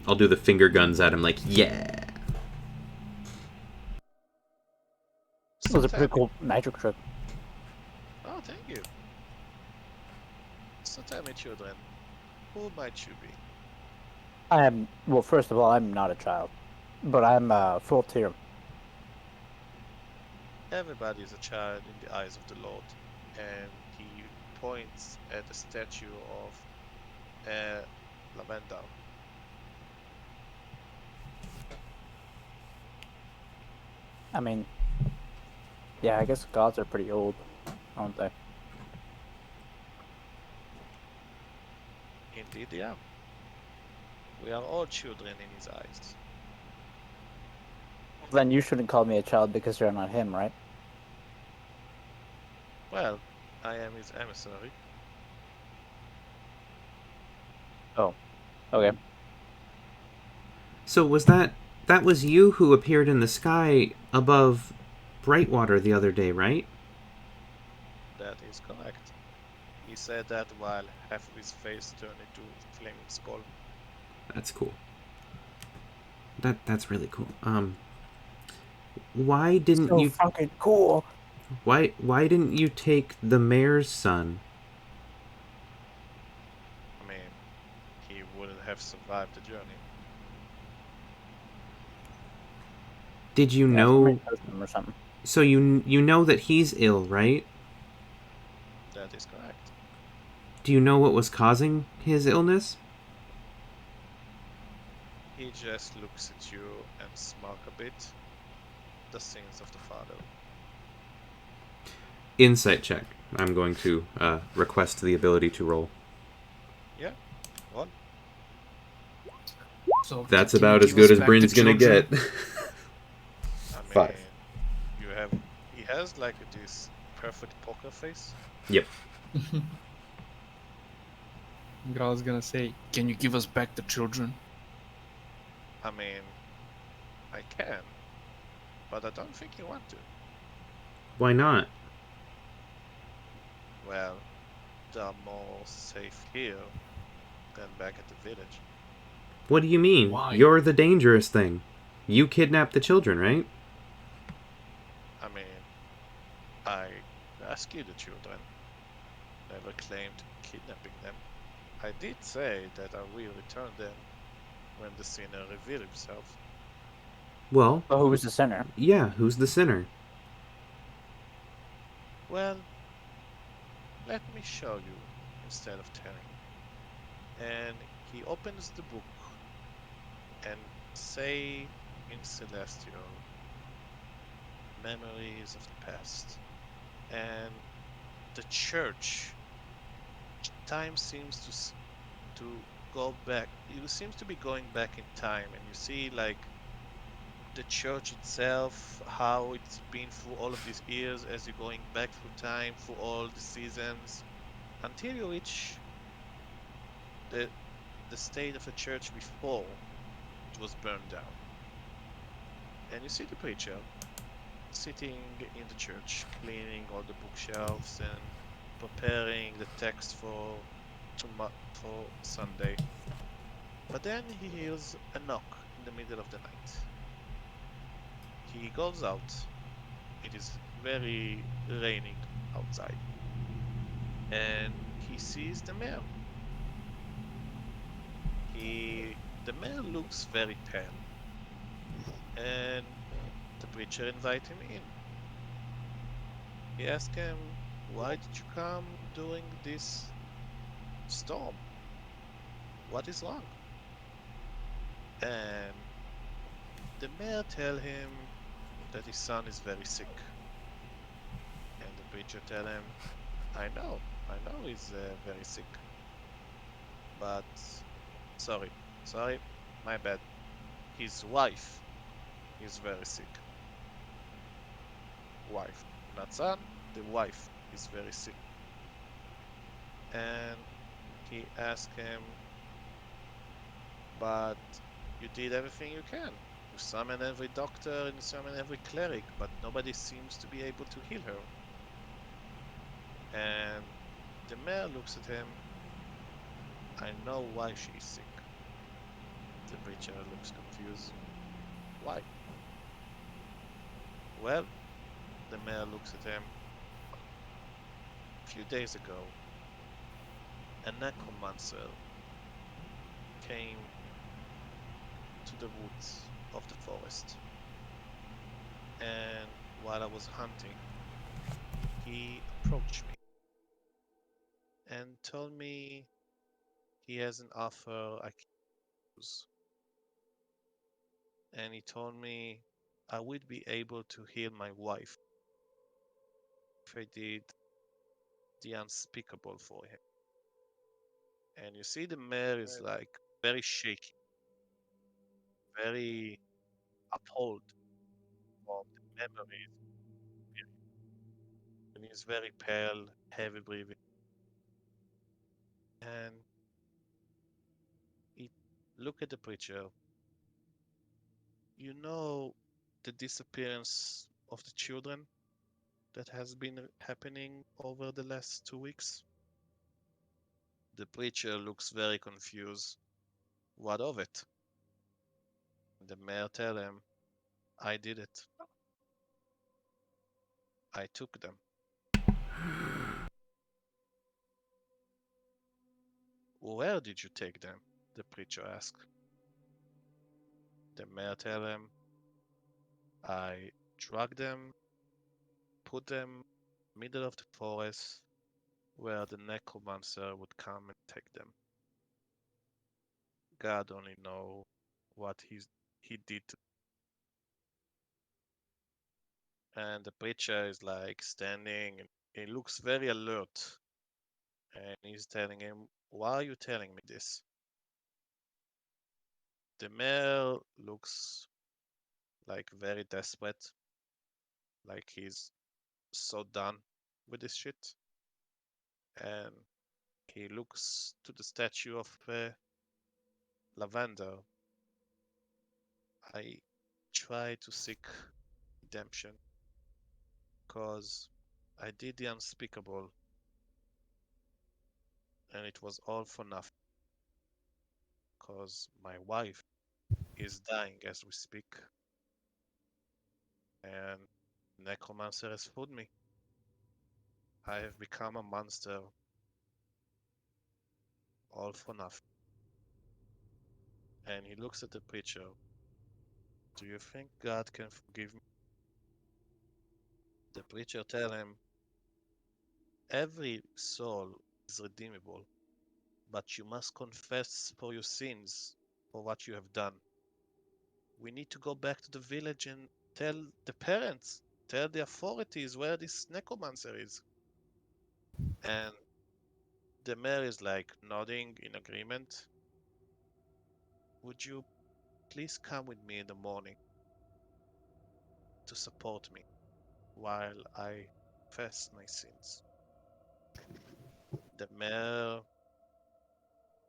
A: I'll do the finger guns at him, like, yeah.
C: It was
B: So
C: a
B: tell
C: pretty
B: me.
C: cool magic trick.
B: Oh, thank you. So tell me, children, who might you be?
C: Well, first of all, I'm not a child, but I'm full tier.
B: Everybody is a child in the eyes of the Lord, and he points at the statue of Lavender.
C: I mean, yeah, I guess gods are pretty old, aren't they?
B: Indeed, they are. We are all children in his eyes.
C: Then you shouldn't call me a child because you're not him, right?
B: Well, I am his emissary.
C: Oh, okay.
A: So that was you who appeared in the sky above Brightwater the other day, right?
B: That is correct. He said that while half of his face turned into flaming skull.
A: That's cool. That's really cool. Why didn't
C: So
A: you
C: fucking cool.
A: why didn't you take the mayor's son?
B: I mean, he wouldn't have survived the journey.
A: Did you
C: Yeah, somebody
A: know?
C: touched him or something.
A: So you know that he's ill, right?
B: That is correct.
A: Do you know what was causing his illness?
B: He just looks at you and smirk a bit. The sins of the father.
A: Insight check. I'm going to request the ability to roll.
B: Yeah, roll.
D: So
A: That's
D: can you
A: about as
D: give
A: good
D: us
A: as
D: back
A: Bryn's
D: the
A: gonna
D: children?
A: get.
B: I mean,
A: 5.
B: you have. He has like this perfect poker face.
A: Yep.
D: I was gonna say, can you give us back the children?
B: I mean, I can, but I don't think you want to.
A: Why not?
B: Well, they are more safe here than back at the village.
A: What do you mean?
D: Why?
A: You're the dangerous thing. You kidnapped the children, right?
B: I mean, I rescued the children, never claimed kidnapping them. I did say that I will return them when the sinner reveals himself.
A: Well,
C: But who was the sinner?
A: yeah, who's the sinner?
B: Well, let me show you instead of telling. And he opens the book and say in Celestial, memories of the past. And the church, time seems to go back. You seems to be going back in time, and you see like the church itself, how it's been through all of these years as you're going back through time, through all the seasons, until you reach the the state of the church before it was burned down. And you see the preacher sitting in the church, cleaning all the bookshelves and preparing the text for Sunday. But then he hears a knock in the middle of the night. He goes out. It is very raining outside, and he sees the mayor. The mayor looks very pale, and the preacher invites him in. He asks him, "Why did you come during this storm? What is wrong?" And the mayor tell him that his son is very sick. And the preacher tell him, I know he's very sick, but sorry, sorry, my bad. His wife is very sick. Wife, not son, the wife is very sick. And he asked him, but you did everything you can. You summon every doctor and you summon every cleric, but nobody seems to be able to heal her. And the mayor looks at him. I know why she is sick. The preacher looks confused. Why? Well, the mayor looks at him. A few days ago, a necromancer came to the woods of the forest. And while I was hunting, he approached me and told me he has an offer I can use. And he told me I would be able to heal my wife if I did the unspeakable for him. And you see the mayor is like very shaky, very appalled from the memories, and he's very pale, heavy breathing. And he look at the preacher. You know the disappearance of the children that has been happening over the last 2 weeks? The preacher looks very confused. What of it? The mayor tell him, I did it. I took them. Where did you take them? The preacher asked. The mayor tell him, I dragged them, put them middle of the forest where the necromancer would come and take them. God only know what he did. And the preacher is like standing and he looks very alert. And he's telling him, why are you telling me this? The mayor looks like very desperate, like he's so done with this shit. And he looks to the statue of Lavender. I try to seek redemption because I did the unspeakable and it was all for nothing because my wife is dying as we speak and necromancer has fooled me. I have become a monster all for nothing. And he looks at the preacher. Do you think God can forgive me? The preacher tell him, every soul is redeemable, but you must confess for your sins, for what you have done. We need to go back to the village and tell the parents. Tell the authorities where this necromancer is. And the mayor is like nodding in agreement. Would you please come with me in the morning to support me while I confess my sins? The mayor,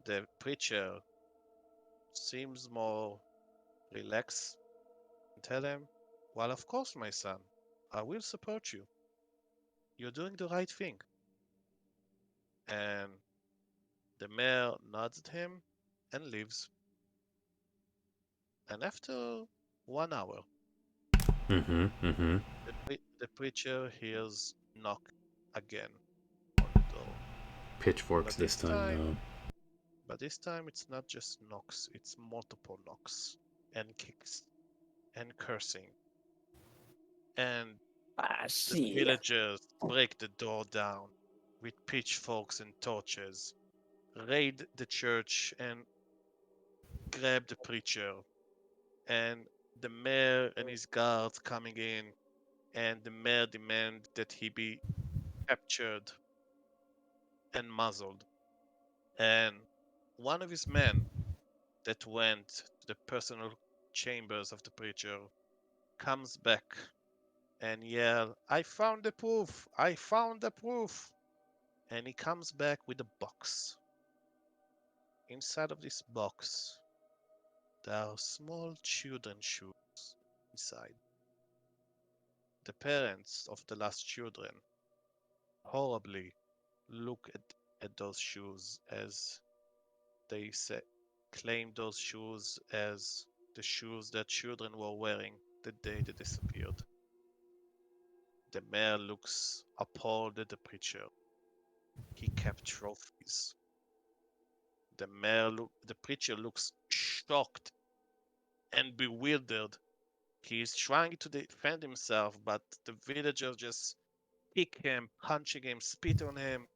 B: the preacher, seems more relaxed and tell him, well, of course, my son, I will support you. You're doing the right thing. And the mayor nods at him and leaves. And after 1 hour,
A: Mm-hmm. Mm-hmm.
B: the preacher hears knock again on the door.
A: Pitchforks
B: But
A: this
B: this
A: time,
B: time,
A: though.
B: but this time it's not just knocks, it's multiple knocks and kicks and cursing. And
C: I
B: the
C: see.
B: villagers break the door down with pitchforks and torches, raid the church and grab the preacher. And the mayor and his guards coming in, and the mayor demand that he be captured and muzzled. And one of his men that went to the personal chambers of the preacher comes back and yell, I found the proof! I found the proof! And he comes back with a box. Inside of this box, there are small children's shoes inside. The parents of the last children horribly look at those shoes as they say, claim those shoes as the shoes that children were wearing the day they disappeared. The mayor looks appalled at the preacher. He kept trophies. The preacher looks shocked and bewildered. He is trying to defend himself, but the villagers just kick him, punching him, spit on him.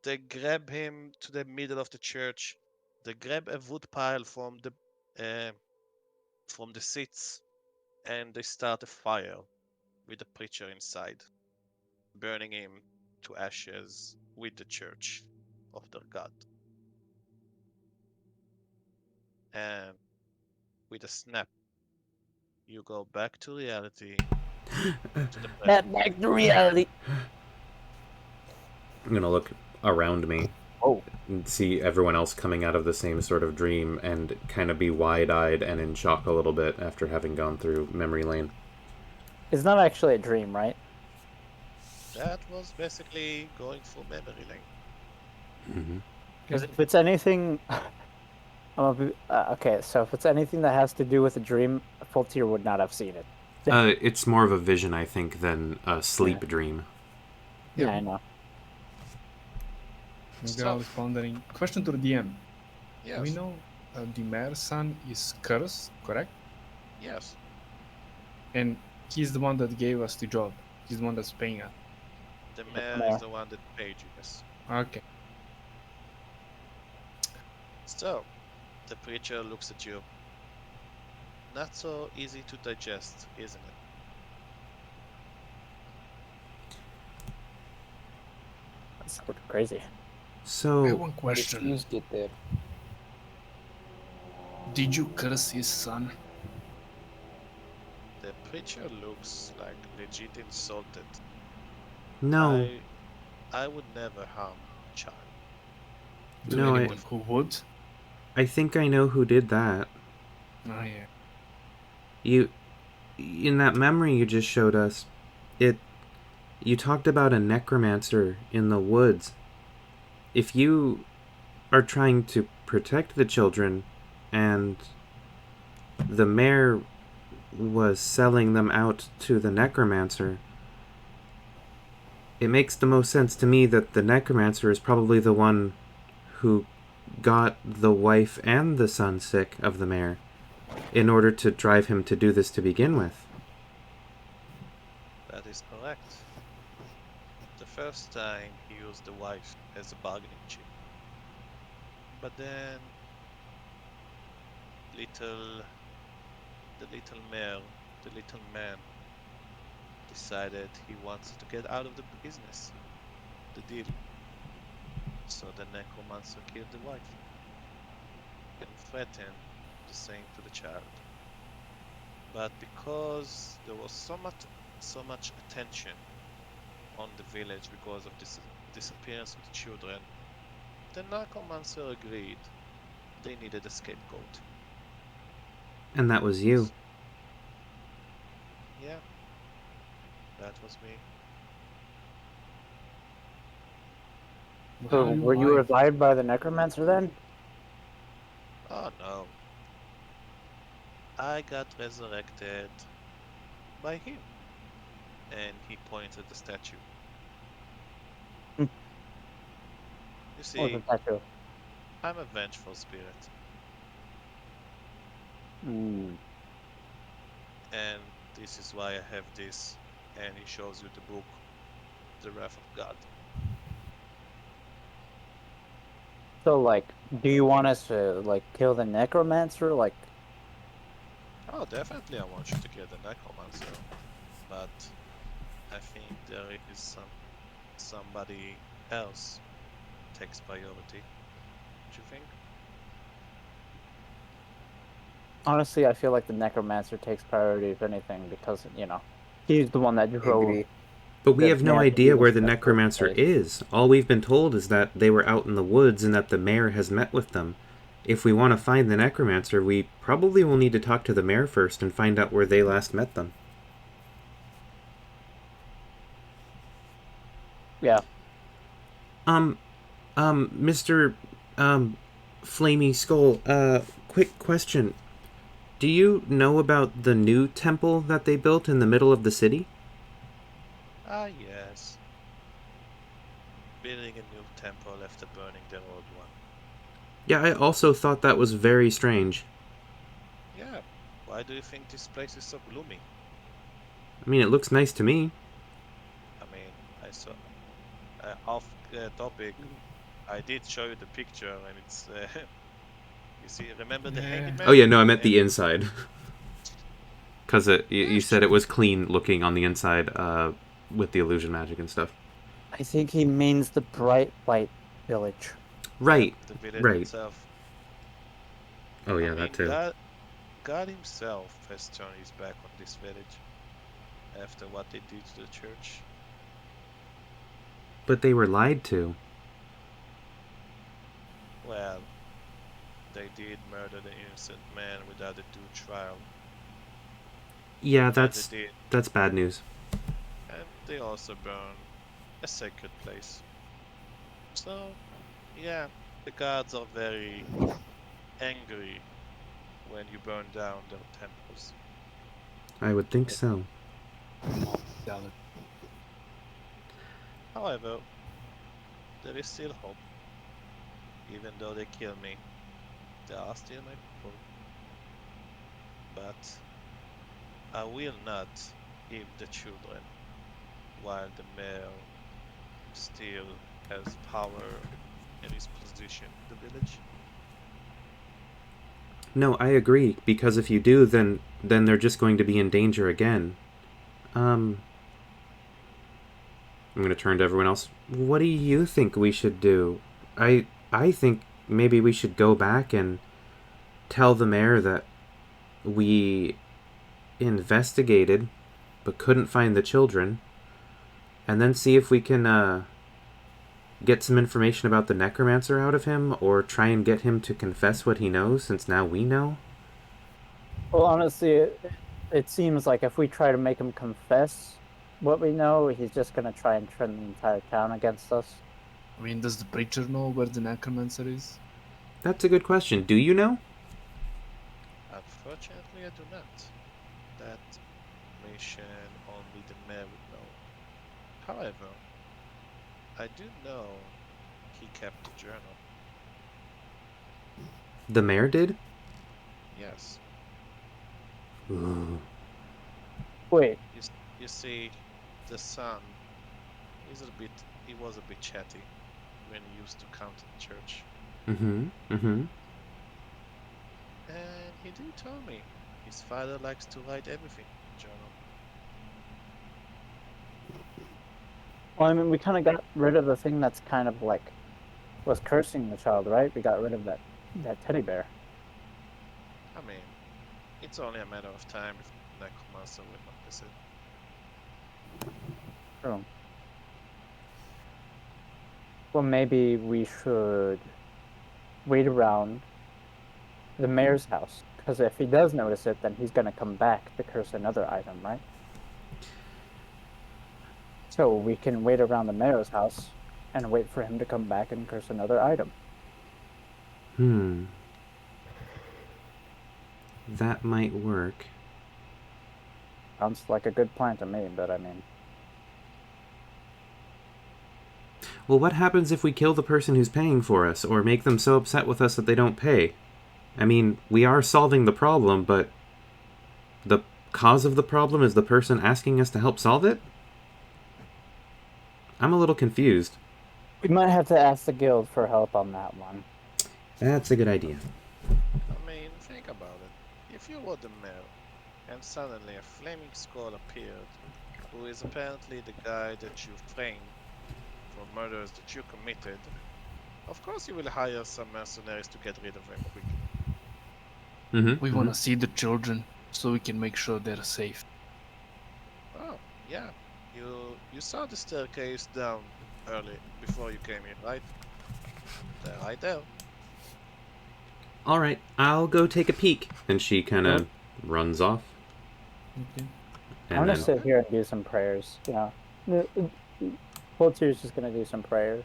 B: They grab him to the middle of the church. They grab a wood pile from the seats, and they start a fire with the preacher inside, burning him to ashes with the church of their god. And with a snap, you go back to reality, to the present.
C: Back to reality.
A: I'm gonna look around me
C: Oh,
A: and see everyone else coming out of the same sort of dream and kind of be wide-eyed and in shock a little bit after having gone through memory lane.
C: it's not actually a dream, right?
B: That was basically going through memory lane.
A: Mm-hmm.
C: Because if it's anything, okay. So if it's anything that has to do with a dream, Full Tier would not have seen it.
A: It's more of a vision, I think, than a sleep dream.
C: Yeah, I know.
D: Maybe I was pondering. Question to the DM.
B: Yes.
D: We know the mayor's son is cursed, correct?
B: Yes.
D: And he's the one that gave us the job. He's the one that's paying us.
B: The mayor is the one that paid you, yes.
D: Okay.
B: So, the preacher looks at you. Not so easy to digest, isn't it?
C: That's sort of crazy.
D: I have
A: So,
D: one question.
E: Used it there.
D: Did you curse his son?
B: The preacher looks like legit insulted.
A: no,
B: I would never harm a child.
D: To
A: No,
D: anyone who would?
A: I think I know who did that.
D: Oh, yeah.
A: You, in that memory you just showed us, you talked about a necromancer in the woods. If you are trying to protect the children and the mayor was selling them out to the necromancer, it makes the most sense to me that the necromancer is probably the one who got the wife and the son sick of the mayor in order to drive him to do this to begin with.
B: That is correct. The first time he used the wife as a bargaining chip. But then the little man decided he wants to get out of the business, the deal. So the necromancer killed the wife and threatened the same to the child. But because there was so much attention on the village because of this disappearance of the children, the necromancer agreed they needed a scapegoat.
A: And that was you.
B: Yeah, that was me.
C: So
D: How you
C: were you
D: alive?
C: revived by the necromancer then?
B: Oh no, I got resurrected by him. And he pointed at the statue.
C: Hmm.
B: You
C: Or the
B: see,
C: tattoo?
B: I'm a vengeful spirit,
C: Mm.
B: and this is why I have this. And he shows you the book, The Wrath of God.
C: So like, do you want us to like kill the necromancer? Like,
B: Oh, definitely, I want you to kill the necromancer, but I think there is somebody else takes priority. What you think?
C: honestly, I feel like the necromancer takes priority if anything because he's the one that
E: I
C: drove
E: agree.
A: But we
C: the
A: have no
C: mayor to do
A: idea
C: this
A: where the
C: in the first
A: necromancer
C: place.
A: is. All we've been told is that they were out in the woods and that the mayor has met with them. If we want to find the necromancer, we probably will need to talk to the mayor first and find out where they last met them.
C: Yeah.
A: Mr. Um, Flamey Skull, quick question. Do you know about the new temple that they built in the middle of the city?
B: Ah, yes. Building a new temple after burning their old one.
A: Yeah, I also thought that was very strange.
B: Yeah. Why do you think this place is so gloomy?
A: I mean, it looks nice to me.
B: I mean, I saw off topic. I did show you the picture, and it's you see. Remember the
D: Yeah.
B: hanging
A: Oh,
B: man?
A: yeah, no, I meant
B: And
A: the inside. Because you
B: yes,
A: said it was clean looking on the inside with the illusion magic and stuff.
C: I think he means the Bright Light Village.
B: yeah,
A: Right,
B: the village
A: right.
B: itself.
A: Oh,
B: I
A: yeah, that
B: mean,
A: too.
B: God Himself has turned His back on this village after what they did to the church.
A: But they were lied to.
B: Well, they did murder the innocent man without a due trial,
A: Yeah,
B: and
A: that's bad news.
B: they also burned a sacred place. So, yeah, the gods are very angry when you burn down their temples.
A: I would think so.
D: Dallas.
B: However, there is still hope. Even though they kill me, they are still my people. But I will not give the children while the mayor still has power in his position in the village.
A: No, I agree. Because if you do, then they're just going to be in danger again. Um, I'm going to turn to everyone else. What do you think we should do? I think maybe we should go back and tell the mayor that we investigated but couldn't find the children, and then see if we can get some information about the necromancer out of him, or try and get him to confess what he knows, since now we know.
C: Well, honestly, it seems like if we try to make him confess what we know, he's just gonna try and turn the entire town against us.
D: I mean, does the preacher know where the necromancer is?
A: That's a good question. Do you know?
B: Unfortunately, I do not. That information only the mayor would know. However, I do know he kept a journal.
A: The mayor did?
B: Yes.
A: Ooh.
C: Wait,
B: You, you see, the son he was a bit chatty when he used to come to the church.
A: Mm-hmm. Mm-hmm.
B: And he did tell me his father likes to write everything in the journal.
C: Well, I mean, we kind of got rid of the thing that's kind of like was cursing the child, right? We got rid of that teddy bear.
B: I mean, it's only a matter of time before the necromancer will notice it.
C: True. Well, maybe we should wait around the mayor's house, because if he does notice it, then he's gonna come back to curse another item, right? So we can wait around the mayor's house and wait for him to come back and curse another item.
A: That might work.
C: Sounds like a good plan to me, but I mean,
A: Well, what happens if we kill the person who's paying for us, or make them so upset with us that they don't pay? I mean, we are solving the problem, but the cause of the problem is the person asking us to help solve it? I'm a little confused.
C: we might have to ask the guild for help on that one.
A: That's a good idea.
B: I mean, think about it. If you were the mayor, and suddenly a flaming skull appeared, who is apparently the guy that you framed for murders that you committed, of course you will hire some mercenaries to get rid of him quickly.
D: We want to see the children so we can make sure they're safe.
B: Oh, yeah. You saw the staircase down early before you came in, right? They're right there.
A: All right, I'll go take a peek. And she kind of runs off.
D: Okay.
C: I'm gonna sit here and do some prayers. You know, Holtzer's just gonna do some prayers.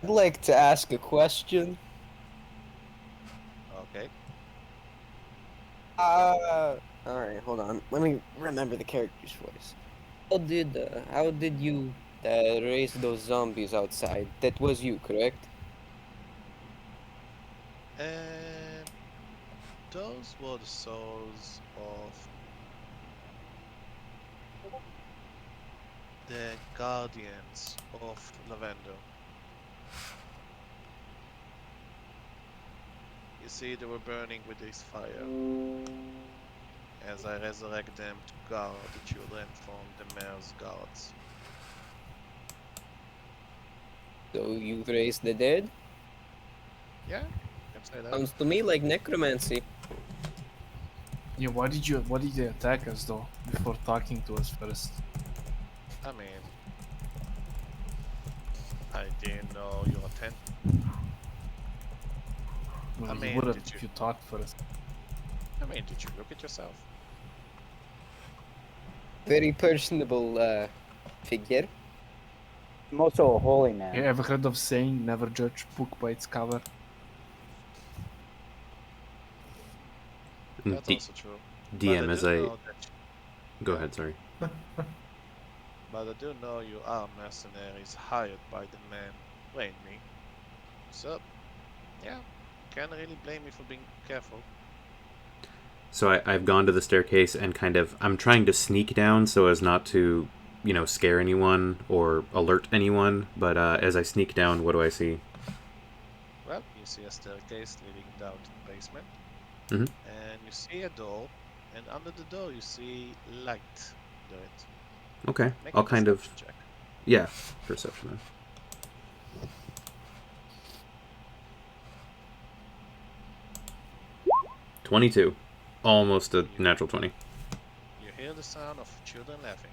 E: I'd like to ask a question.
B: Okay.
E: Alright, hold on. Let me remember the character's voice. How did you raise those zombies outside? That was you, correct?
B: And those were the souls of the guardians of Lavender. You see, they were burning with this fire. As I resurrect them to guard the children from the mayor's guards.
E: So you raised the dead?
B: Yeah, you can say that.
E: Sounds to me like necromancy.
D: Yeah, why did they attack us though before talking to us first?
B: I mean, I didn't know you attend.
D: Well,
B: I
D: you
B: mean,
D: would have
B: did you?
D: if you talked first.
B: I mean, did you look at yourself?
E: Very personable figure.
C: I'm also a holy man.
D: You ever heard of saying never judge book by its cover?
B: That's also true.
A: DM,
B: but
A: as
B: do
A: I
B: know that
A: go ahead, sorry.
B: But I do know you are mercenaries hired by the man who trained me. So, yeah, can't really blame me for being careful.
A: So I've gone to the staircase and I'm trying to sneak down so as not to, scare anyone or alert anyone. But as I sneak down, what do I see?
B: Well, you see a staircase leading down to the basement.
A: Mhm.
B: And you see a door, and under the door you see light under it.
A: Okay,
B: Make
A: I'll
B: a
A: kind of,
B: perception check.
A: yeah, perception then. 22. Almost a natural 20.
B: You hear the sound of children laughing.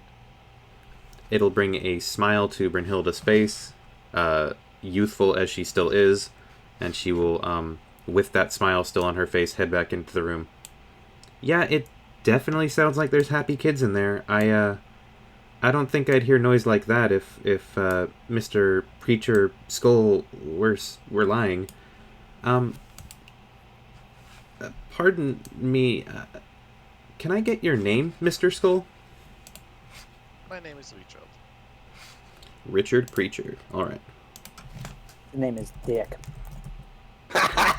A: It'll bring a smile to Brynhilda's face, youthful as she still is, and she will, with that smile still on her face, head back into the room. Yeah, it definitely sounds like there's happy kids in there. I don't think I'd hear noise like that if Mr. Preacher Skull were lying. Pardon me, can I get your name, Mr. Skull?
B: My name is Richard.
A: Richard Preacher. Alright.
C: His name is Dick.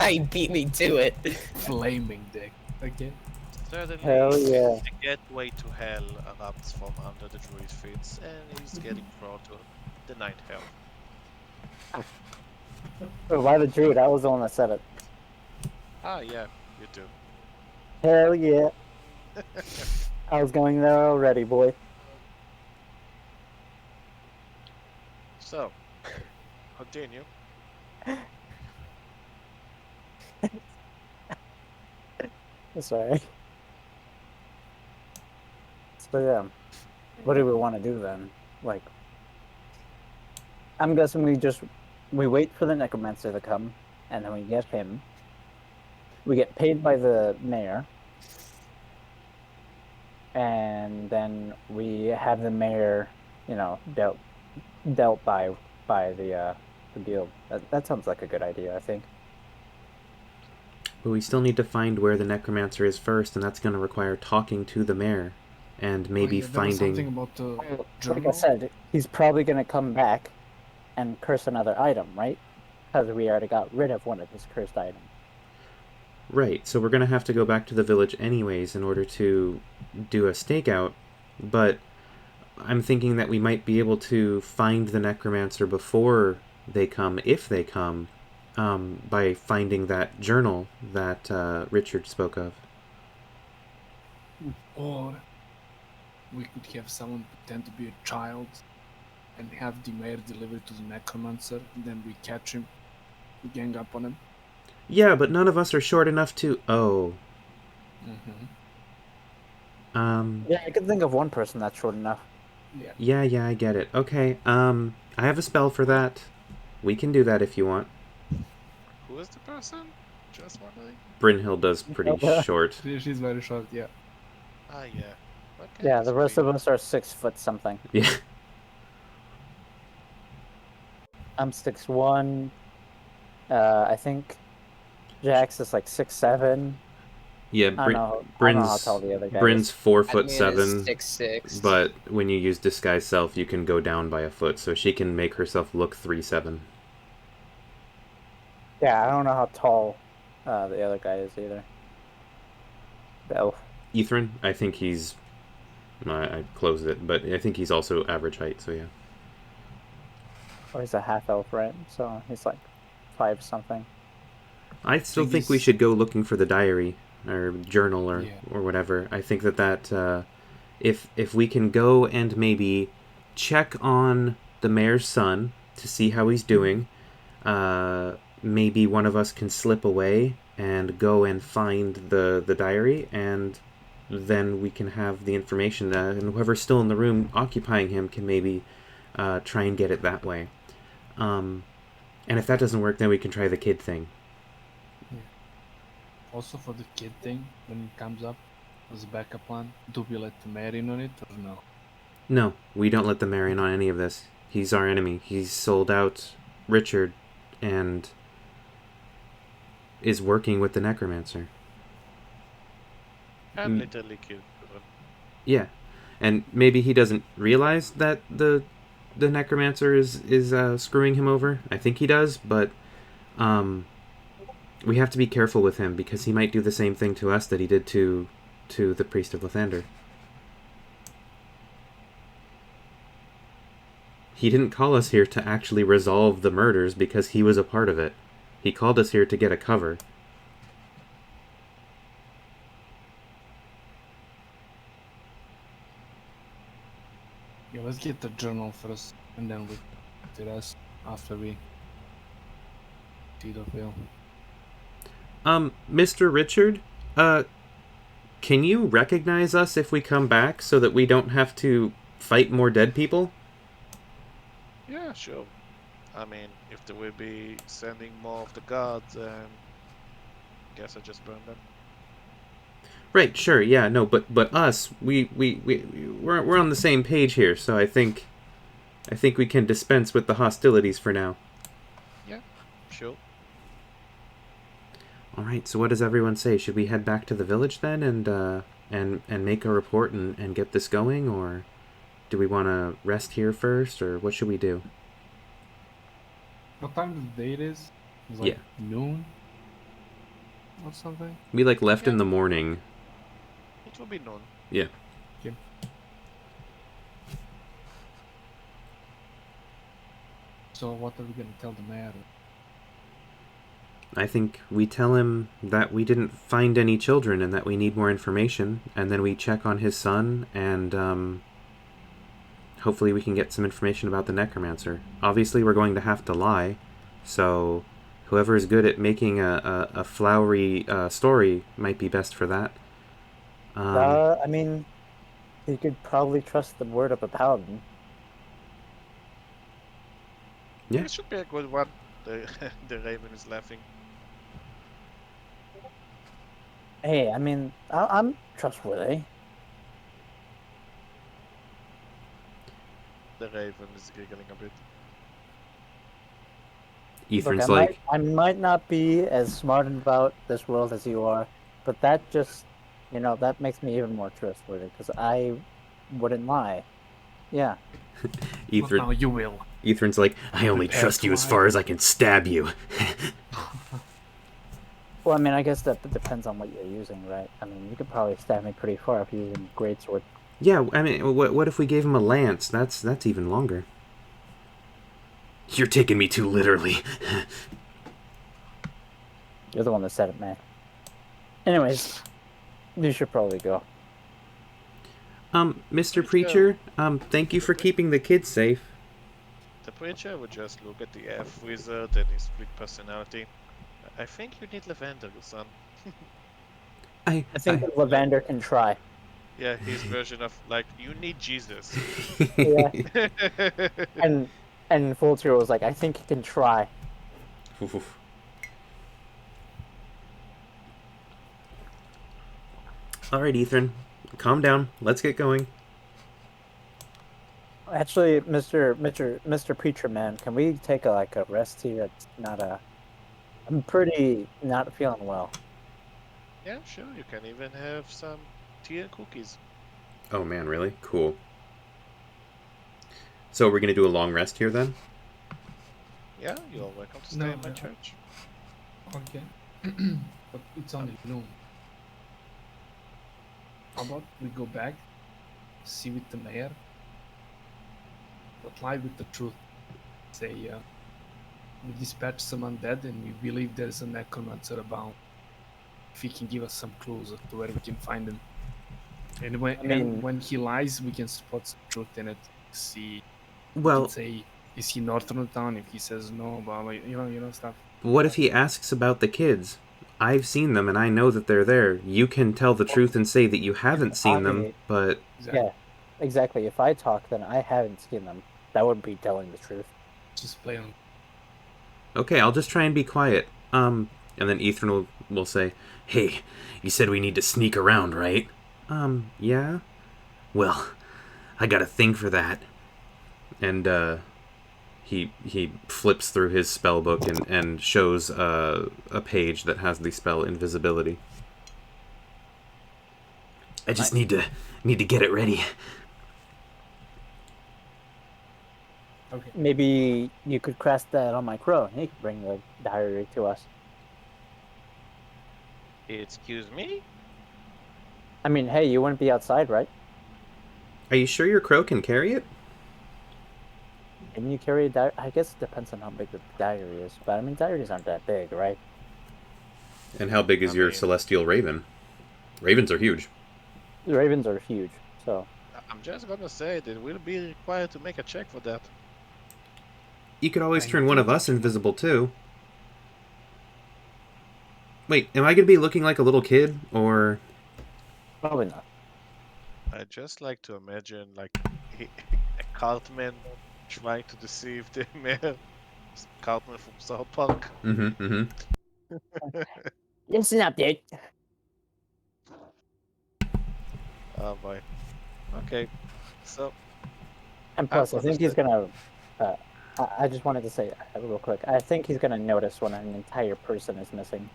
E: He beat me to it.
D: Flaming dick. Okay.
B: Certainly,
C: Hell yeah.
B: the gateway to hell erupts from under the druid feet, and he's getting thrown to the ninth hell.
C: Oh, why the druid? I was the one that said it.
B: Ah, yeah, you do.
C: Hell yeah. I was going there already, boy.
B: So, continue.
C: Sorry. So yeah, what do we want to do then? Like, I'm guessing we wait for the necromancer to come, and then we get him. We get paid by the mayor, and then we have the mayor, dealt by the guild. That sounds like a good idea, I think.
A: But we still need to find where the necromancer is first, and that's going to require talking to the mayor and
D: Oh,
A: maybe
D: yeah, there was something
A: finding.
D: about the
C: Well, like I
D: journal.
C: said, he's probably going to come back and curse another item, right? Because we already got rid of one of his cursed items.
A: Right, so we're going to have to go back to the village anyways in order to do a stakeout, but I'm thinking that we might be able to find the necromancer before they come, if they come, by finding that journal that Richard spoke of.
D: Or we could have someone pretend to be a child and have the mayor deliver it to the necromancer, and then we catch him, we gang up on him.
A: Yeah, but none of us are short enough to. Oh.
C: Yeah, I could think of one person that's short enough.
D: Yeah.
A: Yeah, I get it. Okay, I have a spell for that. We can do that if you want.
B: Who is the person? Just wondering.
A: Brynhilda's pretty short.
D: She's very short, yeah.
B: Ah, yeah. Okay,
C: Yeah,
B: that's
C: the rest
B: pretty
C: of us are 6 foot something.
A: Yeah.
C: I'm 6'1". I think Jax is like 6'7".
A: Yeah,
C: I don't know how tall the other guy
A: Bryn's
C: is.
A: 4'7",
E: 6'6".
A: but when you use disguise self, you can go down by a foot, so she can make herself look 3'7".
C: Yeah, I don't know how tall the other guy is either. The elf.
A: Ethrin, I think he's. I closed it, but I think he's also average height. So yeah.
C: Or he's a half elf, right? So he's like 5 something.
A: I still think we should go looking for the diary or journal or whatever. I think that if we can go and maybe check on the mayor's son to see how he's doing, maybe one of us can slip away and go and find the diary, and then we can have the information, and whoever's still in the room occupying him can maybe try and get it that way. And if that doesn't work, then we can try the kid thing.
D: Also for the kid thing, when it comes up as a backup plan, do we let the mayor in on it or no?
A: No, we don't let the mayor in on any of this. He's our enemy. He's sold out Richard and is working with the necromancer.
B: And literally killed.
A: Yeah, and maybe he doesn't realize that the necromancer is screwing him over. I think he does, but we have to be careful with him because he might do the same thing to us that he did to the priest of Lathander. He didn't call us here to actually resolve the murders because he was a part of it. He called us here to get a cover.
D: Yeah, let's get the journal first, and then we do the rest after we see the film.
A: Mr. Richard, can you recognize us if we come back so that we don't have to fight more dead people?
B: Yeah, sure. I mean, if they will be sending more of the guards, then guess I just burn them.
A: Right, sure, yeah, no, but us, we're on the same page here, so I think we can dispense with the hostilities for now.
B: Yeah, sure.
A: All right, so what does everyone say? Should we head back to the village then and make a report and get this going, or do we want to rest here first, or what should we do?
D: What time of the day it is? It's like noon or something?
A: We left in the morning.
B: It will be known.
A: Yeah.
D: Okay. So what are we gonna tell the mayor?
A: I think we tell him that we didn't find any children and that we need more information, and then we check on his son, and hopefully we can get some information about the necromancer. Obviously, we're going to have to lie, so whoever is good at making a flowery story might be best for that.
C: I mean, you could probably trust the word of a paladin.
A: Yeah.
B: This should be a good one. The the raven is laughing.
C: Hey, I mean, I'm trustworthy.
B: The raven is giggling a bit.
C: Look,
A: Ethern's like,
C: I might not be as smart about this world as you are, but that just, that makes me even more trustworthy because I wouldn't lie. Yeah.
D: But now
A: Ethern,
D: you will.
A: Ethern's like, I only
D: Prepare
A: trust
D: to
A: you as
D: lie.
A: far as I can stab you.
C: Well, I mean, I guess that depends on what you're using, right? I mean, you could probably stab me pretty far if you're using greatsword.
A: Yeah, I mean, what if we gave him a lance? That's even longer. You're taking me too literally.
C: You're the one that said it, man. Anyways, you should probably go.
A: Mr.
B: Let's
A: Preacher, thank you for keeping the kids safe.
B: The preacher would just look at the F wizard and his split personality. I think you need Lathander, son.
A: I
C: I think that Lathander can try.
B: Yeah, his version of like you need Jesus.
C: Yeah. And Fultier was like, I think he can try.
A: All right, Ethan, calm down. Let's get going.
C: Actually, Mr. Preacher Man, can we take a rest here? It's not a. I'm pretty not feeling well.
B: Yeah, sure. You can even have some tea and cookies.
A: Oh man, really? Cool. So we're gonna do a long rest here then?
B: Yeah, you're welcome to stay
D: No,
B: in my
D: no.
B: church.
D: Okay. But it's only noon. How about we go back, see with the mayor, but lie with the truth. Say, we dispatched some undead and we believe there's a necromancer about. If he can give us some clues as to where we can find him. And when he lies, we can spot some truth in it. See, we
A: Well,
D: can say, is he north of the town? If he says no, blah, blah, stuff.
A: what if he asks about the kids? I've seen them and I know that they're there. You can tell the truth and say that you haven't seen them, but
D: Exactly.
C: Yeah, exactly. If I talk, then I haven't seen them. That would be telling the truth.
D: Just play on.
A: okay, I'll just try and be quiet. And then Ethan will say, "Hey, you said we need to sneak around, right?" Yeah. Well, I got a thing for that. And he flips through his spell book and shows a page that has the spell invisibility. I just need to get it ready.
D: Okay.
C: Maybe you could cast that on my crow, and he could bring the diary to us.
B: Excuse me?
C: I mean, hey, you wouldn't be outside, right?
A: Are you sure your crow can carry it?
C: Can you carry a diary? I guess it depends on how big the diary is, but I mean, diaries aren't that big, right?
A: And how big is your celestial raven? Ravens are huge.
C: The ravens are huge, so
B: I'm just gonna say that we'll be required to make a check for that.
A: You could always
D: I
A: turn one of
D: think-
A: us invisible too. Wait, am I gonna be looking like a little kid, or
C: probably not.
B: I just like to imagine like a Cartman trying to deceive the mayor. Cartman from South Park.
C: Listen up, dude.
B: Oh boy. Okay. So
C: And plus, I think he's
B: understand.
C: gonna. I just wanted to say real quick. I think he's gonna notice when an entire person is missing.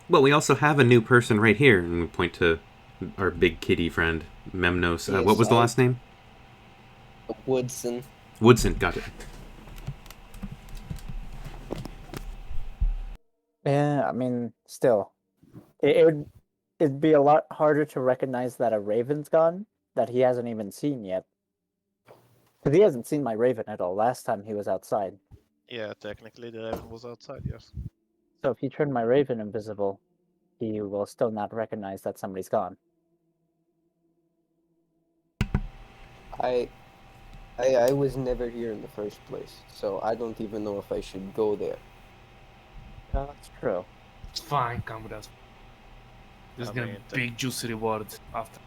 A: well, we also have a new person right here, and we point to our big kitty friend Memnos.
E: Yes,
A: What was the last name?
E: Woodson.
A: Woodson. Got it.
C: Yeah, I mean, still, it'd be a lot harder to recognize that a raven's gone that he hasn't even seen yet. Because he hasn't seen my raven at all. Last time he was outside.
B: Yeah, technically the raven was outside, yes.
C: So if you turn my raven invisible, he will still not recognize that somebody's gone.
E: I, I was never here in the first place, so I don't even know if I should go there.
C: That's true.
D: It's fine, come with us. There's
B: I
D: gonna
B: mean,
D: be big juicy reward after.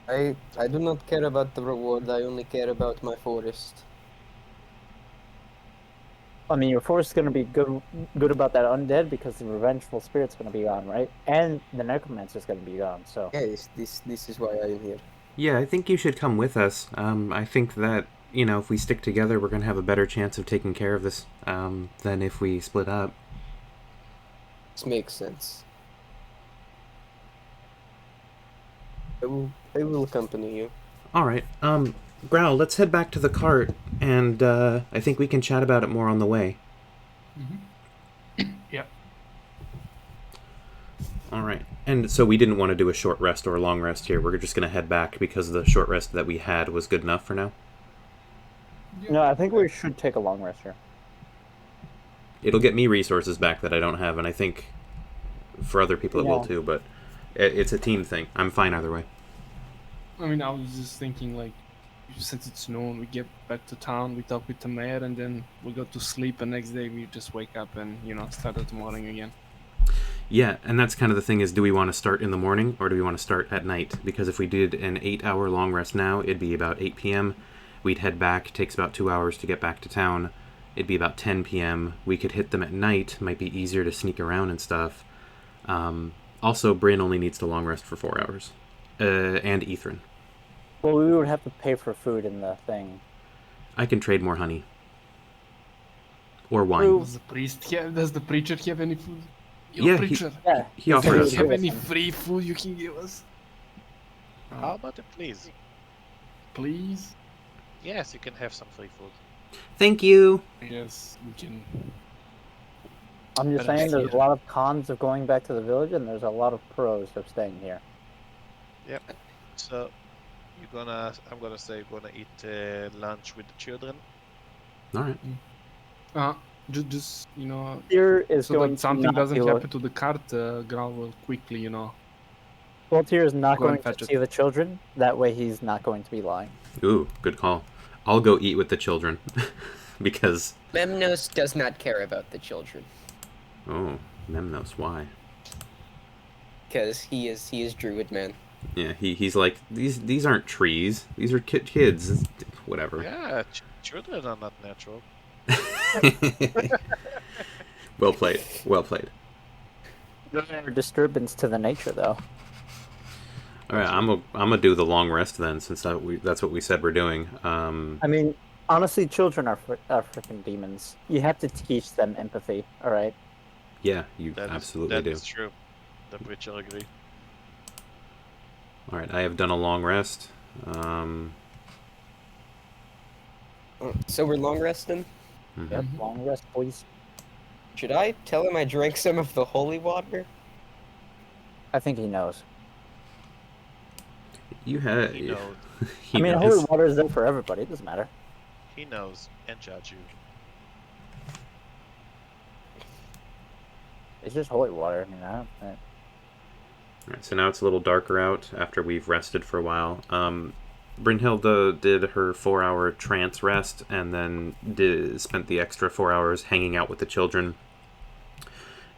E: I do not care about the reward. I only care about my forest.
C: I mean, your force is going to be good about that undead because the revengeful spirit's going to be gone, right? And the necromancer's going to be gone. So
E: Yes, this is why I am here.
A: Yeah, I think you should come with us. I think that, if we stick together, we're going to have a better chance of taking care of this than if we split up.
E: This makes sense. I will accompany you.
A: All right. Growl, let's head back to the cart, and I think we can chat about it more on the way.
D: Yep.
A: All right. And so we didn't want to do a short rest or a long rest here. We're just going to head back because the short rest that we had was good enough for now.
C: no, I think we should take a long rest here.
A: It'll get me resources back that I don't have, and I think for other people it will
C: Yeah.
A: too, but it's a team thing. I'm fine either way.
D: I mean, I was just thinking, like, since it's noon, we get back to town, we talk with the mayor, and then we go to sleep, and next day we just wake up and, start at the morning again.
A: Yeah, and that's kind of the thing is, do we want to start in the morning or do we want to start at night? Because if we did an 8-hour long rest now, it'd be about 8 p.m. We'd head back, takes about 2 hours to get back to town. It'd be about 10 p.m. We could hit them at night, might be easier to sneak around and stuff. Also, Bryn only needs to long rest for 4 hours. And Ethrin.
C: Well, we would have to pay for food in the thing.
A: I can trade more honey. Or wine.
C: True.
D: Does the preacher have any food?
A: Yeah,
D: preacher,
C: Yeah.
A: He offered
D: do
A: us
D: you
A: some.
D: have any free food you can give us?
B: how about it, please?
D: Please?
B: Yes, you can have some free food.
A: Thank you.
D: Yes, we can.
C: I'm just
D: Better
C: saying there's
D: see
C: a
D: it.
C: lot of cons of going back to the village, and there's a lot of pros of staying here.
B: So, I'm gonna say you're gonna eat lunch with the children.
A: All right.
D: Just
C: Tyr is
D: so
C: going
D: that something
C: to not
D: doesn't
C: be
D: happen to the cart, Grau will quickly,
C: Well, Tyr is not
D: Go and
C: going
D: fetch
C: to
D: it.
C: see the children. That way, he's not going to be lying.
A: Ooh, good call. I'll go eat with the children. Because,
E: Memnos does not care about the children
A: oh, Memnos, why?
E: because he is Druid man.
A: Yeah, he's like, these aren't trees. These are kids. Whatever.
B: Yeah, children are not natural.
A: Well played. Well played.
C: They're disturbance to the nature, though.
A: All right, I'm gonna do the long rest then, since that's what we said we're doing.
C: I mean, honestly, children are freaking demons. You have to teach them empathy. All right.
A: Yeah, you absolutely
B: that
A: do.
B: is true. The preacher agree.
A: All right, I have done a long rest.
E: So we're long resting.
C: Yep. Long rest, please.
E: Should I tell him I drank some of the holy water?
C: I think he knows.
A: You had.
B: He knows.
A: He
C: I mean,
A: knows.
C: holy water is there for everybody. It doesn't matter.
B: He knows and judge you.
C: It's just holy water. I mean,
A: All right, so now it's a little darker out after we've rested for a while. Brynhilde did her 4-hour trance rest and then spent the extra 4 hours hanging out with the children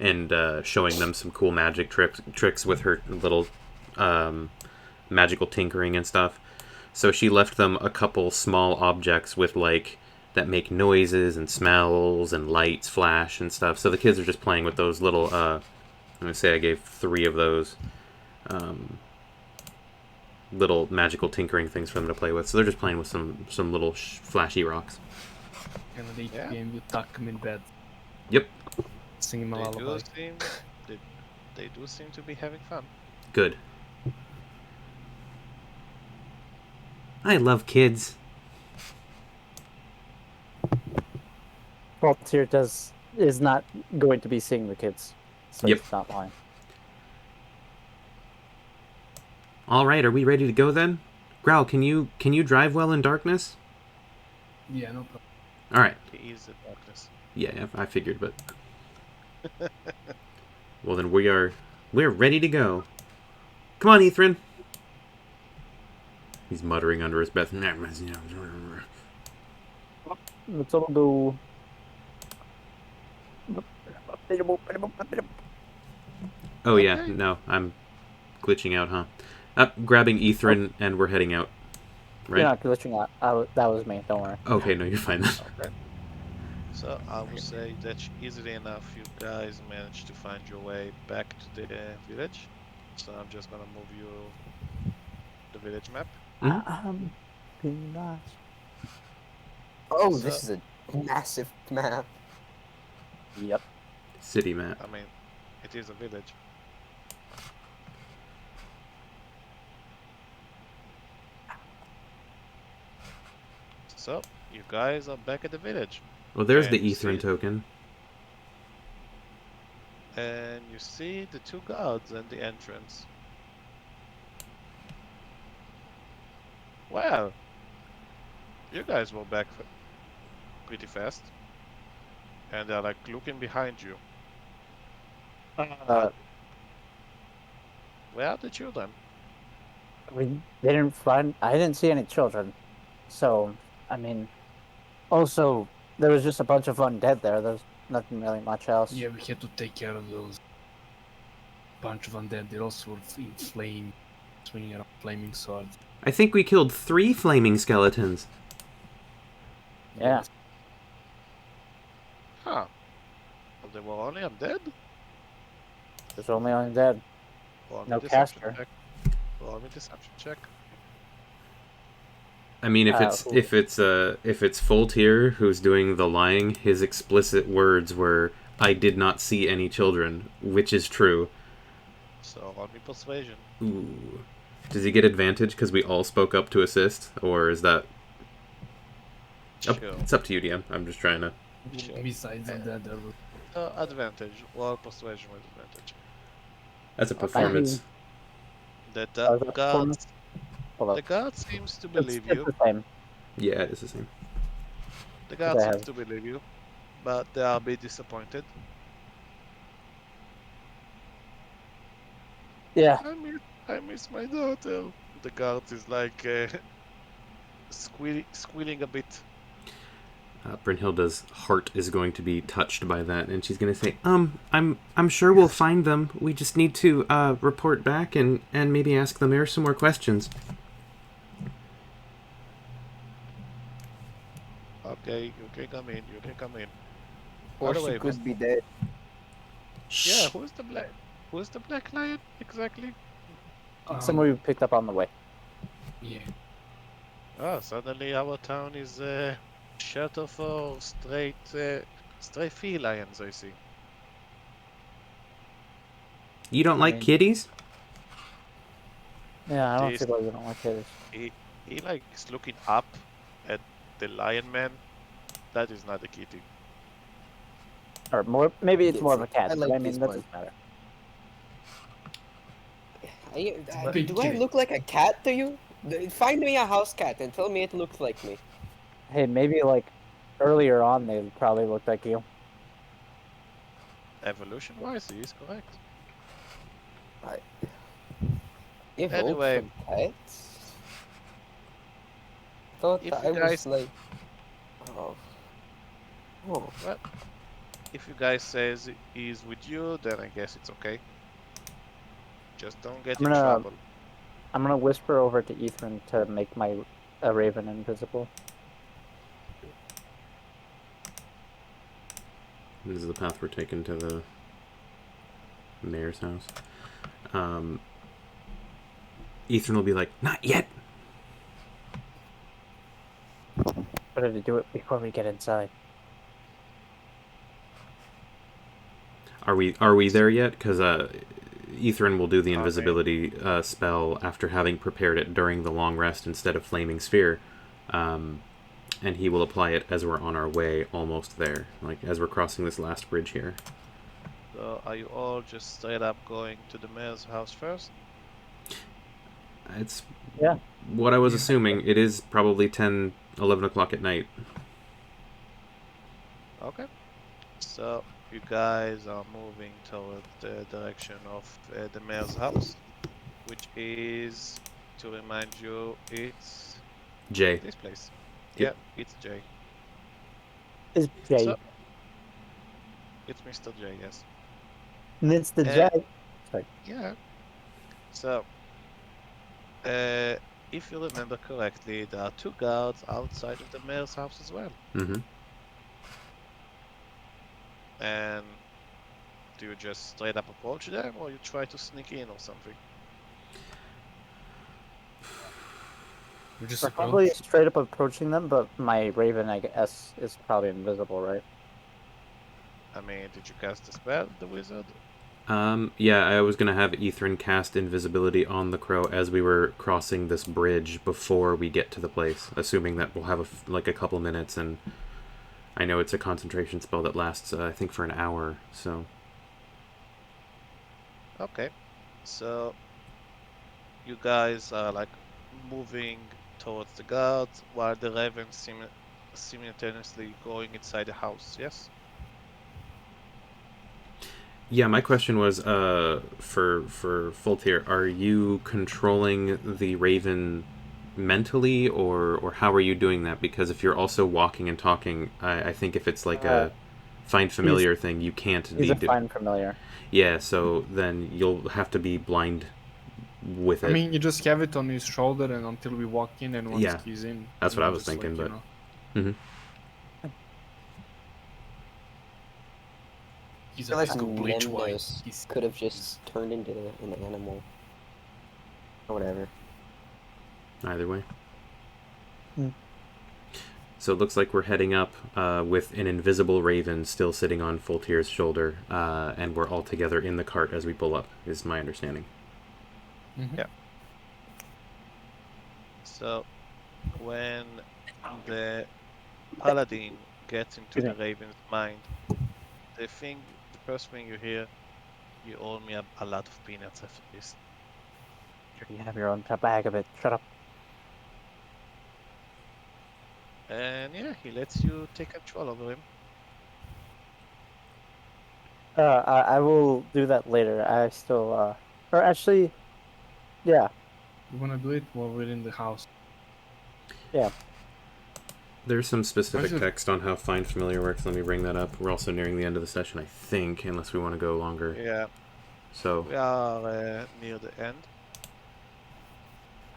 A: and showing them some cool magic tricks with her little magical tinkering and stuff. So she left them a couple small objects with that make noises and smells and lights flash and stuff. So the kids are just playing with those little. I'm gonna say I gave 3 of those. Little magical tinkering things for them to play with. So they're just playing with some little flashy rocks.
D: And at 8
B: Yeah.
D: p.m. you tuck him in bed.
A: Yep.
D: Sing him a
B: They
D: lullaby.
B: do seem to be having fun.
A: Good. I love kids.
C: Well, Tyr is not going to be seeing the kids, so
A: Yep.
C: he's not lying.
A: All right, are we ready to go then? Growl, can you drive well in darkness?
D: Yeah, no problem.
A: All right.
B: He is the darkness.
A: Yeah, I figured, but well then we're ready to go. Come on, Ethrin. He's muttering under his breath.
C: Let's all go.
A: Oh yeah,
B: Okay.
A: no, I'm glitching out, huh? Up, grabbing Ethrin, and we're heading out.
C: You're
A: Right?
C: not glitching out. That was me. Don't worry.
A: Okay, no, you're fine then.
B: Okay. So I would say that easily enough you guys managed to find your way back to the village. So I'm just gonna move you the village map.
A: Mhm.
C: Be nice.
E: Oh,
B: So
E: this is a massive map.
C: Yep.
A: City map.
B: I mean, it is a village. So you guys are back at the village,
A: Well, there's
B: and
A: the Ethrin token.
B: you see the two guards at the entrance. Well, you guys were back pretty fast, and they're like looking behind you. Where are the children?
C: We didn't find. I didn't see any children. So, I mean, also there was just a bunch of undead there. There's nothing really much else.
D: Yeah, we had to take care of those bunch of undead. They're also in flame, swinging around flaming swords.
A: I think we killed 3 flaming skeletons.
C: Yeah.
D: Yes.
B: Huh? Well, they were only undead?
C: There's only undead.
B: Roll me
C: No
B: deception
C: caster.
B: check. Roll me deception check.
A: I mean, if
C: Who-
A: it's full tier who's doing the lying, his explicit words were, "I did not see any children," which is true.
B: So roll me persuasion.
A: Ooh. Does he get advantage because we all spoke up to assist, or is that?
B: Sure.
A: It's up to you, DM. I'm just trying to.
B: Sure.
D: Besides that, there was
B: Advantage. Roll persuasion with advantage.
A: That's a performance.
B: The
C: Oh, is that
B: guards.
C: Hold up.
B: The guard seems to
C: It's,
B: believe
C: it's
B: you.
C: the same.
A: Yeah, it is the same.
B: The guard
C: They
B: seems
C: have-
B: to believe you, but they are a bit disappointed.
C: Yeah.
B: I miss my daughter. The guard is like squealing a bit.
A: Brynhilda's heart is going to be touched by that, and she's going to say, I'm sure we'll find them. We just need to report back and maybe ask the mayor some more questions."
B: Okay, you can come in. You can come in.
E: Or
B: By the
E: she
B: way,
E: could be dead.
B: yeah, who's the black lion exactly?
C: Someone we picked up on the way.
D: yeah.
B: Ah, suddenly our town is shelter for stray felines, I see.
A: You don't like
C: mean-
A: kitties?
C: Yeah, I don't
B: This-
C: see why you don't like it.
B: He likes looking up at the lion man. That is not a kitty.
C: Or more, maybe it's
E: Yes,
C: more of a cat.
E: I
C: but
E: like
C: I mean,
E: this
C: that
E: one.
C: doesn't matter.
D: Big
E: Do I
D: kitty.
E: look like a cat to you? Find me a house cat and tell me it looks like me.
C: Hey, maybe like earlier on they probably looked like you.
B: Evolution-wise, he is correct.
E: Evolved
B: Anyway.
E: from pets? Thought
B: If
E: I
B: you
E: was
B: guys-
E: like... Oh. Oh.
B: Well, if you guys says he's with you, then I guess it's okay. Just don't get
C: I'm
B: in
C: gonna-
B: trouble.
C: I'm gonna whisper over to Ethan to make my raven invisible.
A: This is the path we're taking to the mayor's house. Ethan will be like, "Not yet."
C: Better to do it before we get inside.
A: Are we there yet? Because Ethrin will do the
B: Okay.
A: invisibility spell after having prepared it during the long rest instead of flaming sphere, and he will apply it as we're on our way, almost there, like as we're crossing this last bridge here.
B: So are you all just straight up going to the mayor's house first?
A: It's
C: Yeah.
A: what I was assuming. It is probably 10, 11 o'clock at night.
B: Okay. So you guys are moving toward the direction of the mayor's house, which is to remind you, it's
A: Jay.
B: this place.
A: Yep.
B: Yeah, it's Jay.
C: It's Jay.
B: So, it's Mr. J, yes.
C: Mr.
B: Uh,
C: Jay. Sorry.
B: yeah. So, uh, if you remember correctly, there are 2 guards outside of the mayor's house as well.
A: Mm-hmm.
B: And do you just straight up approach them, or you try to sneak in or something?
D: We just
C: We're probably
D: approach.
C: straight up approaching them, but my Raven, I guess, is probably invisible, right?
B: I mean, did you cast the spell, the wizard?
A: Yeah, I was gonna have Ethrin cast invisibility on the crow as we were crossing this bridge before we get to the place, assuming that we'll have like a couple minutes, and I know it's a concentration spell that lasts, I think, for an hour. So
B: Okay. So, you guys are like moving towards the guards while the raven simultaneously going inside the house, yes?
A: yeah, my question was, for Fultier, are you controlling the Raven mentally, or how are you doing that? Because if you're also walking and talking, I think if it's like a find familiar thing, you can't
C: He's
A: be
C: a
A: doing.
C: fine familiar.
A: Yeah, so then you'll have to be blind with
D: I
A: it.
D: mean, you just have it on his shoulder, and until we walk in, and once
A: Yeah,
D: he's in,
A: that's
D: you
A: what I
D: know,
A: was
D: just
A: thinking,
D: like,
A: but
D: you know, he's
E: I
D: a
E: feel like
D: physical bleach white.
E: Mendos
D: He's
E: could have just turned into an animal. Or whatever.
A: either way.
C: Hmm.
A: So it looks like we're heading up with an invisible Raven still sitting on Fultier's shoulder, and we're all together in the cart as we pull up, is my understanding.
D: Mhm.
B: Yeah. So, when the paladin gets into the raven's mind, the first thing you hear, you owe me a lot of peanuts after this.
C: You have your own bag of it. Shut up.
B: And yeah, he lets you take control over him.
C: I will do that later. I still, or actually, yeah,
D: We want to do it while we're in the house.
C: yeah.
A: There's some specific
D: Actually-
A: text on how Find Familiar works. Let me bring that up. We're also nearing the end of the session, I think, unless we want to go longer.
B: Yeah,
A: So,
B: we are near the end.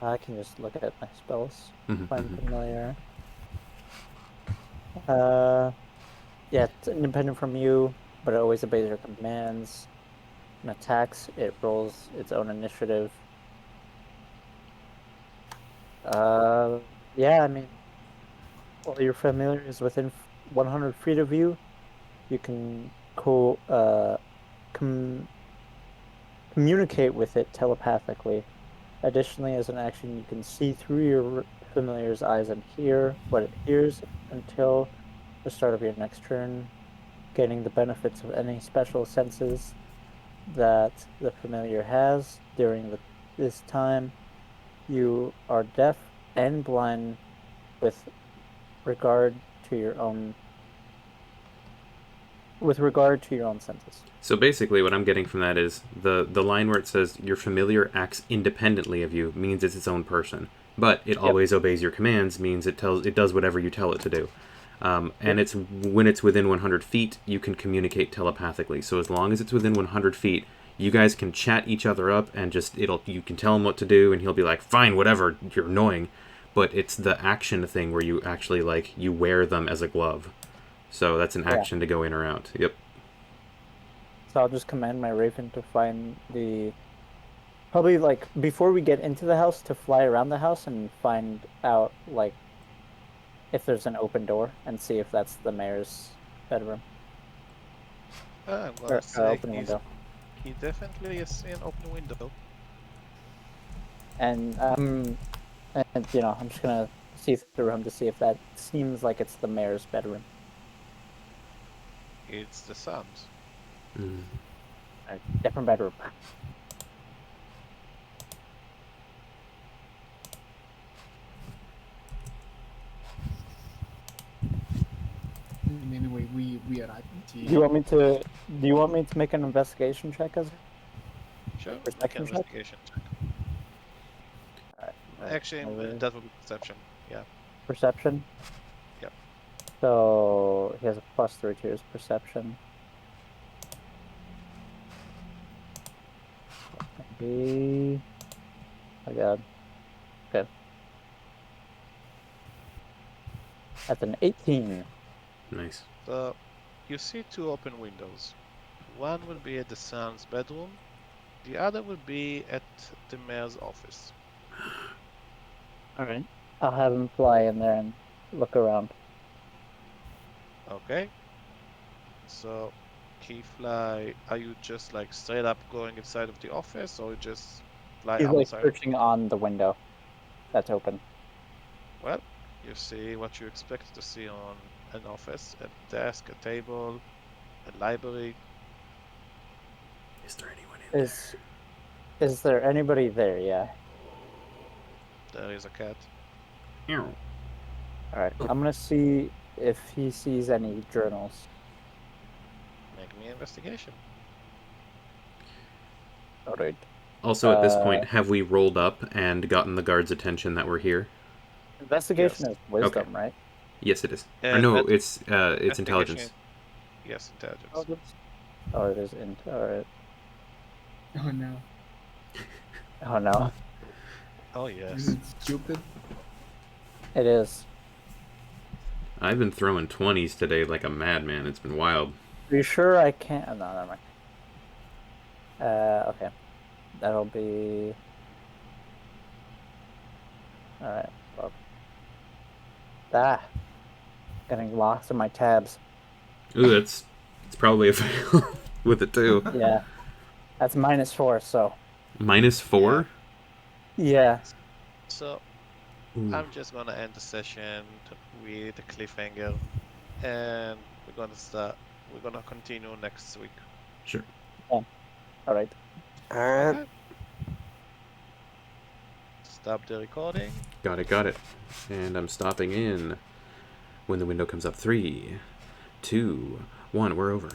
C: I can just look at my spells.
A: mhm,
C: Find
A: mhm.
C: familiar. Yeah, it's independent from you, but it always obeys your commands. And attacks, it rolls its own initiative. Yeah, I mean, while your familiar is within 100 feet of you, you can communicate with it telepathically. Additionally, as an action, you can see through your familiar's eyes and hear what it hears until the start of your next turn, gaining the benefits of any special senses that the familiar has during this time. You are deaf and blind with regard to your own senses.
A: So basically, what I'm getting from that is the line where it says your familiar acts independently of you means it's its own person, but it always obeys your commands means it does whatever you tell it to do. And it's when it's within 100 feet, you can communicate telepathically. So as long as it's within 100 feet, you guys can chat each other up, and you can tell him what to do, and he'll be like, "Fine, whatever. You're annoying." But it's the action thing where you actually you wear them as a glove. So that's an action to go in or out. Yep.
C: So I'll just command my Raven to find probably before we get into the house, to fly around the house and find out if there's an open door and see if that's the mayor's bedroom
B: I'm
C: or
B: gonna say
C: open window.
B: he definitely is an open window.
C: And I'm just gonna see through him to see if that seems like it's the mayor's bedroom.
B: It's the sun's.
A: Mm.
C: A different bedroom.
D: And anyway, we are at
C: Do you want me to? Do you want me to make an investigation check as
B: Sure, make an
C: perception check?
B: investigation check.
C: Alright.
B: Actually,
C: maybe.
B: that would be perception. Yeah.
C: Perception.
B: Yep.
C: So he has a +3 to his perception. Maybe. Oh my god. Okay. That's an 18.
A: Nice.
B: So you see two open windows. One will be at the son's bedroom. The other will be at the mayor's office.
C: All right. I'll have him fly in there and look around.
B: Okay. So, Keyfly, are you just like straight up going inside of the office, or you just fly
C: He's like
B: outside?
C: searching on the window that's open.
B: Well, you see what you expect to see on an office: a desk, a table, a library.
A: Is there anyone in there?
C: Is there anybody there? Yeah.
B: There is a cat.
A: Meow.
C: All right. I'm gonna see if he sees any journals.
B: Make me investigation.
C: All right.
A: Also, at this point, have we rolled up and gotten the guards' attention that we're here?
C: Investigation
B: Yes.
C: is wisdom, right?
A: Yes, it is. Or no,
B: But
A: it's
B: investigation.
A: intelligence.
B: Yes, intelligence.
C: Oh, it is int. All right.
D: Oh no.
C: Oh no,
B: Oh
D: Is
B: yes.
D: it stupid?
C: it is.
A: I've been throwing 20s today like a madman. It's been wild.
C: Are you sure I can't? Oh, no, never mind. Okay. That'll be. All right. Well, getting lost in my tabs.
A: Ooh, it's probably a fail with it too.
C: Yeah, that's -4. So
A: -4.
C: yeah.
B: So
A: Ooh.
B: I'm just gonna end the session with a cliffhanger, and We're gonna continue next week.
A: Sure.
C: All right.
E: All right.
B: Okay. Stop the recording.
A: Got it. Got it. And I'm stopping in when the window comes up. 3, 2, 1. We're over.